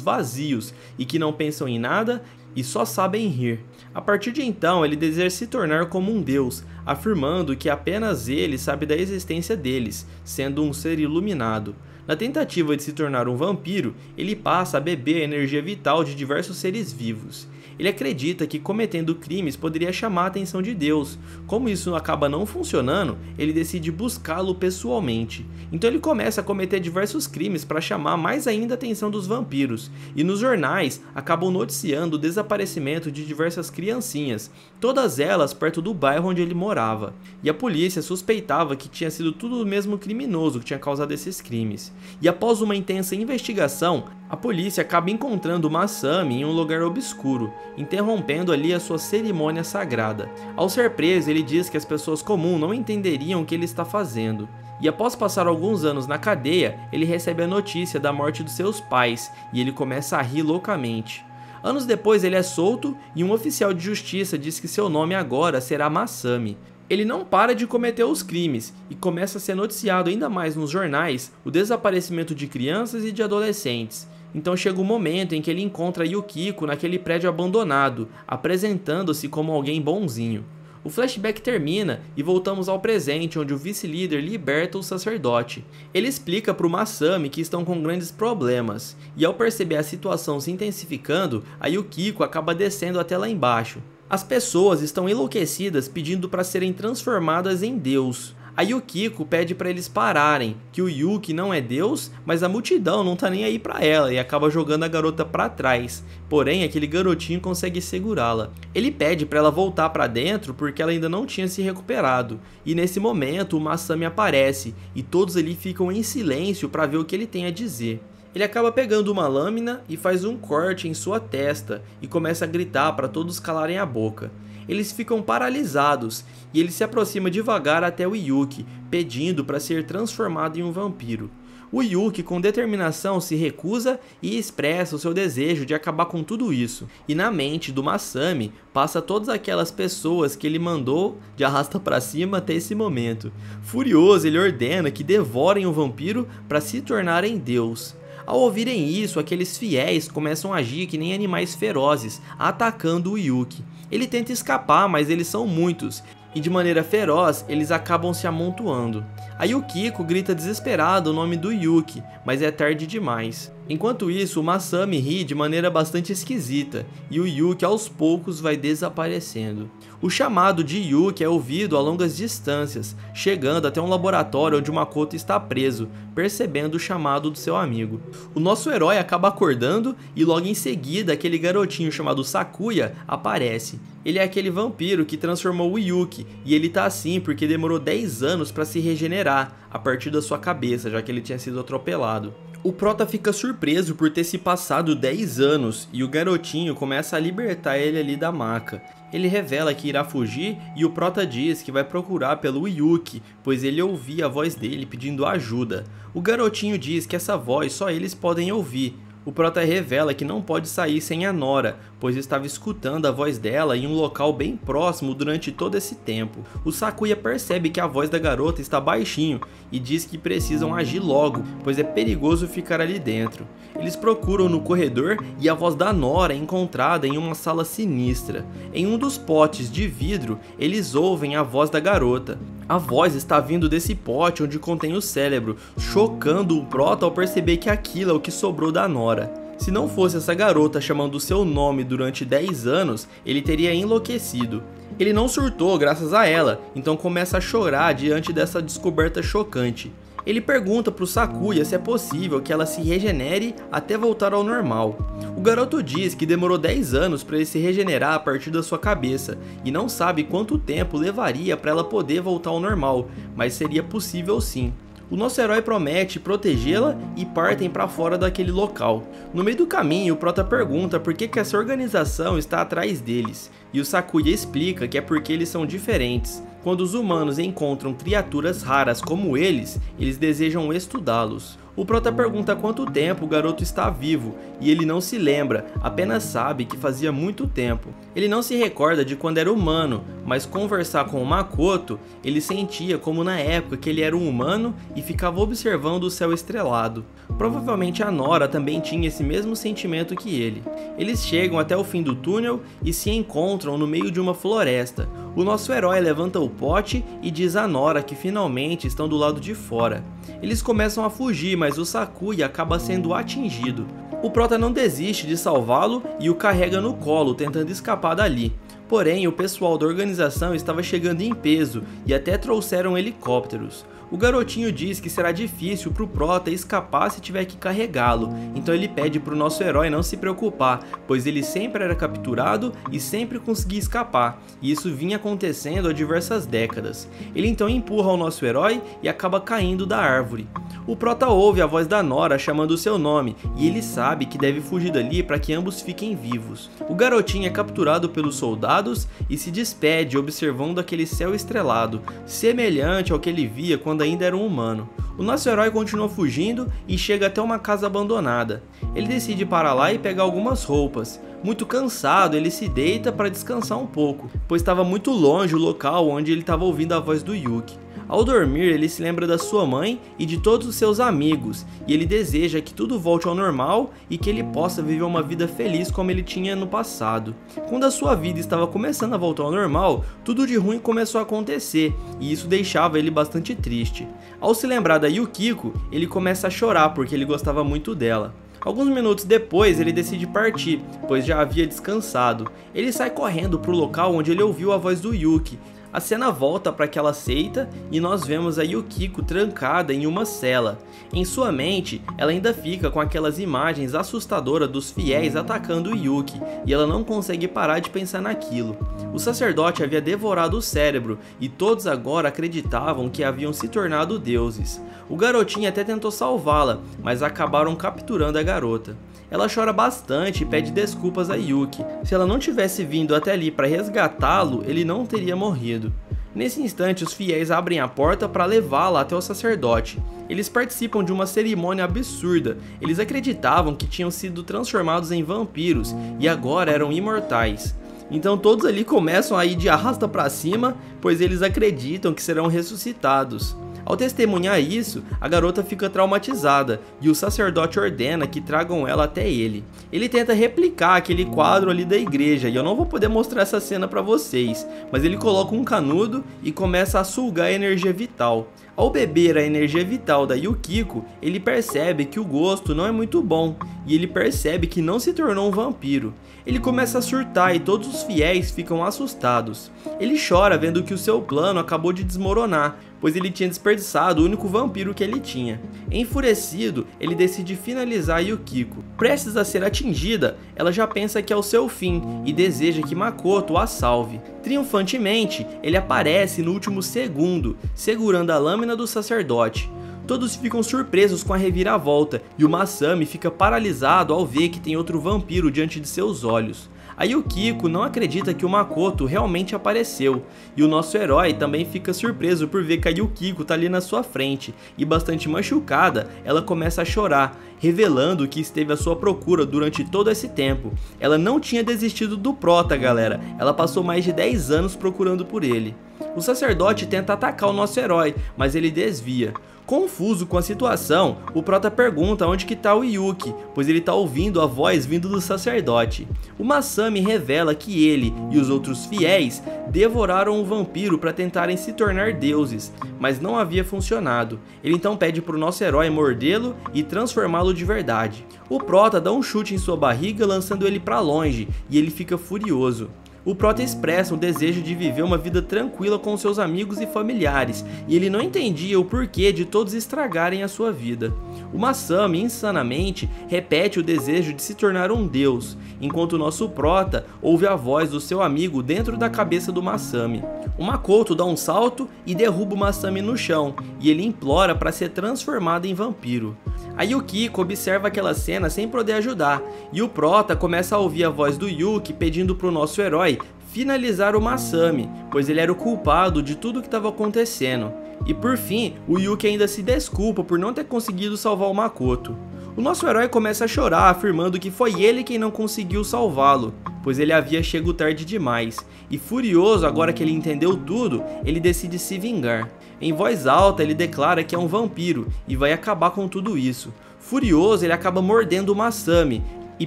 S1: vazios e que não pensam em nada e só sabem rir. A partir de então, ele deseja se tornar como um deus, afirmando que apenas ele sabe da existência deles, sendo um ser iluminado. Na tentativa de se tornar um vampiro, ele passa a beber a energia vital de diversos seres vivos. Ele acredita que cometendo crimes poderia chamar a atenção de Deus. Como isso acaba não funcionando, ele decide buscá-lo pessoalmente. Então ele começa a cometer diversos crimes para chamar mais ainda a atenção dos vampiros. E nos jornais acabam noticiando o desaparecimento de diversas criancinhas, todas elas perto do bairro onde ele morava. E a polícia suspeitava que tinha sido tudo o mesmo criminoso que tinha causado esses crimes. E após uma intensa investigação, a polícia acaba encontrando Masami em um lugar obscuro, interrompendo ali a sua cerimônia sagrada. Ao ser preso, ele diz que as pessoas comuns não entenderiam o que ele está fazendo. E após passar alguns anos na cadeia, ele recebe a notícia da morte dos seus pais e ele começa a rir loucamente. Anos depois ele é solto e um oficial de justiça diz que seu nome agora será Masami. Ele não para de cometer os crimes e começa a ser noticiado ainda mais nos jornais o desaparecimento de crianças e de adolescentes. Então chega o momento em que ele encontra Yukiko naquele prédio abandonado, apresentando-se como alguém bonzinho. O flashback termina e voltamos ao presente, onde o vice-líder liberta o sacerdote. Ele explica para o Masami que estão com grandes problemas, e ao perceber a situação se intensificando, a Yukiko acaba descendo até lá embaixo. As pessoas estão enlouquecidas pedindo para serem transformadas em Deus. A Yukiko pede para eles pararem, que o Yuki não é Deus, mas a multidão não tá nem aí para ela e acaba jogando a garota para trás. Porém, aquele garotinho consegue segurá-la. Ele pede para ela voltar para dentro porque ela ainda não tinha se recuperado. E nesse momento o Masami aparece e todos ali ficam em silêncio para ver o que ele tem a dizer. Ele acaba pegando uma lâmina e faz um corte em sua testa e começa a gritar para todos calarem a boca. Eles ficam paralisados e ele se aproxima devagar até o Yuki, pedindo para ser transformado em um vampiro. O Yuki, com determinação, se recusa e expressa o seu desejo de acabar com tudo isso. E na mente do Masami passa todas aquelas pessoas que ele mandou de arrasta para cima até esse momento. Furioso, ele ordena que devorem o vampiro para se tornarem Deus. Ao ouvirem isso, aqueles fiéis começam a agir que nem animais ferozes, atacando o Yuki. Ele tenta escapar, mas eles são muitos, e de maneira feroz eles acabam se amontoando. A Yukiko grita desesperado o nome do Yuki, mas é tarde demais. Enquanto isso, o Masami ri de maneira bastante esquisita, e o Yuki aos poucos vai desaparecendo. O chamado de Yuki é ouvido a longas distâncias, chegando até um laboratório onde o Makoto está preso, percebendo o chamado do seu amigo. O nosso herói acaba acordando e logo em seguida aquele garotinho chamado Sakuya aparece. Ele é aquele vampiro que transformou o Yuki, e ele tá assim porque demorou 10 anos para se regenerar a partir da sua cabeça, já que ele tinha sido atropelado. O prota fica surpreso por ter se passado 10 anos e o garotinho começa a libertar ele ali da maca. Ele revela que irá fugir e o prota diz que vai procurar pelo Yuki, pois ele ouvia a voz dele pedindo ajuda. O garotinho diz que essa voz só eles podem ouvir. O prota revela que não pode sair sem a Nora, pois estava escutando a voz dela em um local bem próximo durante todo esse tempo. O Sakuya percebe que a voz da garota está baixinho e diz que precisam agir logo, pois é perigoso ficar ali dentro. Eles procuram no corredor e a voz da Nora é encontrada em uma sala sinistra. Em um dos potes de vidro, eles ouvem a voz da garota. A voz está vindo desse pote onde contém o cérebro, chocando o prota ao perceber que aquilo é o que sobrou da Nora. Se não fosse essa garota chamando o seu nome durante 10 anos, ele teria enlouquecido. Ele não surtou graças a ela, então começa a chorar diante dessa descoberta chocante. Ele pergunta para o Sakuya se é possível que ela se regenere até voltar ao normal. O garoto diz que demorou 10 anos para ele se regenerar a partir da sua cabeça e não sabe quanto tempo levaria para ela poder voltar ao normal, mas seria possível sim. O nosso herói promete protegê-la e partem para fora daquele local. No meio do caminho, o prota pergunta por que essa organização está atrás deles. e o Sakuya explica que é porque eles são diferentes. Quando os humanos encontram criaturas raras como eles desejam estudá-los. O prota pergunta há quanto tempo o garoto está vivo, e ele não se lembra, apenas sabe que fazia muito tempo. Ele não se recorda de quando era humano, mas conversar com o Makoto, ele sentia como na época que ele era um humano e ficava observando o céu estrelado. Provavelmente a Nora também tinha esse mesmo sentimento que ele. Eles chegam até o fim do túnel e se encontram no meio de uma floresta. O nosso herói levanta o pote e diz a Nora que finalmente estão do lado de fora. Eles começam a fugir, mas o Sakuya acaba sendo atingido. O prota não desiste de salvá-lo e o carrega no colo, tentando escapar dali. Porém, o pessoal da organização estava chegando em peso e até trouxeram helicópteros. O garotinho diz que será difícil para o prota escapar se tiver que carregá-lo, então ele pede para o nosso herói não se preocupar, pois ele sempre era capturado e sempre conseguia escapar, e isso vinha acontecendo há diversas décadas. Ele então empurra o nosso herói e acaba caindo da árvore. O prota ouve a voz da Nora chamando o seu nome, e ele sabe que deve fugir dali para que ambos fiquem vivos. O garotinho é capturado pelos soldados e se despede observando aquele céu estrelado, semelhante ao que ele via quando ainda era um humano. O nosso herói continua fugindo e chega até uma casa abandonada. Ele decide parar lá e pegar algumas roupas. Muito cansado, ele se deita para descansar um pouco, pois estava muito longe o local onde ele estava ouvindo a voz do Yuki. Ao dormir, ele se lembra da sua mãe e de todos os seus amigos, e ele deseja que tudo volte ao normal e que ele possa viver uma vida feliz como ele tinha no passado. Quando a sua vida estava começando a voltar ao normal, tudo de ruim começou a acontecer, e isso deixava ele bastante triste. Ao se lembrar da Yukiko, ele começa a chorar porque ele gostava muito dela. Alguns minutos depois, ele decide partir, pois já havia descansado. Ele sai correndo para o local onde ele ouviu a voz do Yuki. A cena volta para aquela seita e nós vemos a Yukiko trancada em uma cela. Em sua mente, ela ainda fica com aquelas imagens assustadoras dos fiéis atacando o Yuki, e ela não consegue parar de pensar naquilo. O sacerdote havia devorado o cérebro e todos agora acreditavam que haviam se tornado deuses. O garotinho até tentou salvá-la, mas acabaram capturando a garota. Ela chora bastante e pede desculpas a Yuki. Se ela não tivesse vindo até ali para resgatá-lo, ele não teria morrido. Nesse instante, os fiéis abrem a porta para levá-la até o sacerdote. Eles participam de uma cerimônia absurda. Eles acreditavam que tinham sido transformados em vampiros e agora eram imortais. Então todos ali começam a ir de arrasta para cima, pois eles acreditam que serão ressuscitados. Ao testemunhar isso, a garota fica traumatizada e o sacerdote ordena que tragam ela até ele. Ele tenta replicar aquele quadro ali da igreja e eu não vou poder mostrar essa cena para vocês, mas ele coloca um canudo e começa a sugar a energia vital. Ao beber a energia vital da Yukiko, ele percebe que o gosto não é muito bom e ele percebe que não se tornou um vampiro. Ele começa a surtar e todos os fiéis ficam assustados. Ele chora vendo que o seu plano acabou de desmoronar, pois ele tinha desperdiçado o único vampiro que ele tinha. Enfurecido, ele decide finalizar Yukiko. Prestes a ser atingida, ela já pensa que é o seu fim e deseja que Makoto a salve. Triunfantemente, ele aparece no último segundo, segurando a lâmina do sacerdote. Todos ficam surpresos com a reviravolta e o Masami fica paralisado ao ver que tem outro vampiro diante de seus olhos. A Yukiko não acredita que o Makoto realmente apareceu, e o nosso herói também fica surpreso por ver que a Yukiko está ali na sua frente, e bastante machucada, ela começa a chorar, revelando que esteve à sua procura durante todo esse tempo. Ela não tinha desistido do prota, galera, ela passou mais de 10 anos procurando por ele. O sacerdote tenta atacar o nosso herói, mas ele desvia. Confuso com a situação, o prota pergunta onde que tá o Yuki, pois ele tá ouvindo a voz vindo do sacerdote. O Masami revela que ele e os outros fiéis devoraram um vampiro para tentarem se tornar deuses, mas não havia funcionado. Ele então pede para o nosso herói mordê-lo e transformá-lo de verdade. O prota dá um chute em sua barriga, lançando ele para longe, e ele fica furioso. O prota expressa um desejo de viver uma vida tranquila com seus amigos e familiares, e ele não entendia o porquê de todos estragarem a sua vida. O Masami, insanamente, repete o desejo de se tornar um deus, enquanto o nosso prota ouve a voz do seu amigo dentro da cabeça do Masami. O Makoto dá um salto e derruba o Masami no chão, e ele implora para ser transformado em vampiro. A Yukiko observa aquela cena sem poder ajudar, e o Prota começa a ouvir a voz do Yuki pedindo pro nosso herói finalizar o Masami, pois ele era o culpado de tudo que estava acontecendo. E por fim, o Yuki ainda se desculpa por não ter conseguido salvar o Makoto. O nosso herói começa a chorar, afirmando que foi ele quem não conseguiu salvá-lo, pois ele havia chegado tarde demais, e furioso agora que ele entendeu tudo, ele decide se vingar. Em voz alta ele declara que é um vampiro e vai acabar com tudo isso. Furioso, ele acaba mordendo o Masami, e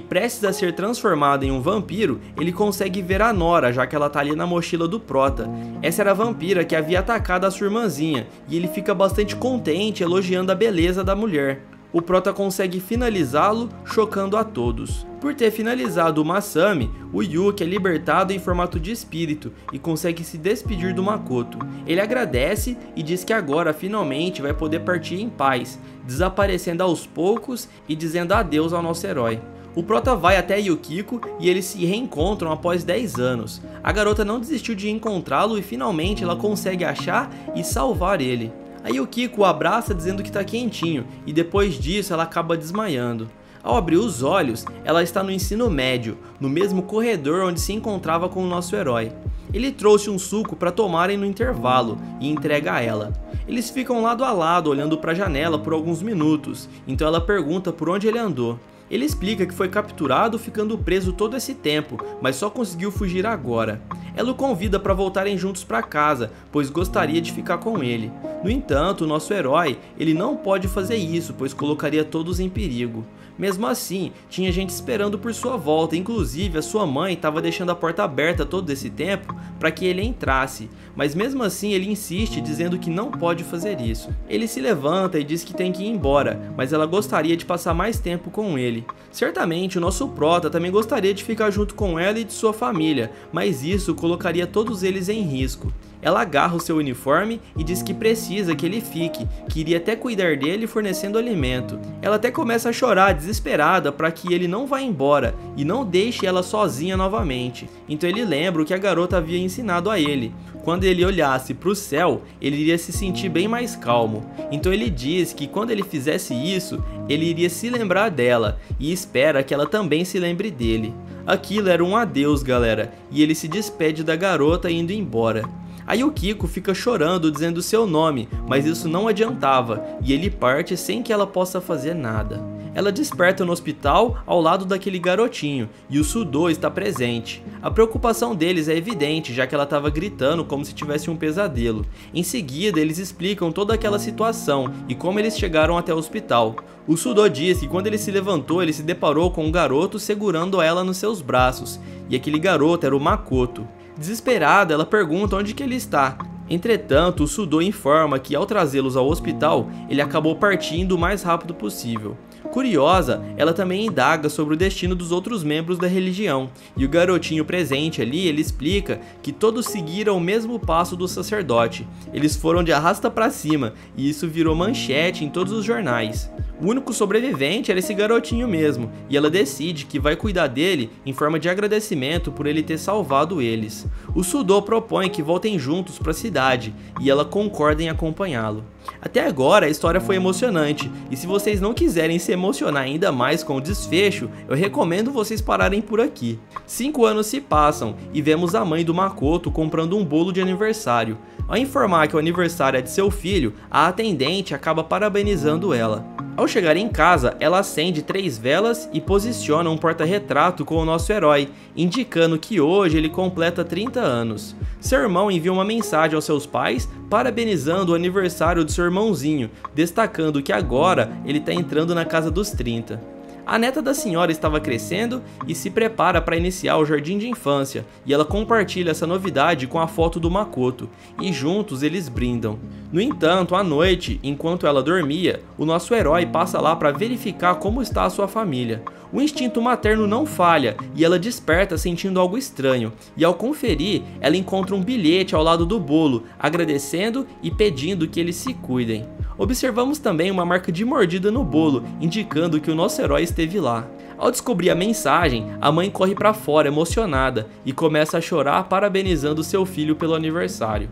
S1: prestes a ser transformado em um vampiro, ele consegue ver a Nora, já que ela tá ali na mochila do Prota. Essa era a vampira que havia atacado a sua irmãzinha, e ele fica bastante contente elogiando a beleza da mulher. O Prota consegue finalizá-lo, chocando a todos. Por ter finalizado o Masami, o Yuki é libertado em formato de espírito e consegue se despedir do Makoto. Ele agradece e diz que agora finalmente vai poder partir em paz, desaparecendo aos poucos e dizendo adeus ao nosso herói. O Prota vai até Yukiko e eles se reencontram após 10 anos. A garota não desistiu de encontrá-lo e finalmente ela consegue achar e salvar ele. A Yukiko o abraça dizendo que está quentinho e depois disso ela acaba desmaiando. Ao abrir os olhos, ela está no ensino médio, no mesmo corredor onde se encontrava com o nosso herói. Ele trouxe um suco para tomarem no intervalo e entrega a ela. Eles ficam lado a lado olhando para a janela por alguns minutos, então ela pergunta por onde ele andou. Ele explica que foi capturado ficando preso todo esse tempo, mas só conseguiu fugir agora. Ela o convida para voltarem juntos para casa, pois gostaria de ficar com ele. No entanto, o nosso herói, ele não pode fazer isso, pois colocaria todos em perigo. Mesmo assim, tinha gente esperando por sua volta, inclusive a sua mãe estava deixando a porta aberta todo esse tempo para que ele entrasse, mas mesmo assim ele insiste dizendo que não pode fazer isso. Ele se levanta e diz que tem que ir embora, mas ela gostaria de passar mais tempo com ele. Certamente o nosso Prota também gostaria de ficar junto com ela e de sua família, mas isso colocaria todos eles em risco. Ela agarra o seu uniforme e diz que precisa que ele fique, que iria até cuidar dele fornecendo alimento. Ela até começa a chorar desesperada para que ele não vá embora e não deixe ela sozinha novamente. Então ele lembra o que a garota havia ensinado a ele. Quando ele olhasse para o céu, ele iria se sentir bem mais calmo. Então ele diz que quando ele fizesse isso, ele iria se lembrar dela e espera que ela também se lembre dele. Aquilo era um adeus, galera, e ele se despede da garota indo embora. A Yukiko fica chorando dizendo seu nome, mas isso não adiantava e ele parte sem que ela possa fazer nada. Ela desperta no hospital ao lado daquele garotinho e o Sudo está presente. A preocupação deles é evidente, já que ela estava gritando como se tivesse um pesadelo. Em seguida, eles explicam toda aquela situação e como eles chegaram até o hospital. O Sudo diz que quando ele se levantou, ele se deparou com um garoto segurando ela nos seus braços, e aquele garoto era o Makoto. Desesperada, ela pergunta onde que ele está. Entretanto, o Sudo informa que ao trazê-los ao hospital, ele acabou partindo o mais rápido possível. Curiosa, ela também indaga sobre o destino dos outros membros da religião, e o garotinho presente ali, ele explica que todos seguiram o mesmo passo do sacerdote. Eles foram de arrasta pra cima, e isso virou manchete em todos os jornais. O único sobrevivente era esse garotinho mesmo, e ela decide que vai cuidar dele em forma de agradecimento por ele ter salvado eles. O Sudo propõe que voltem juntos para a cidade, e ela concorda em acompanhá-lo. Até agora a história foi emocionante, e se vocês não quiserem se emocionar ainda mais com o desfecho, eu recomendo vocês pararem por aqui. 5 anos se passam, e vemos a mãe do Makoto comprando um bolo de aniversário. Ao informar que o aniversário é de seu filho, a atendente acaba parabenizando ela. Ao chegar em casa, ela acende 3 velas e posiciona um porta-retrato com o nosso herói, indicando que hoje ele completa 30 anos. Seu irmão envia uma mensagem aos seus pais, parabenizando o aniversário do seu irmãozinho, destacando que agora ele está entrando na casa dos 30. A neta da senhora estava crescendo e se prepara para iniciar o jardim de infância, e ela compartilha essa novidade com a foto do Makoto, e juntos eles brindam. No entanto, à noite, enquanto ela dormia, o nosso herói passa lá para verificar como está a sua família. O instinto materno não falha, e ela desperta sentindo algo estranho, e ao conferir, ela encontra um bilhete ao lado do bolo, agradecendo e pedindo que eles se cuidem. Observamos também uma marca de mordida no bolo, indicando que o nosso herói esteve lá. Ao descobrir a mensagem, a mãe corre para fora emocionada e começa a chorar parabenizando seu filho pelo aniversário.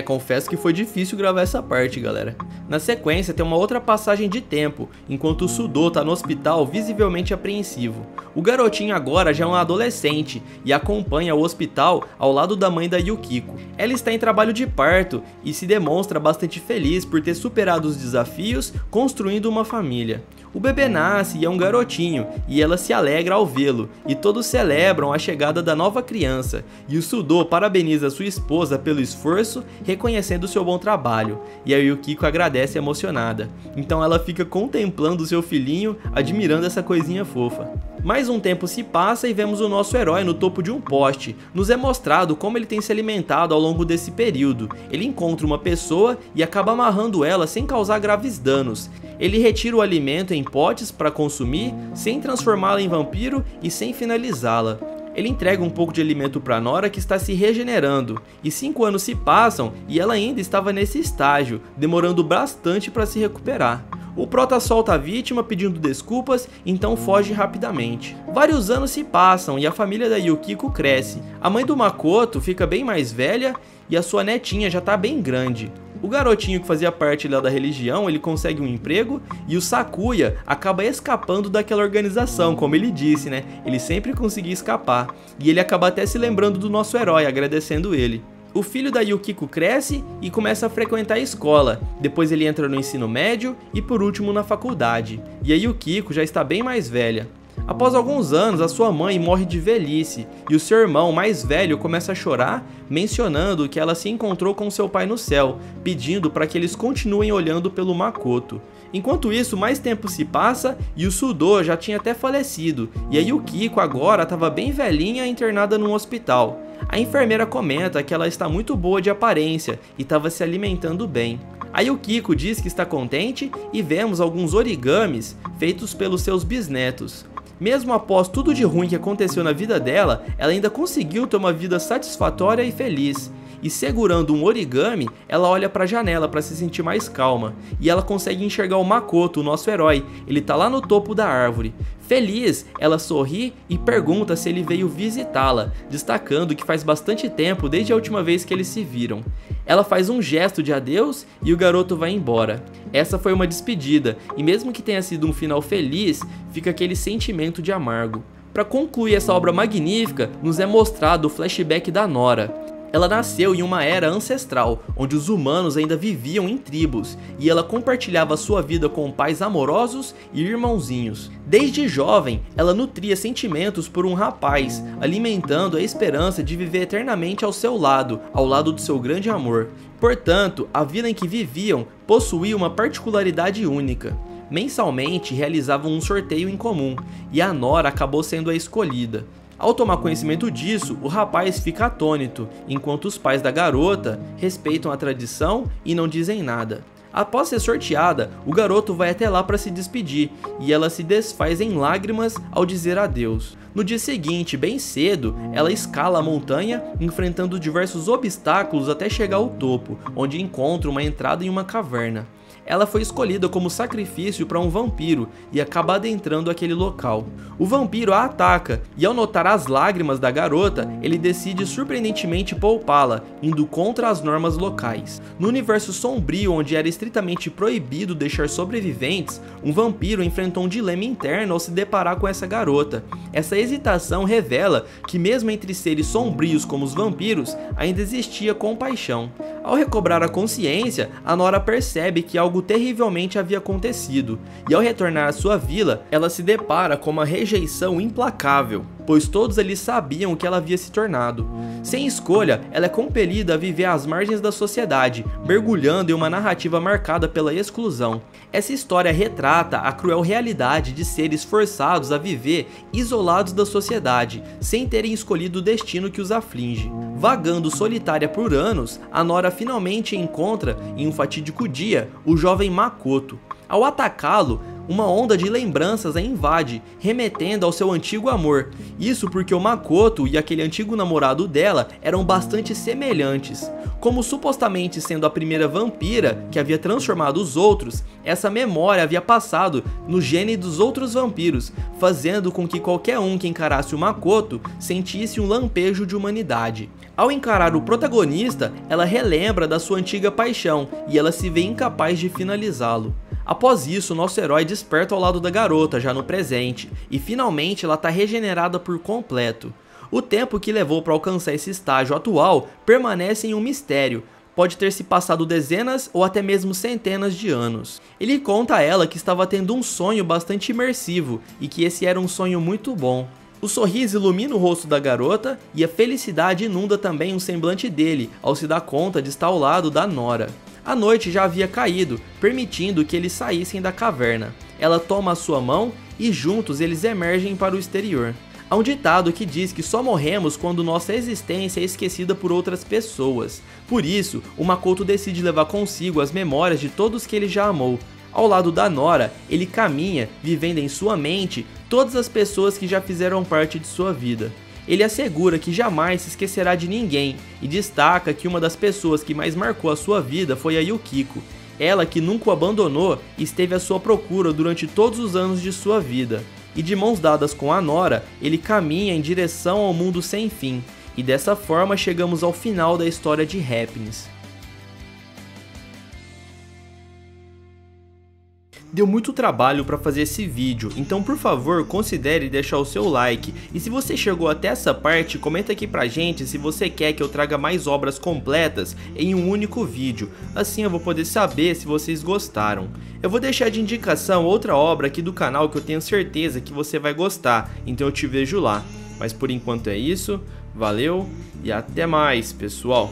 S1: Confesso que foi difícil gravar essa parte, galera. Na sequência tem uma outra passagem de tempo, enquanto o Sudo tá no hospital visivelmente apreensivo. O garotinho agora já é um adolescente e acompanha o hospital ao lado da mãe da Yukiko. Ela está em trabalho de parto e se demonstra bastante feliz por ter superado os desafios, construindo uma família. O bebê nasce e é um garotinho, e ela se alegra ao vê-lo, e todos celebram a chegada da nova criança, e o Sudo parabeniza sua esposa pelo esforço, reconhecendo seu bom trabalho, e a Yukiko agradece emocionada. Então ela fica contemplando seu filhinho, admirando essa coisinha fofa. Mais um tempo se passa e vemos o nosso herói no topo de um poste. Nos é mostrado como ele tem se alimentado ao longo desse período. Ele encontra uma pessoa e acaba amarrando ela sem causar graves danos. Ele retira o alimento em potes para consumir, sem transformá-la em vampiro e sem finalizá-la. Ele entrega um pouco de alimento para Nora, que está se regenerando, e 5 anos se passam e ela ainda estava nesse estágio, demorando bastante para se recuperar. O prota solta a vítima pedindo desculpas, então foge rapidamente. Vários anos se passam e a família da Yukiko cresce. A mãe do Makoto fica bem mais velha e a sua netinha já está bem grande. O garotinho que fazia parte lá da religião, ele consegue um emprego e o Sakuya acaba escapando daquela organização, como ele disse, né? Ele sempre conseguia escapar e ele acaba até se lembrando do nosso herói, agradecendo ele. O filho da Yukiko cresce e começa a frequentar a escola, depois ele entra no ensino médio e por último na faculdade. E a Yukiko já está bem mais velha. Após alguns anos, a sua mãe morre de velhice e o seu irmão mais velho começa a chorar, mencionando que ela se encontrou com seu pai no céu, pedindo para que eles continuem olhando pelo Makoto. Enquanto isso, mais tempo se passa e o Sudo já tinha até falecido, e a Yukiko agora estava bem velhinha internada num hospital. A enfermeira comenta que ela está muito boa de aparência e estava se alimentando bem. A Yukiko diz que está contente e vemos alguns origamis feitos pelos seus bisnetos. Mesmo após tudo de ruim que aconteceu na vida dela, ela ainda conseguiu ter uma vida satisfatória e feliz. E segurando um origami, ela olha para a janela para se sentir mais calma. E ela consegue enxergar o Makoto, o nosso herói. Ele tá lá no topo da árvore. Feliz, ela sorri e pergunta se ele veio visitá-la, destacando que faz bastante tempo desde a última vez que eles se viram. Ela faz um gesto de adeus e o garoto vai embora. Essa foi uma despedida, e mesmo que tenha sido um final feliz, fica aquele sentimento de amargo. Para concluir essa obra magnífica, nos é mostrado o flashback da Nora. Ela nasceu em uma era ancestral, onde os humanos ainda viviam em tribos, e ela compartilhava sua vida com pais amorosos e irmãozinhos. Desde jovem, ela nutria sentimentos por um rapaz, alimentando a esperança de viver eternamente ao seu lado, ao lado do seu grande amor. Portanto, a vila em que viviam possuía uma particularidade única. Mensalmente realizavam um sorteio em comum, e a Nora acabou sendo a escolhida. Ao tomar conhecimento disso, o rapaz fica atônito, enquanto os pais da garota respeitam a tradição e não dizem nada. Após ser sorteada, o garoto vai até lá para se despedir, e ela se desfaz em lágrimas ao dizer adeus. No dia seguinte, bem cedo, ela escala a montanha, enfrentando diversos obstáculos até chegar ao topo, onde encontra uma entrada em uma caverna. Ela foi escolhida como sacrifício para um vampiro e acaba adentrando aquele local. O vampiro a ataca e, ao notar as lágrimas da garota, ele decide surpreendentemente poupá-la, indo contra as normas locais. No universo sombrio, onde era estritamente proibido deixar sobreviventes, um vampiro enfrentou um dilema interno ao se deparar com essa garota. Essa hesitação revela que, mesmo entre seres sombrios como os vampiros, ainda existia compaixão. Ao recobrar a consciência, a Nora percebe que algo terrivelmente havia acontecido, e ao retornar à sua vila, ela se depara com uma rejeição implacável, pois todos ali sabiam o que ela havia se tornado. Sem escolha, ela é compelida a viver às margens da sociedade, mergulhando em uma narrativa marcada pela exclusão. Essa história retrata a cruel realidade de seres forçados a viver isolados da sociedade, sem terem escolhido o destino que os aflige. Vagando solitária por anos, a Nora finalmente encontra, em um fatídico dia, o jovem Makoto. Ao atacá-lo, uma onda de lembranças a invade, remetendo ao seu antigo amor. Isso porque o Makoto e aquele antigo namorado dela eram bastante semelhantes. Como supostamente sendo a primeira vampira que havia transformado os outros, essa memória havia passado no gene dos outros vampiros, fazendo com que qualquer um que encarasse o Makoto sentisse um lampejo de humanidade. Ao encarar o protagonista, ela relembra da sua antiga paixão e ela se vê incapaz de finalizá-lo. Após isso, nosso herói desperta ao lado da garota, já no presente, e finalmente ela está regenerada por completo. O tempo que levou para alcançar esse estágio atual permanece em um mistério. Pode ter se passado dezenas ou até mesmo centenas de anos. Ele conta a ela que estava tendo um sonho bastante imersivo e que esse era um sonho muito bom. O sorriso ilumina o rosto da garota e a felicidade inunda também o semblante dele ao se dar conta de estar ao lado da Nora. A noite já havia caído, permitindo que eles saíssem da caverna. Ela toma a sua mão e juntos eles emergem para o exterior. Há um ditado que diz que só morremos quando nossa existência é esquecida por outras pessoas. Por isso, o Makoto decide levar consigo as memórias de todos que ele já amou. Ao lado da Nora, ele caminha, vivendo em sua mente todas as pessoas que já fizeram parte de sua vida. Ele assegura que jamais se esquecerá de ninguém e destaca que uma das pessoas que mais marcou a sua vida foi a Yukiko. Ela que nunca o abandonou e esteve à sua procura durante todos os anos de sua vida. E de mãos dadas com a Nora, ele caminha em direção ao mundo sem fim. E dessa forma chegamos ao final da história de Happiness. Deu muito trabalho para fazer esse vídeo, então por favor considere deixar o seu like. E se você chegou até essa parte, comenta aqui pra gente se você quer que eu traga mais obras completas em um único vídeo. Assim eu vou poder saber se vocês gostaram. Eu vou deixar de indicação outra obra aqui do canal que eu tenho certeza que você vai gostar, então eu te vejo lá. Mas por enquanto é isso, valeu e até mais, pessoal!